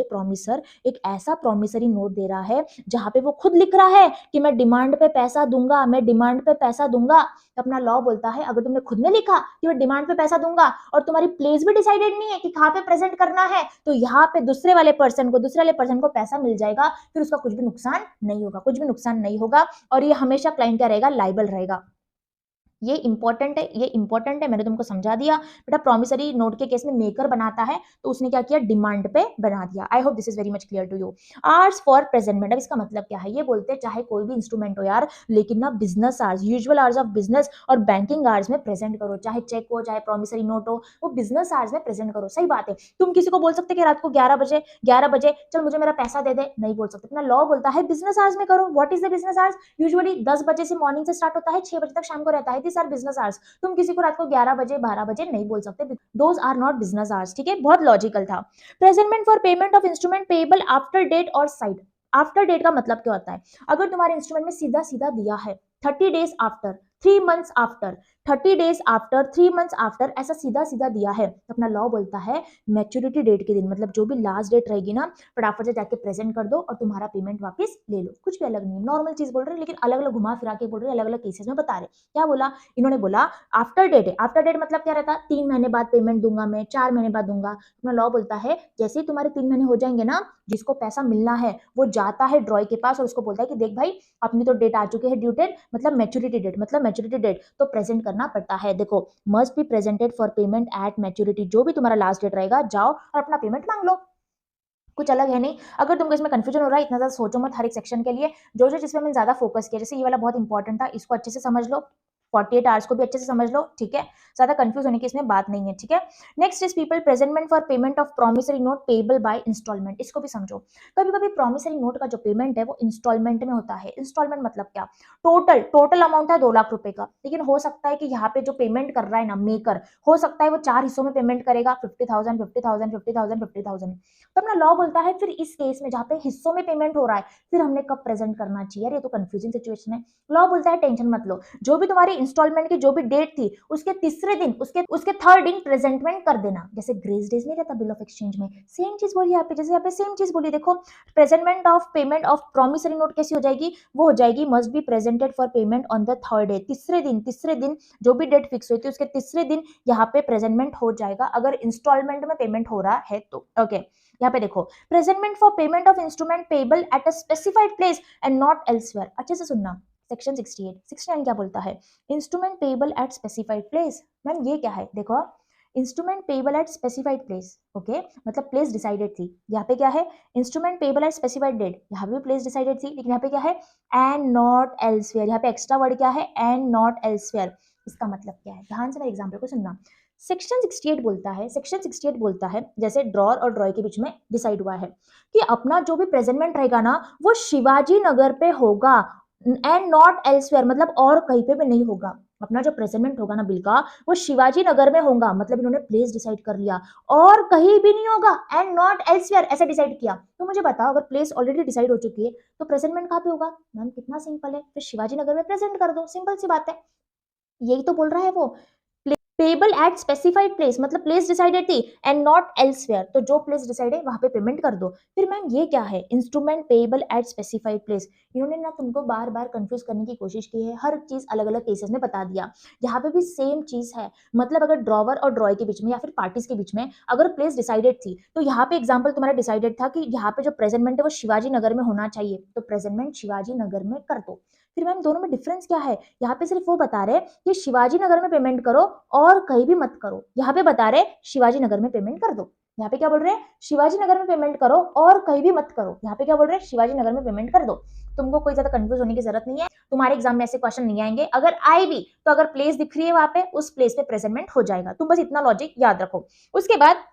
प्रॉमिसर एक ऐसा प्रॉमिसरी नोट दे रहा है जहां पे वो खुद लिख रहा है कि मैं डिमांड पे पैसा दूंगा, मैं डिमांड पे पैसा दूंगा, तो अपना लॉ बोलता है अगर तुमने खुद ने लिखा कि मैं डिमांड पे पैसा दूंगा और तुम्हारी प्लेस भी डिसाइडेड नहीं है कि कहां पे प्रेजेंट करना है, तो यहाँ पे दूसरे वाले पर्सन को पैसा मिल जाएगा, फिर उसका कुछ भी नुकसान नहीं होगा, कुछ भी नुकसान नहीं होगा। और ये हमेशा क्लाइंट क्या रहेगा, लाइबल रहेगा। ये इंपॉर्टेंट है, ये इंपॉर्टेंट है, मैंने तुमको समझा दिया। बेटा प्रॉमिसरी नोट के केस में मेकर बनाता है तो उसने क्या किया, डिमांड पे बना दिया। I hope this is very much clear to you. Hours for presentment, अब इसका मतलब क्या है, ये बोलते हैं चाहे कोई भी इंस्ट्रूमेंट हो यार, लेकिन ना business hours, usual hours of business और बैंकिंग आवर्स में प्रेजेंट करो, चाहे चेक हो चाहे प्रॉमिसरी नोट हो, वो बिजनेस आवर्स में प्रेजेंट करो। सही बात है, तुम किसी को बोल सकते कि रात को 11 बजे चल मुझे मेरा पैसा दे दे, नहीं बोल सकते। अपना लॉ बोलता है बिजनेस आवर्स में करो। What is the business hours, usually 10 बजे से मॉर्निंग से स्टार्ट होता है, 6 बजे तक शाम को रहता है, दिस आर बिजनेस आवर्स। तुम किसी को रात को 11 बजे 12 बजे नहीं बोल सकते, those are not business hours, ठीक है, बहुत लॉजिकल था। Presentment for payment of instrument payable after date or sight. After date का मतलब क्या होता है, अगर तुम्हारे इंस्ट्रूमेंट में सीधा सीधा दिया है 30 days after, 3 months after, 30 days after, 3 months after, ऐसा सीधा सीधा दिया है, तो अपना लॉ बोलता है मैच्योरिटी डेट के दिन, मतलब जो भी लास्ट डेट रहेगी ना, फटाफट से जाके प्रेजेंट कर दो और तुम्हारा पेमेंट वापस ले लो। कुछ भी अलग नहीं, नॉर्मल चीज बोल रहे हैं लेकिन अलग अलग घुमा फिरा के बोल रहे हैं, अलग अलग केसेस में बता रहे। क्या बोला इन्होंने, बोला आफ्टर डेट है। आफ्टर डेट मतलब क्या रहता है, 3 महीने बाद पेमेंट दूंगा मैं, 4 महीने बाद दूंगा। अपना लॉ बोलता है जैसे ही तुम्हारे 3 महीने हो जाएंगे ना, जिसको पैसा मिलना है वो जाता है ड्रॉय के पास और उसको बोलता है कि देख भाई अपनी तो डेट आ चुकी है, ड्यू डेट मतलब मैच्योरिटी डेट, मतलब मैच्योरिटी डेट तो प्रेजेंट करना पड़ता है। देखो must be presented for payment at maturity, जो भी तुम्हारा लास्ट डेट रहेगा जाओ और अपना पेमेंट मांग लो, कुछ अलग है नहीं। अगर तुमको इसमें कंफ्यूजन हो रहा है इतना ज्यादा सोचो मत, हर एक सेक्शन के लिए जो जो जिसमें मैंने ज्यादा फोकस किया, जैसे ये वाला बहुत इंपॉर्टेंट था, इसको अच्छे से समझ लो, 48 आवर्स को भी अच्छे से समझ लो, ठीक है, ज्यादा कंफ्यूज होने की इसमें बात नहीं है, ठीक है। Next is people presentment for payment of promissory note payable by instalment, इसको भी समझो। कभी कभी प्रॉमिसरी नोट का जो पेमेंट है वो इंस्टॉलमेंट में होता है। इंस्टॉलमेंट मतलब क्या, टोटल टोटल अमाउंट है 2 लाख रुपए का, लेकिन हो सकता है कि यहाँ पे जो पेमेंट कर रहा है ना मेकर, हो सकता है वो 4 हिस्सों में पेमेंट करेगा, 50,000 50,000 50,000 50,000। तो अपना लॉ बोलता है फिर इस केस में जहाँ पे हिस्सों में पेमेंट हो रहा है, फिर हमने कब प्रेजेंट करना चाहिए, ये तो कंफ्यूजिंग सिचुएशन है। लॉ बोलता है टेंशन मत लो, जो भी तुम्हारी इंस्टॉलमेंट की जो भी डेट थी उसके तीसरे दिन, उसके थर्ड दिन प्रेजेंटमेंट कर देना। जैसे ग्रेस डेज नहीं रहता बिल ऑफ एक्सचेंज में, सेम चीज बोली यहाँ पे, जैसे यहाँ पे सेम चीज बोली। देखो presentment of payment of promissory note कैसी हो जाएगी, वो हो जाएगी must be presented for payment on the third day, तीसरे दिन जो भी डेट फिक्स हुई थी उसके तीसरे दिन यहाँ पे प्रेजेंटमेंट हो जाएगा, अगर इंस्टॉलमेंट में पेमेंट हो रहा है तो। ओके यहाँ पे देखो presentment for payment of instrument payable at a specified place and not elsewhere. अच्छे से सुनना, सेक्शन 69 क्या बोलता है, instrument payable at specified place. Ma'am ये क्या है, देखो instrument payable at specified place, okay, मतलब प्लेस डिसाइडेड थी। यहाँ पे क्या है, instrument payable at specified date, यहाँ पे प्लेस डिसाइडेड थी, लेकिन यहाँ पे क्या है, एंड नॉट एल्सवेयर, यहाँ पे एक्स्ट्रा वर्ड क्या है, एंड नॉट एल्सवेयर। इसका मतलब क्या है, ध्यान से मेरे एग्जाम्पल को सुनना। सेक्शन 68 बोलता है जैसे ड्रॉर और ड्रॉय के बीच में डिसाइड हुआ है कि अपना जो भी प्रेजेंटमेंट रहेगा ना वो शिवाजी नगर पे होगा एंड नॉट एल्सवेयर, मतलब और कहीं पे भी नहीं होगा। अपना जो प्रेजेंटमेंट होगा ना बिल का वो शिवाजी नगर में होगा, मतलब इन्होंने प्लेस डिसाइड कर लिया, और कहीं भी नहीं होगा, एंड नॉट एल्सवेयर ऐसे डिसाइड किया। तो मुझे बताओ अगर प्लेस ऑलरेडी डिसाइड हो चुकी है तो प्रेजेंटमेंट कहाँ पे होगा, मैम कितना सिंपल है, फिर शिवाजी नगर में प्रेजेंट कर दो, सिंपल सी बात है। यही तो बोल रहा है वो, पेबल एट स्पेसिफाइड प्लेस, मतलब प्लेस डिसाइडेड थी एंड नॉट एल्सवेयर, तो जो प्लेस डिसाइड है वहां पे पेमेंट कर दो। फिर मैम ये क्या है, instrument payable at specified place. इन्होंने ना तुमको बार बार कंफ्यूज करने की कोशिश की है, हर चीज अलग अलग केसेस में बता दिया। यहाँ पे भी सेम चीज है, मतलब अगर ड्रॉवर और ड्रॉय के बीच में या फिर पार्टीज के बीच में अगर प्लेस डिसाइडेड थी, तो यहाँ पे एग्जाम्पल तुम्हारा डिसाइडेड था कि यहाँ पे जो प्रेजेंटमेंट है वो शिवाजी नगर में होना चाहिए, तो प्रेजेंटमेंट शिवाजी नगर में कर दो। फिर मैम दोनों में डिफरेंस क्या है? यहाँ पे सिर्फ वो बता रहे कि शिवाजी नगर में पेमेंट करो और कहीं भी मत करो। यहाँ पे बता रहे शिवाजी नगर में पेमेंट कर दो। यहाँ पे क्या बोल रहे हैं? शिवाजी नगर में पेमेंट करो और कहीं भी मत करो। यहाँ पे क्या बोल रहे हैं? शिवाजी नगर में पेमेंट कर दो। तुमको कोई ज्यादा कंफ्यूज होने की जरूरत नहीं है, तुम्हारे एग्जाम में ऐसे क्वेश्चन नहीं आएंगे। अगर आए भी तो अगर प्लेस दिख रही है वहां पे, उस प्लेस पे प्रेजेंटमेंट हो जाएगा। तुम बस इतना लॉजिक याद रखो। उसके बाद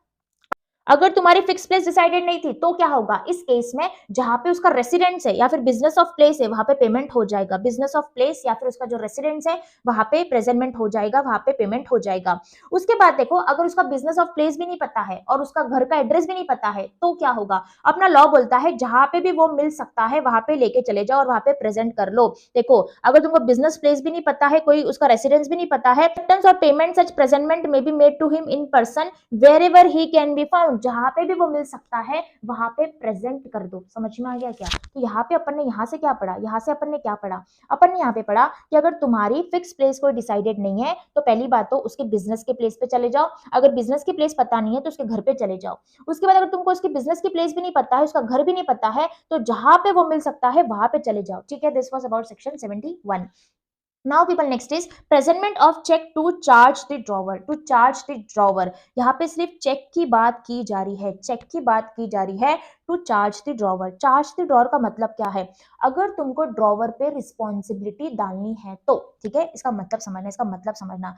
अगर तुम्हारी फिक्स प्लेस डिसाइडेड नहीं थी तो क्या होगा? इस केस में जहां पे उसका रेसिडेंस है या फिर बिजनेस ऑफ प्लेस है वहां पे पेमेंट हो जाएगा। बिजनेस ऑफ प्लेस या फिर उसका जो रेसिडेंस है वहां पे प्रेजेंटमेंट हो जाएगा, वहां पे पेमेंट हो जाएगा। उसके बाद देखो, अगर उसका बिजनेस ऑफ प्लेस भी नहीं पता है और उसका घर का एड्रेस भी नहीं पता है तो क्या होगा? अपना लॉ बोलता है जहां पे भी वो मिल सकता है वहां पे लेके चले जाओ और वहां पे प्रेजेंट कर लो। देखो, अगर तुमको बिजनेस प्लेस भी नहीं पता है, कोई उसका रेसिडेंस भी नहीं पता है, और पेमेंट सच प्रेजेंटमेंट में be made to him in person wherever he can be found. जहां पे भी वो मिल सकता है वहां पे प्रेजेंट कर दो। समझ में आ गया क्या? तो यहाँ पे अपन ने यहाँ से क्या पढ़ा? यहाँ से अपन ने क्या पढ़ा? अपन ने यहाँ पे पढ़ा कि अगर तुम्हारी फिक्स प्लेस कोई डिसाइडेड नहीं है तो पहली बात तो उसके बिजनेस के प्लेस पे चले जाओ। अगर बिजनेस की प्लेस पता नहीं है तो उसके घर पे चले जाओ। उसके बाद अगर तुमको उसके बिजनेस की प्लेस भी नहीं पता है, उसका घर भी नहीं पता है, तो जहां पे वो मिल सकता है वहां पे चले जाओ। ठीक है, this was about section 71। Now people next is presentment of check to charge the drawer, to charge the drawer। यहाँ पे सिर्फ चेक की बात की जा रही है, चेक की बात की जा रही है। To charge the drawer, charge the drawer का मतलब क्या है? अगर तुमको ड्रॉवर पे रिस्पॉन्सिबिलिटी डालनी है तो, ठीक है, इसका मतलब समझना, इसका मतलब समझना।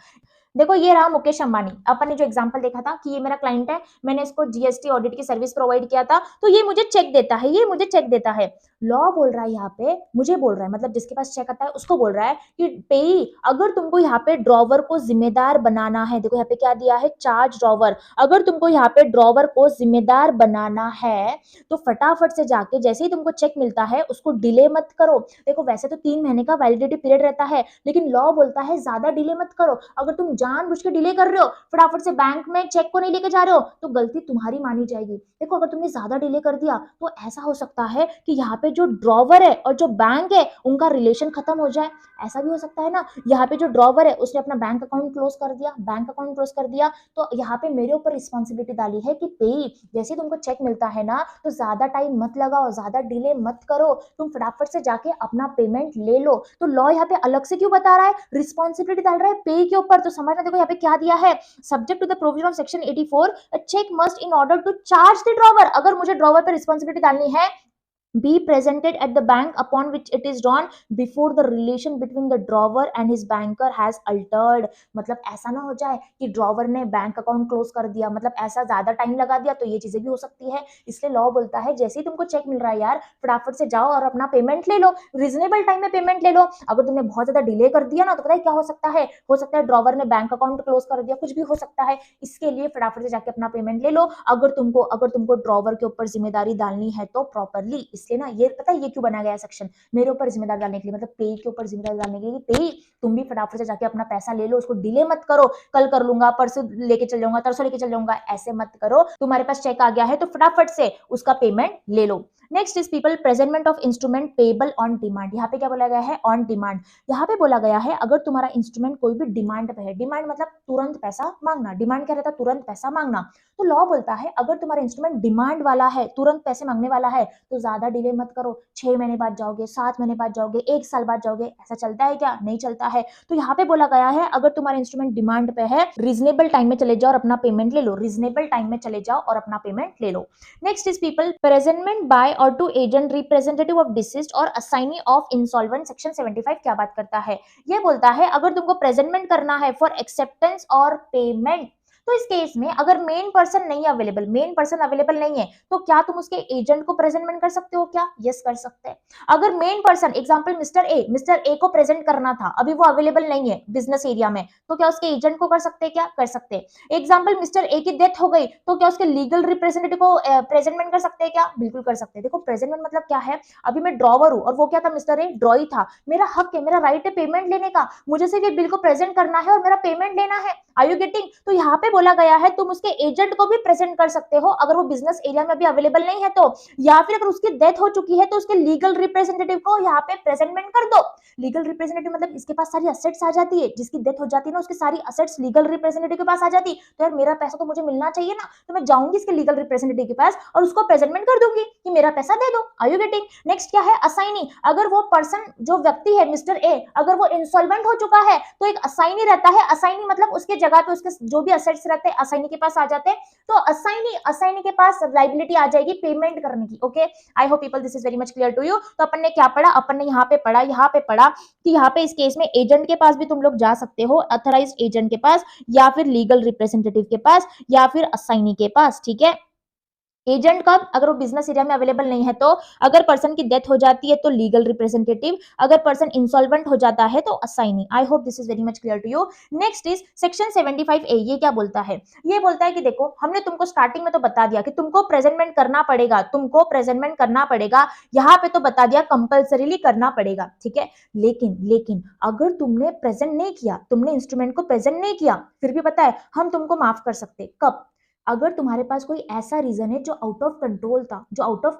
देखो ये रहा मुकेश अंबानी, अपन ने जो एग्जांपल देखा था कि ये मेरा क्लाइंट है, मैंने इसको जीएसटी ऑडिट की सर्विस प्रोवाइड किया था, तो ये मुझे चेक देता है, ये मुझे चेक देता है। लॉ बोल रहा है यहाँ पे, मुझे बोल रहा है, मतलब जिसके पास चेक आता है उसको बोल रहा है कि पेई, अगर तुमको यहाँ पे ड्रॉवर को जिम्मेदार बनाना है, देखो यहाँ पे क्या दिया है? Charge drawer. अगर तुमको यहाँ पे ड्रॉवर को जिम्मेदार बनाना है तो फटाफट से जाके जैसे ही तुमको चेक मिलता है उसको डिले मत करो। देखो वैसे तो 3 महीने का वैलिडिटी पीरियड रहता है, लेकिन लॉ बोलता है ज्यादा डिले मत करो। अगर तुम जानबूझ के डिले कर रहे हो, फटाफट से बैंक में चेक को नहीं लेके जा रहे हो, तो गलती तुम्हारी मानी जाएगी। देखो अगर तुमने ज्यादा डिले कर दिया तो ऐसा हो सकता है कि यहाँ पे जो ड्रॉवर है और जो बैंक है उनका रिलेशन खत्म हो जाए। ऐसा भी हो सकता है ना, यहाँ पे जो ड्रॉवर है उसने अपना बैंक अकाउंट क्लोज कर दिया, बैंक अकाउंट क्लोज कर दिया, तो यहाँ पे मेरे ऊपर रिस्पॉन्सिबिलिटी डाली है कि पे जैसे तुमको चेक मिलता है ना तो ज्यादा टाइम मत लगाओ, ज्यादा डिले मत करो, तुम फटाफट से जाके अपना पेमेंट ले लो। तो लॉ यहाँ पे अलग से क्यों बता रहा है? रिस्पॉन्सिबिलिटी डाल रहा है पे के ऊपर। तो समझना, देखो यहाँ पे क्या दिया है? Subject to the provision of section 84, a cheque must in order to charge the drawer. अगर मुझे ड्रॉवर पे रिस्पॉन्सिबिलिटी डालनी है, be presented at the bank upon which it is drawn before the relation between the drawer and his banker has altered। मतलब ऐसा ना हो जाए कि ड्रॉवर ने बैंक अकाउंट क्लोज कर दिया, मतलब ऐसा ज्यादा टाइम लगा दिया, तो ये चीजें भी हो सकती है। इसलिए लॉ बोलता है जैसे ही तुमको चेक मिल रहा है यार, फटाफट से जाओ और अपना पेमेंट ले लो, रीजनेबल टाइम में पेमेंट ले लो। अगर तुमने बहुत ज्यादा डिले कर दिया ना तो पता है क्या हो सकता है? हो सकता है ड्रॉवर ने बैंक अकाउंट क्लोज कर दिया, कुछ भी हो सकता है। इसके लिए फटाफट से जाके अपना पेमेंट ले लो। अगर तुमको ड्रॉवर के ऊपर जिम्मेदारी डालनी है तो प्रॉपरली। इसलिए ना ये पता है ये क्यों बनाया गया सेक्शन? मेरे ऊपर जिम्मेदारी डालने के लिए, मतलब पे के ऊपर जिम्मेदारी डालने के लिए। पे तुम भी फटाफट से जाके अपना पैसा ले लो, उसको डिले मत करो, कल कर लूंगा, परसों लेके चल जाऊंगा, तरसों लेके चल जाऊंगा, ऐसे मत करो। तुम्हारे पास चेक आ गया है तो फटाफट से उसका पेमेंट ले लो। Next is people presentment of instrument payable on demand. यहाँ पे क्या बोला गया है? On demand. यहाँ पे बोला गया है अगर तुम्हारा इंस्ट्रूमेंट कोई भी डिमांड पे है, डिमांड मतलब तुरंत पैसा मांगना, डिमांड क्या रहता है? तुरंत पैसा मांगना। तो लॉ बोलता है अगर तुम्हारा इंस्ट्रूमेंट डिमांड वाला है, तुरंत पैसे मांगने वाला है, तो ज्यादा डिले मत करो। 6 महीने बाद जाओगे, 7 महीने बाद जाओगे, 1 साल बाद जाओगे, ऐसा चलता है क्या? नहीं चलता है। तो यहाँ पे बोला गया है अगर तुम्हारा इंस्ट्रूमेंट डिमांड पे है, रीजनेबल टाइम में चले जाओ और अपना पेमेंट ले लो, रीजनेबल टाइम में चले जाओ और अपना पेमेंट ले लो। Next is people presentment by और to agent representative of deceased और असाइनी ऑफ इंसॉल्वेंट। सेक्शन 75 क्या बात करता है? ये बोलता है अगर तुमको प्रेजेंटमेंट करना है फॉर एक्सेप्टेंस और पेमेंट, तो इस केस में अगर मेन पर्सन नहीं अवेलेबल, मेन पर्सन अवेलेबल नहीं है, तो क्या तुम उसके एजेंट को प्रेजेंटमेंट कर सकते हो क्या? यस कर सकते हैं। अगर main person example mister A को प्रेजेंट करना था, अभी वो अवेलेबल नहीं है बिजनेस एरिया में, तो क्या उसके एजेंट को कर सकते हैं क्या? कर सकते हैं। एग्जांपल मिस्टर ए की डेथ हो गई, तो क्या उसके लीगल रिप्रेजेंटेटिव को प्रेजेंटमेंट कर सकते हैं क्या? बिल्कुल कर सकते हैं। देखो प्रेजेंटमेंट मतलब क्या है? अभी मैं ड्रॉवर हूं और वो क्या था? मिस्टर ए ड्रॉई था, मेरा हक है, मेरा राइट है पेमेंट लेने का, मुझे सिर्फ ये बिल को प्रेजेंट करना है और मेरा पेमेंट लेना है। Are you getting? तो यहाँ पे बोला गया है तुम उसके एजेंट को भी प्रेजेंट कर सकते हो अगर वो बिजनेस एरिया में भी अवेलेबल नहीं है तो, या फिर अगर उसकी डेथ हो चुकी है तो उसके लीगल रिप्रेजेंटेटिव को यहाँ पे प्रेजेंटमेंट कर दो। लीगल रिप्रेजेंटेटिव मतलब इसके पास सारी असेट्स आ जाती है, जिसकी डेथ हो जाती है ना उसकी सारी असेट्स लीगल रिप्रेजेंटेटिव के पास आ जाती, तो यार मेरा पैसा तो मुझे मिलना चाहिए ना, तो मैं जाऊंगी इसके लीगल रिप्रेजेंटेटिव के पास और उसको प्रेजेंटमेंट कर दूंगी कि मेरा पैसा दे दो। Are you getting? नेक्स्ट क्या है, असाइनी। अगर वो पर्सन जो व्यक्ति है मिस्टर ए अगर वो इंसॉल्वेंट हो चुका है तो एक असाइनी रहता है। असाइनी मतलब उसके जगह पे उसके जो भी असेट्स रहते हैं असाइनी के पास आ जाते हैं, तो असाइनी के पास लाइबिलिटी आ जाएगी पेमेंट करने की। Okay, I hope people this is very much clear to you. तो अपन ने क्या पढ़ा, अपन ने यहाँ पे पढ़ा कि यहाँ पे इस केस में एजेंट के पास भी तुम लोग जा सकते हो, अथोराइज्ड एजेंट के पास या फिर लीगल रिप्रेजेंटेटिव के पास या फिर असाइनी के पास। ठीक है, एजेंट कब, अगर वो बिजनेस एरिया में अवेलेबल नहीं है तो, अगर पर्सन की डेथ हो जाती है तो लीगल रिप्रेजेंटेटिव, अगर पर्सन इंसॉल्वेंट हो जाता है तो assignee. I hope this is very much clear to you. Next is section 75A। ये क्या बोलता है, ये बोलता है कि देखो हमने तुमको स्टार्टिंग में तो बता दिया कि तुमको प्रेजेंटमेंट करना पड़ेगा, तुमको प्रेजेंटमेंट करना पड़ेगा, यहाँ पे तो बता दिया कंपल्सरीली करना पड़ेगा। ठीक है, लेकिन अगर तुमने प्रेजेंट नहीं किया, तुमने इंस्ट्रूमेंट को प्रेजेंट नहीं किया, फिर भी पता है हम तुमको माफ कर सकते। कब, अगर तुम्हारे पास कोई ऐसा रीजन है जो आउट ऑफ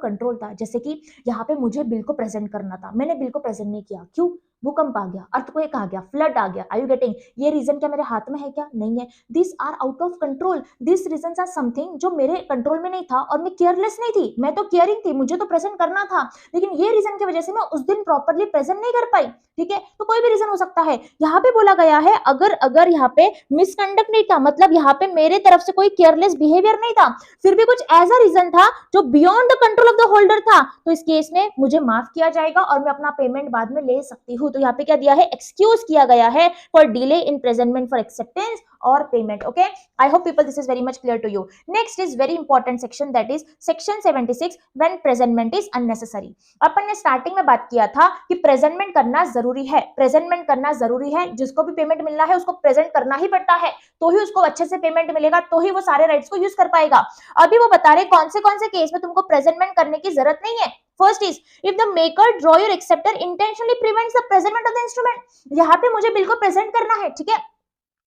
कंट्रोल था, जैसे कि यहाँ पे मुझे बिल को प्रेजेंट करना था, मैंने बिल को प्रेजेंट नहीं किया, क्यों, भूकंप आ गया, अर्थक्वेक आ गया, फ्लड आ गया। Are you getting? ये रीजन क्या मेरे हाथ में है क्या? नहीं है। This are out of control, this reason are something जो मेरे कंट्रोल में नहीं था और मैं केयरलेस नहीं थी, मैं तो केयरिंग थी, मुझे तो प्रेजेंट करना था, लेकिन ये रीजन की वजह से मैं उस दिन प्रॉपरली प्रेजेंट नहीं कर पाई। ठीक है, तो कोई भी रीजन हो सकता है। यहाँ पे बोला गया है अगर यहाँ पे मिसकंडक्ट नहीं था, मतलब यहाँ पे मेरे तरफ से कोई केयरलेस बिहेवियर नहीं था, फिर भी कुछ ऐसा रीजन था जो beyond the control of the holder था, तो इस केस में मुझे माफ किया जाएगा और मैं अपना पेमेंट बाद में ले सकती हूँ। तो यहाँ पे क्या दिया है, एक्सक्यूज किया गया है for delay in presentment for acceptance और payment. Okay, I hope people this is very much clear to you. Next is very important section, that is section 76 when presentment is unnecessary. अपन ने starting में बात किया था कि presentment करना जरूरी है, प्रेजेंटमेंट करना जरूरी है, जिसको भी पेमेंट मिलना है उसको प्रेजेंट करना ही पड़ता है, तो ही उसको अच्छे से पेमेंट मिलेगा, तो ही वो सारे राइट्स को यूज कर पाएगा। अभी वो बता रहे कौन से केस में तुमको प्रेजेंटमेंट करने की जरूरत नहीं है। First is if the maker draw your acceptor intentionally prevents the presentment of the instrument. यहाँ पे मुझे बिल को प्रेजेंट करना है, ठीक है,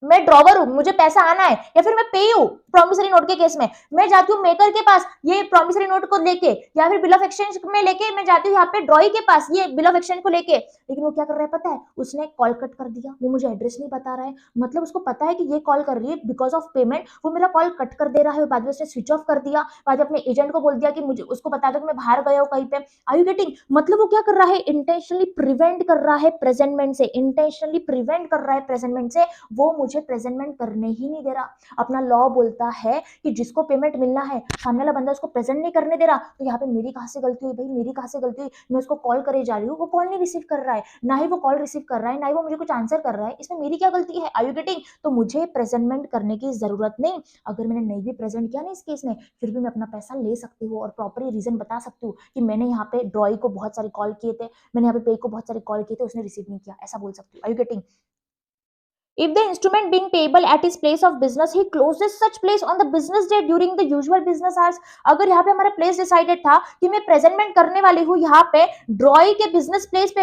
मैं ड्रॉवर हूं, मुझे पैसा आना है, या फिर मैं पे हूं प्रॉमिसरी नोट के केस में, मैं जाती हूँ मेकर के पास ये प्रॉमिसरी नोट को लेके, या फिर बिल ऑफ एक्सचेंज में लेके मैं जाती हूँ यहाँ पे ड्रॉई के पास ये बिल ऑफ एक्सचेंज को लेके, लेकिन वो क्या कर रहा है पता है, उसने कॉल कट कर दिया, वो मुझे एड्रेस नहीं बता रहा है, मतलब उसको पता है कि ये कॉल कर रही है बिकॉज ऑफ पेमेंट, वो मेरा कॉल कट कर दे रहा है, बाद में उसने स्विच ऑफ कर दिया, बाद में अपने एजेंट को बोल दिया कि मुझे उसको बता दो कि मैं बाहर गया हूँ कहीं पे। Are you getting? मतलब वो क्या कर रहा है, इंटेंशनली प्रिवेंट कर रहा है प्रेजेंटमेंट से, इंटेंशनली प्रिवेंट कर रहा है प्रेजेंटमेंट से, वो मुझे प्रेजेंटमेंट करने ही नहीं दे रहा। अपना लॉ बोलता है कि जिसको पेमेंट मिलना है सामने वाला बंदा उसको प्रेजेंट नहीं करने दे रहा, तो यहाँ पे मेरी कहां से गलती हुई भाई, मेरी कहां से गलती हुई, मैं उसको कॉल करे जा रही हूँ, वो कॉल नहीं रिसीव कर रहा है, ना ही वो कॉल रिसीव कर रहा है, ना ही वो मुझे कुछ आंसर कर रहा है, इसमें मेरी क्या गलती है? Are you getting? तो मुझे प्रेजेंटमेंट करने की जरूरत नहीं, अगर मैंने नहीं भी प्रेजेंट किया ना इस केस में, फिर भी मैं अपना पैसा ले सकती हूँ और प्रॉपर रीजन बता सकती हूँ कि मैंने यहाँ पे ड्रॉई को बहुत सारे कॉल किए थे, मैंने यहाँ पे पे को बहुत सारे कॉल किए थे, उसने रिसीव नहीं किया, ऐसा बोल सकती हूँ। Are you getting? If the instrument being payable at his place of business, he closes such place on the business day during the usual business hours. अगर यहाँ पे हमारा प्लेस डिसाइडेड था कि मैं प्रेजेंटमेंट करने वाली हूँ यहाँ पे ड्रॉई के बिजनेस प्लेस पे,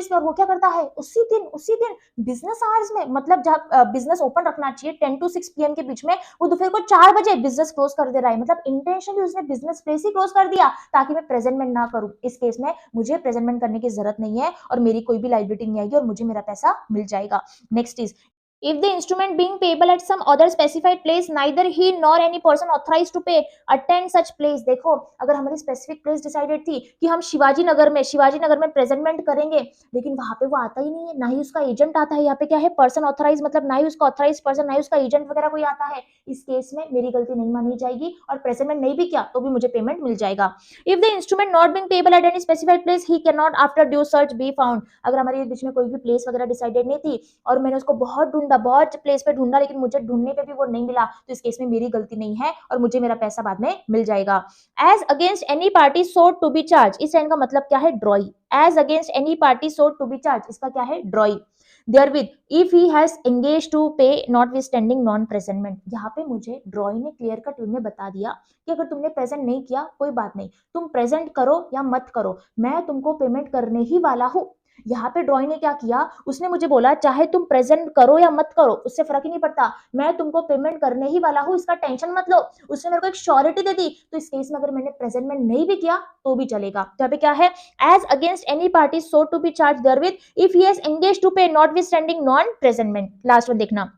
और वो क्या करता है उसी दिन बिजनेस आवर्स में, मतलब जब बिजनेस ओपन रखना चाहिए 10 to 6 PM के बीच में, वो दोपहर को 4 बजे बिजनेस क्लोज कर दे रहा है, मतलब इंटेंशनली उसने बिजनेस प्लेस ही क्लोज कर दिया ताकि मैं प्रेजेंटमेंट ना करूँ। इस केस में मुझे प्रेजेंटमेंट करने की जरूरत नहीं है और मेरी कोई भी लाइबिलिटी नहीं आएगी और मुझे मेरा पैसा मिल जाएगा। Next is if the instrument being payable at some other specified place, neither he nor any person authorized to pay attend such place। देखो अगर हमारी स्पेसिफिक प्लेस डिसाइडेड थी कि हम शिवाजी नगर में प्रेजेंटमेंट करेंगे, लेकिन वहां पे वो आता ही नहीं है, ना ही उसका एजेंट आता है, यहाँ पे क्या है पर्सन ऑथराइज, मतलब ना ही उसका ऑथराइज पर्सन, ना ही उसका एजेंट वगैरह कोई आता है, इस केस में मेरी गलती नहीं मानी जाएगी और प्रेजेंटमेंट नहीं भी किया तो भी मुझे पेमेंट मिल जाएगा। If the instrument not being payable at any specified place, he can not after due search be found. अगर हमारे बीच में कोई भी प्लेस वगैरह डिसाइडेड नहीं थी और मैंने उसको बहुत ढूंढा, बहुत प्लेस पे ढूंढा, लेकिन मुझे ढूंढने पे भी वो नहीं मिला, तो इस केस में मेरी गलती नहीं है और मुझे मेरा पैसा बाद में मिल जाएगा। As against any party sought to be charge, इस लाइन का मतलब क्या है, drawee. As against any party sought to be charge, इसका क्या है, ड्रॉई। Therewith, if he has engaged to pay notwithstanding non presentment, यहाँ पे मुझे ड्रॉई ने क्लियर कट वे में बता दिया कि अगर तुमने प्रेजेंट नहीं किया कोई बात नहीं, तुम प्रेजेंट करो या मत करो, मैं तुमको पेमेंट करने ही वाला हूँ। यहाँ पे ड्रॉई ने क्या किया, उसने मुझे बोला चाहे तुम प्रेजेंट करो या मत करो उससे फर्क ही नहीं पड़ता, मैं तुमको पेमेंट करने ही वाला हूँ, इसका टेंशन मत लो। उसने मेरे को एक श्योरिटी दे दी। तो इस केस में अगर मैंने प्रेजेंट में नहीं भी किया तो भी चलेगा। तो यहाँ पे क्या है, as against any party so to be charge therewith if he has engaged to pay notwithstanding non presentment. Last one देखना,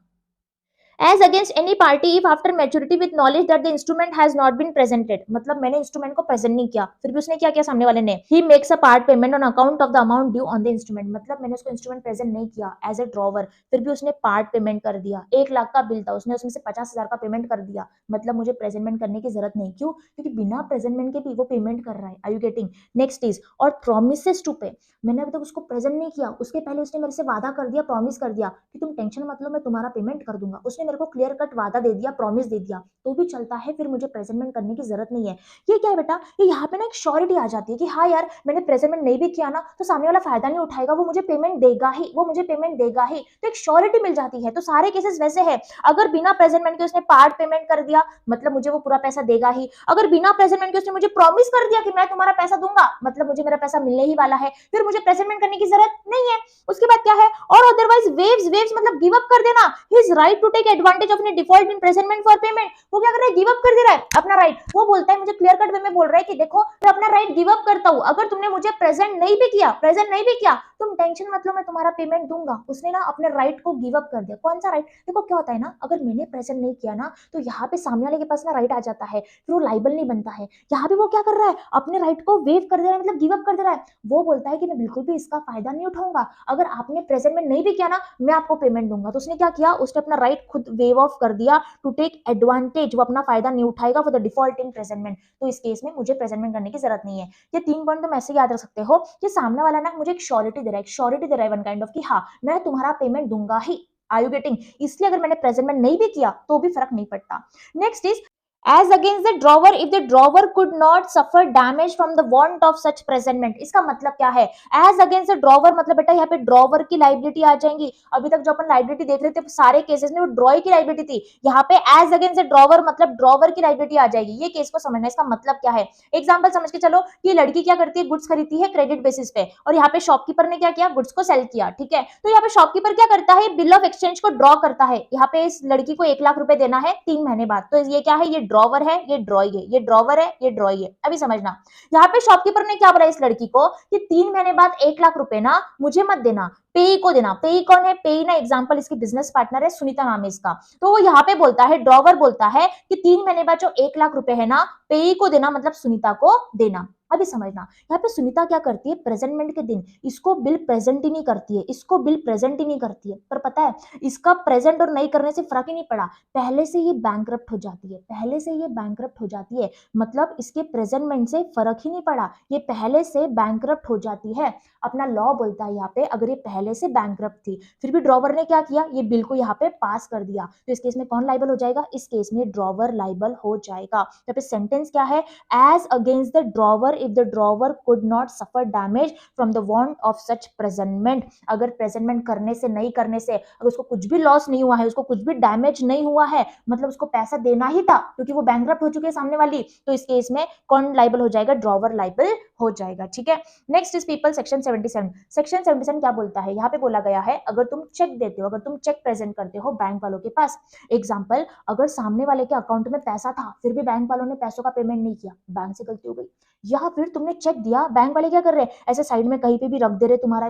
as against any party if after maturity with knowledge that the instrument has not been presented, मतलब मैंने instrument को present नहीं किया, फिर भी उसने क्या किया सामने वाले ने, he makes a part payment on account of the amount due on the instrument, मतलब मैंने उसको इंस्ट्रूमेंट प्रेजेंट नहीं किया एज ए ड्रॉवर, फिर भी उसने पार्ट पेमेंट कर दिया। 1 लाख का बिल था, उसने उसमें से 50,000 का पेमेंट कर दिया, मतलब मुझे प्रेजेंटमेंट करने की जरूरत नहीं। क्यों? क्योंकि बिना प्रेजेंटमेंट के भी वो पेमेंट कर रहा है। Are you getting? Next is or promises to pay, मैंने अभी तक उसको प्रेजेंट नहीं किया, उसके पहले उसने मेरे से वादा कर दिया, प्रॉमिस कर दिया कि तुम टेंशन मत लो मैं तुम्हारा पेमेंट कर दूंगा। उसने मेरे को क्लियर कट वादा दे दिया, प्रॉमिस दे दिया, तो भी चलता है, फिर मुझे प्रेजेंटमेंट करने की जरूरत नहीं है। ये क्या है बेटा, ये यहाँ पे ना एक श्योरिटी आ जाती है कि हाँ यार मैंने प्रेजेंटमेंट नहीं भी किया ना तो सामने वाला फायदा नहीं उठाएगा, वो मुझे पेमेंट देगा ही, वो मुझे पेमेंट देगा ही, तो एक श्योरिटी मिल जाती है। तो सारे केसेस वैसे है, अगर बिना प्रेजेंटमेंट के उसने पार्ट पेमेंट कर दिया मतलब मुझे वो पूरा पैसा देगा ही, अगर बिना प्रेजेंटमेंट के उसने मुझे प्रॉमिस कर दिया कि मैं तुम्हारा पैसा दूंगा मतलब मुझे मेरा पैसा मिलने ही वाला है, फिर मुझे प्रेजेंटमेंट करने की जरूरत नहीं है। उसके बाद क्या है, और अदरवाइज वेव्स, वेव्स मतलब गिव अप कर देना, his right to take advantage of default in presentment for payment. वो क्या कर रहा है, गिव अप कर दे रहा है अपना राइट। वो बोलता है, मुझे क्लियर कट वे में बोल रहा है कि देखो मैं अपना राइट गिव अप करता हूं, अगर तुमने मुझे प्रेजेंट नहीं भी किया, प्रेजेंट नहीं भी किया, तुम टेंशन मत लो मैं तुम्हारा पेमेंट दूंगा। उसने ना अपने राइट को गिव अप कर दिया। कौन सा राइट? देखो क्या होता है ना, अगर मैंने प्रेजेंट नहीं किया ना तो यहाँ पे सामने वाले के पास ना राइट आ जाता है, फिर वो लाइबल नहीं बनता है। यहाँ पे वो क्या कर रहा है, अपने राइट को वेव कर दे रहा है, मतलब गिव अप कर दे रहा है। वो बोलता है कि मैं बिल्कुल भी इसका फायदा नहीं उठाऊंगा, अगर आपने प्रेजेंट में नहीं भी किया ना मैं आपको पेमेंट दूंगा। तो उसने क्या किया, उसने अपना राइट खुद वेव ऑफ कर दिया टू टेक एडवांटेज, वो अपना फायदा नहीं उठाएगा for the default in presentment. तो इस केस में मुझे प्रेजेंटमेंट करने की जरूरत नहीं है। ये 3 पॉइंट तुम ऐसे याद रख सकते हो कि सामने वाला ना मुझे एक श्योरिटी दे रहा है, एक श्योरिटी दे रहा है वन काइंड ऑफ कि हाँ मैं तुम्हारा पेमेंट दूंगा ही। Are you getting? इसलिए अगर मैंने प्रेजेंटमेंट नहीं भी किया तो भी फर्क नहीं पड़ता। Next is as against the drawer if the drawer could not suffer damage from the want of such presentment। इसका मतलब क्या है, as against the drawer मतलब बेटा यहाँ पे ड्रॉवर की लाइबिलिटी आ जाएंगी। अभी तक जो अपन लाइबिलिटी देख रहे थे सारे केसेस में वो ड्रॉय की लाइबिलिटी थी, यहाँ पे as against the drawer मतलब ड्रॉवर की लाइबिलिटी आ जाएगी। ये केस को समझना, इसका मतलब क्या है। एग्जाम्पल समझ के चलो कि लड़की क्या करती है, गुड्स खरीदती है क्रेडिट बेसिस पे, और यहाँ पे शॉपकीपर ने क्या किया, गुड्स को सेल किया, ठीक है। तो यहाँ पे शॉपकीपर क्या करता है, बिल ऑफ एक्सचेंज को ड्रॉ करता है। यहाँ पे इस लड़की को 1 लाख रुपए देना है 3 महीने बाद, तो ये क्या है, ये ड्रॉवर है, ये ड्रॉई है, ये ड्रॉवर है, ये ड्रॉई है। अभी समझना, यहाँ पे शॉपकीपर ने क्या बोला इस लड़की को कि 3 महीने बाद 1 लाख रुपए ना मुझे मत देना, पेई को देना। पेई कौन है, पेई ना एग्जांपल इसकी बिजनेस पार्टनर है, सुनीता नाम है इसका। तो वो यहाँ पे बोलता है, ड्रॉवर बोलता है कि 3 महीने बाद जो 1 लाख रुपए है ना पेई को देना, मतलब सुनीता को देना। अभी समझना, यहाँ पे सुनीता क्या करती है, प्रेजेंटमेंट के दिन इसको बिल प्रेजेंट ही नहीं करती है, इसको बिल प्रेजेंट ही नहीं करती है। पर पता है इसका प्रेजेंट और नहीं करने से फर्क ही नहीं पड़ा, पहले से ये बैंकरप्ट हो जाती है, पहले से ये बैंकरप्ट हो जाती है, मतलब इसके प्रेजेंटमेंट से फर्क ही नहीं पड़ा, ये पहले से बैंकरप्ट हो जाती है। अपना लॉ बोलता है यहाँ पे अगर ये पहले से बैंकरप्ट थी फिर भी ड्रॉवर ने क्या किया, ये बिल को यहाँ पे पास कर दिया, तो इस केस में कौन लाइबल हो जाएगा, इस केस में ड्रॉवर लाइबल हो जाएगा। यहाँ पे सेंटेंस क्या है, as against the drawer if the drawer could not suffer damage from the want of such presentment। अगर प्रेजेंटमेंट करने से नहीं करने से अगर उसको कुछ भी लॉस नहीं हुआ है, उसको कुछ भी डैमेज नहीं हुआ है, मतलब उसको पैसा देना ही था क्योंकि वो बैंकरप्ट हो चुकी है सामने वाली, तो इस केस में कौन लाइबल हो जाएगा, ड्रॉवर लाइबल हो जाएगा। ठीक है, next is people section 77। Section 77 क्या बोलता है, यहाँ पे बोला गया है अगर तुम चेक देते हो, अगर तुम चेक प्रेजेंट करते हो बैंक वालों के पास, एग्जाम्पल अगर सामने वाले के अकाउंट में पैसा था फिर भी बैंक वालों ने पैसों का पेमेंट नहीं किया, बैंक से गलती हो गई, या फिर तुमने चेक दिया, बैंक वाले क्या कर रहे हैं, ऐसे साइड में कहीं पे भी रख दे रहे तुम्हारा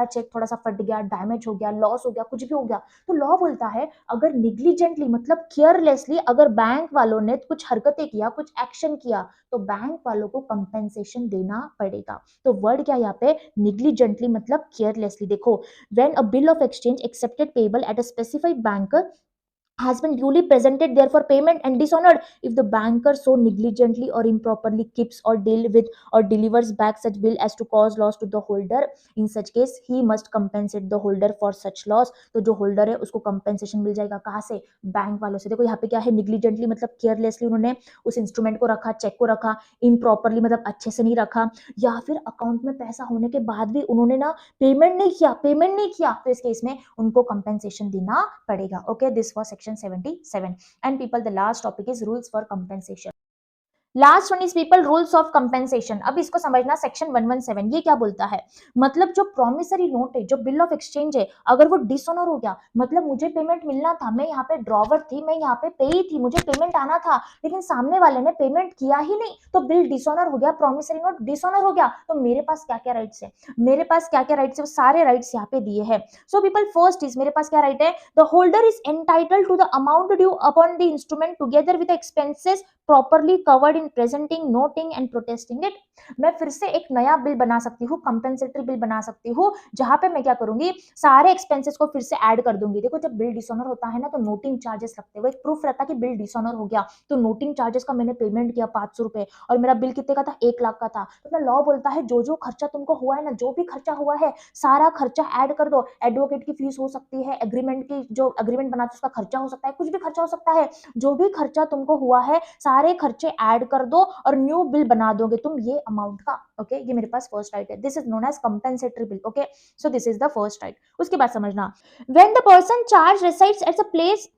चेक थोड़ा सा फट गया, डैमेज हो गया, लॉस हो गया, कुछ भी हो गया, तो लॉ बोलता है अगर निग्लिजेंटली मतलब केयरलेसली अगर बैंक वालों ने कुछ हरकतें किया, कुछ एक्शन किया, तो बैंक वालों को कंपेंसेशन देना पड़ेगा। तो वर्ड क्या यहाँ पे, निग्लिजेंटली मतलब केयरलेसली। देखो, when a bill of exchange accepted payable at a specified bank has been duly presented there for payment and dishonored if the banker so negligently or improperly keeps or deal with or delivers back such bill as to cause loss to the holder, in such case he must compensate the holder for such loss। तो जो holder है उसको compensation मिल जाएगा, कहाँ से, bank वालों से। देखो यहाँ पे क्या है, निग्लिजेंटली मतलब केयरलेसली उन्होंने उस इंस्ट्रूमेंट को रखा, चेक को रखा, इम्प्रॉपरली मतलब अच्छे से नहीं रखा, या फिर अकाउंट में पैसा होने के बाद भी उन्होंने ना पेमेंट नहीं किया, तो इस केस में उनको कंपेंसेशन देना पड़ेगा। Okay, this was section 77। and people, the last topic is rules for compensation। Last one is people rules of compensation. अब इसको समझना, सेक्शन 117 ये क्या बोलता है, मतलब जो प्रॉमिसरी नोट है, जो बिल ऑफ एक्सचेंज है, अगर वो डिसऑनर हो गया, मतलब मुझे पेमेंट मिलना था, मैं यहाँ पे ड्रॉवर थी, मैं यहाँ पे पेई थी, मुझे पेमेंट आना था, लेकिन सामने वाले ने पेमेंट किया ही नहीं, तो बिल डिसऑनर हो गया, प्रॉमिसरी नोट डिसऑनर हो गया, तो मेरे पास क्या क्या राइट्स है, मेरे पास क्या क्या राइट्स है, वो सारे राइट्स यहाँ पे दिए हैं। सो पीपल, फर्स्ट इज, मेरे पास क्या राइट है, the holder is entitled to the amount due upon the instrument together with expenses properly covered in presenting, noting and protesting it। मैं फिर से एक नया बिल बना सकती हूँ, कंपेंसेटरी बिल बना सकती हूँ, जहां पे मैं क्या करूंगी, सारे एक्सपेंसेस को फिर से ऐड कर दूंगी। देखो जब बिल डिसऑनर होता है ना, तो नोटिंग चार्जेस लगते हैं, वो एक प्रूफ रहता है कि बिल डिसऑनर हो गया, तो नोटिंग चार्जेस का मैंने पेमेंट किया 500 रुपए, और मेरा बिल कितने का था, 1 लाख का था, तो अपना लॉ बोलता है जो जो खर्चा तुमको हुआ है ना, जो भी खर्चा हुआ है सारा खर्चा ऐड कर दो। एडवोकेट की फीस हो सकती है, एग्रीमेंट की जो एग्रीमेंट बनाते उसका खर्चा हो सकता है, कुछ भी खर्चा हो सकता है, जो भी खर्चा तुमको हुआ है सारे खर्चे ऐड कर दो और न्यू बिल बना दोगे तुम ये अमाउंट का। ओके, ये मेरे पास फर्स्ट राइट है, this is known as compensatory bill. Okay, so this is the first right. उसके बाद समझना, when the person charge resides at a place,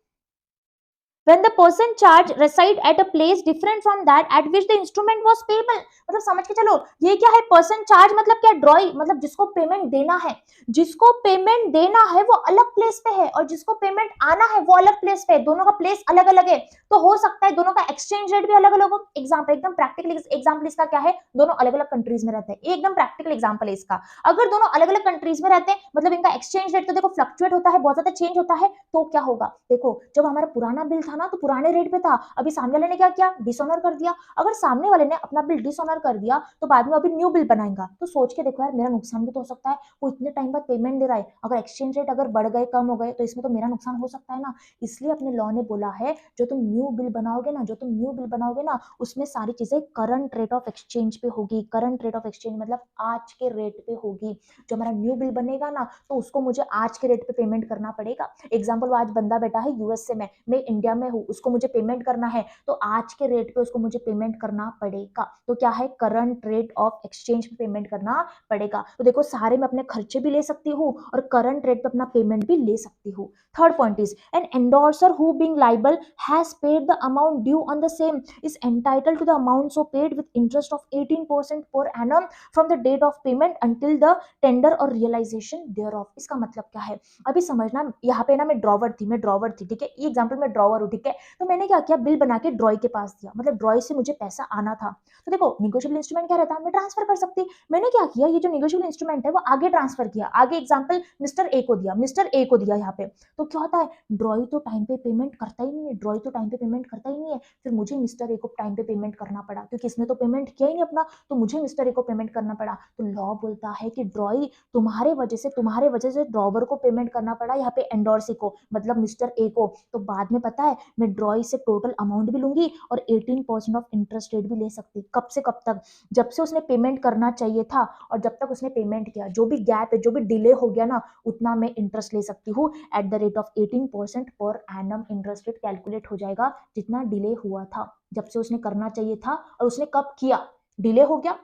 when the person charge reside at a place different from that at which the instrument was payable। मतलब समझ के चलो, ये क्या है, पर्सन चार्ज मतलब क्या, ड्रॉई, मतलब जिसको पेमेंट देना है, जिसको पेमेंट देना है वो अलग प्लेस पे है, और जिसको पेमेंट आना है वो अलग प्लेस पे है, दोनों का प्लेस अलग अलग है, तो हो सकता है दोनों का एक्सचेंज रेट भी अलग अलग हो। एग्जाम्पल, एकदम प्रैक्टिकल एग्जाम्पल इसका क्या है, दोनों अलग अलग कंट्रीज में रहते हैं, एकदम प्रैक्टिकल एग्जाम्पल है इसका। अगर दोनों अलग अलग कंट्रीज में रहते हैं, मतलब इनका एक्सचेंज रेट तो देखो फ्लक्चुएट होता है, बहुत ज्यादा चेंज होता है, तो क्या होगा, देखो जब हमारा पुराना बिल था ना, तो पुराने रेट पे था, अभी सामने वाले ने क्या किया, डिसऑनर कर दिया। अगर सामने वाले ने अपना बिल डिसऑनर कर दिया, तो बाद में अभी न्यू बिल बनाएगा, तो सोच के देखो यार, मेरा नुकसान भी तो हो सकता है, वो इतने टाइम बाद पेमेंट दे रहा है, अगर एक्सचेंज रेट अगर बढ़ गए, कम हो गए, तो इसमें तो मेरा नुकसान हो सकता है ना। इसलिए अपने लॉ ने बोला है, जो तुम न्यू बिल बनाओगे ना, जो तुम न्यू बिल बनाओगे ना, उसमें सारी चीजें करंट रेट ऑफ एक्सचेंज पे होगी। करंट रेट ऑफ एक्सचेंज मतलब आज के रेट पे होगी। जो हमारा न्यू बिल बनेगा ना, तो उसको मुझे आज के रेट पे पेमेंट करना पड़ेगा। एग्जाम्पल, वो आज बंदा बैठा है यूएसए में, मैं इंडिया में हूँ, उसको मुझे पेमेंट करना है, तो आज के रेट पे उसको मुझे पेमेंट करना पड़ेगा। तो क्या है, करंट रेट ऑफ एक्सचेंज पे पेमेंट करना पड़ेगा। तो देखो सारे में अपने खर्चे भी ले सकती हूँ और करंट रेट पे अपना पेमेंट भी ले सकती हूँ। Third point is, an endorser who being liable has paid the amount due on the same is entitled to the amount so paid with interest of 18% per annum from the date of payment until the tender or realisation thereof. इसका मतलब क्या है, अभी समझना, यहाँ पे ना मैं ड्रॉवर थी, ठीक है, ये एग्जाम्पल में ड्रॉवर हूँ, ठीक है, तो मैंने क्या किया, बिल बना के ड्रॉई के पास दिया, मतलब ड्रॉई से मुझे पैसा आना था, तो देखो निगोशिएबल इंस्ट्रूमेंट क्या रहता है, मैं ट्रांसफर कर सकती, मैंने क्या किया, ये जो निगोशिएबल इंस्ट्रूमेंट है वो आगे ट्रांसफर किया, आगे एग्जाम्पल मिस्टर ए को दिया, मिस्टर ए को दिया यहाँ पे, तो क्या होता है, ड्रॉई तो टाइम पे पेमेंट करता ही नहीं है, ड्रॉई तो टाइम पे पेमेंट करता ही नहीं है, फिर मुझे मिस्टर ए को टाइम पे पेमेंट करना पड़ा, क्योंकि इसने तो पेमेंट किया ही नहीं अपना, तो मुझे मिस्टर ए को पेमेंट करना पड़ा। तो लॉ बोलता है कि ड्रॉई तुम्हारे वजह से ड्रॉवर को पेमेंट करना पड़ा, यहाँ पे एंडोर्सी को, मतलब मिस्टर ए को, तो बाद में पता है मैं ड्रॉई से टोटल अमाउंट भी लूंगी और 18% ऑफ इंटरेस्ट रेट भी ले सकती। कब से कब तक, जब से उसने पेमेंट करना चाहिए था और जब तक उसने पेमेंट किया, जो भी गैप है, जो भी डिले हो गया ना, उतना मैं इंटरेस्ट ले सकती हूँ eight the rate of 18% per annum. Interest rate calculate हो जाएगा जितना डिले हुआ था, जब से उसने करना चाहिए था और उसने कब किया, डिले हो गया,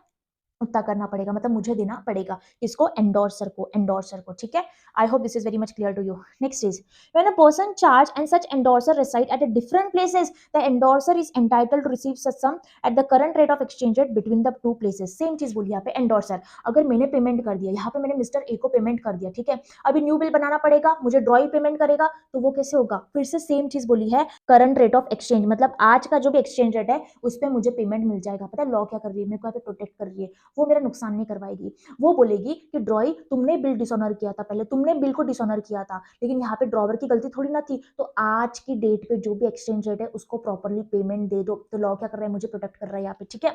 उतना करना पड़ेगा, मतलब मुझे देना पड़ेगा, किसको, एंडोर्सर को, ठीक है। I hope this is very much clear to you. Next is, when a person charge and such endorser reside at a different places, the endorser is entitled to receive such sum at the current rate of exchange rate between the two places. Same चीज बोली यहाँ पे, endorser, अगर मैंने payment कर दिया, यहाँ पे मैंने मिस्टर ए को पेमेंट कर दिया, ठीक है, अभी न्यू बिल बनाना पड़ेगा, मुझे ड्रॉई पेमेंट करेगा, तो वो कैसे होगा, फिर से सेम चीज बोली है, करंट रेट ऑफ एक्सचेंज, मतलब आज का जो भी एक्सचेंज रेट है उस पर मुझे पेमेंट मिल जाएगा। पता है लॉ क्या कर रही है, मेरे को यहाँ पे प्रोटेक्ट कर रही है, वो मेरा नुकसान नहीं करवाएगी। वो बोलेगी कि ड्रॉई तुमने बिल डिसऑनर किया था, पहले तुमने बिल को डिसऑनर किया था, लेकिन यहाँ पे ड्रॉवर की गलती थोड़ी ना थी, तो आज की डेट पे जो भी एक्सचेंज रेट है उसको प्रॉपरली पेमेंट दे दो। तो लॉ क्या कर रहा है, मुझे प्रोटेक्ट कर रहा है यहाँ पे, ठीक है।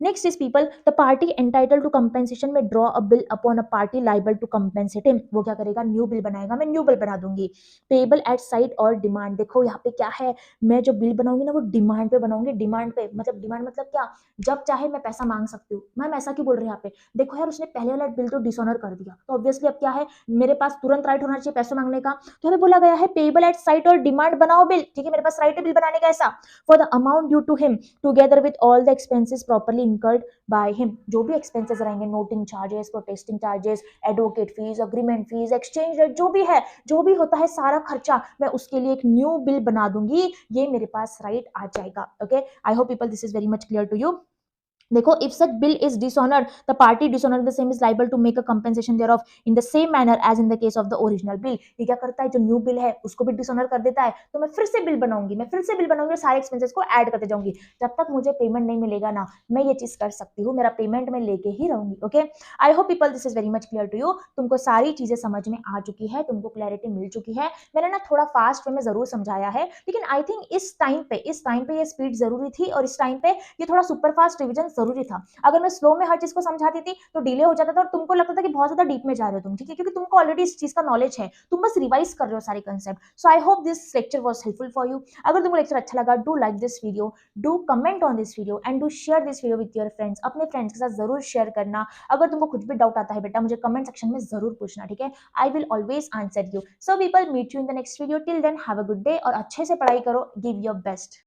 Next is people, the party entitle to compensation may draw a bill upon a party liable to compensate him. वो क्या करेगा, न्यू बिल बनाएगा, मैं न्यू बिल बना दूंगी। पेबल एट साइट और डिमांड, देखो यहाँ पे क्या है, मैं जो बिल बनाऊंगी ना वो डिमांड पे बनाऊंगी, डिमांड पे, मतलब डिमांड मतलब क्या, जब चाहे मैं पैसा मांग सकती हूँ। मैम ऐसा क्यों बोल रहे हैं यहाँ पे? देखो यार उसने पहले वाला बिल तो डिसऑनर कर दिया, तो ऑब्वियसली अब क्या है, मेरे पास तुरंत राइट होना चाहिए पैसे मांगने का। तो हमें बोला गया है पेबल एट साइट और डिमांड बनाओ बिल, ठीक है, मेरे पास राइट है बिल बनाने का ऐसा, for the amount due to him together with all the expenses properly incurred by him. जो भी एक्सपेंसेस रहेंगे, noting charges, protesting charges, advocate fees, agreement fees, exchange rate, जो भी है, जो भी होता है सारा खर्चा, मैं उसके लिए एक न्यू बिल बना दूंगी, ये मेरे पास राइट आ जाएगा। Okay, I hope people this is very much clear to you. देखो, if such bill is dishonoured, the party dishonoured the same is liable to make a compensation thereof in the same manner as in the case of the original bill. ये क्या करता है, जो new bill है उसको भी dishonour कर देता है, तो मैं फिर से बिल बनाऊंगी, मैं फिर से बिल बनाऊंगी और सारे एक्सपेंसेस को ऐड करते जाऊंगी। जब तक मुझे पेमेंट नहीं मिलेगा ना, मैं ये चीज कर सकती हूँ, मेरा पेमेंट मैं लेके ही रहूंगी। Okay, I hope people this is very much clear to you. तुमको सारी चीजें समझ में आ चुकी है, तुमको क्लैरिटी मिल चुकी है। मैंने ना थोड़ा फास्ट वे में जरूर समझाया है, लेकिन आई थिंक इस टाइम पे ये स्पीड जरूरी थी, और इस टाइम पे ये थोड़ा सुपर फास्ट रिविजन जरूरी था। अगर मैं स्लो में हर चीज को समझाती थी तो डिले हो जाता था और तुमको लगता था कि बहुत ज्यादा डीप में जा रहे हो तुम, ठीक है, क्योंकि तुमको ऑलरेडी इस चीज का नॉलेज है, तुम बस रिवाइज कर रहे हो सारे concept. So I hope this lecture was helpful for you. अगर तुमको लेक्चर अच्छा लगा, do like this video, do comment on this video and do share this video with your friends. अपने फ्रेंड्स के साथ जरूर शेयर करना। अगर तुमको कुछ भी डाउट आता है बेटा, मुझे कमेंट सेक्शन में जरूर पूछना, ठीक है, I will always answer you. So people, meet you in the next video. Till then have a good day, और अच्छे से पढ़ाई करो, गिव योर बेस्ट।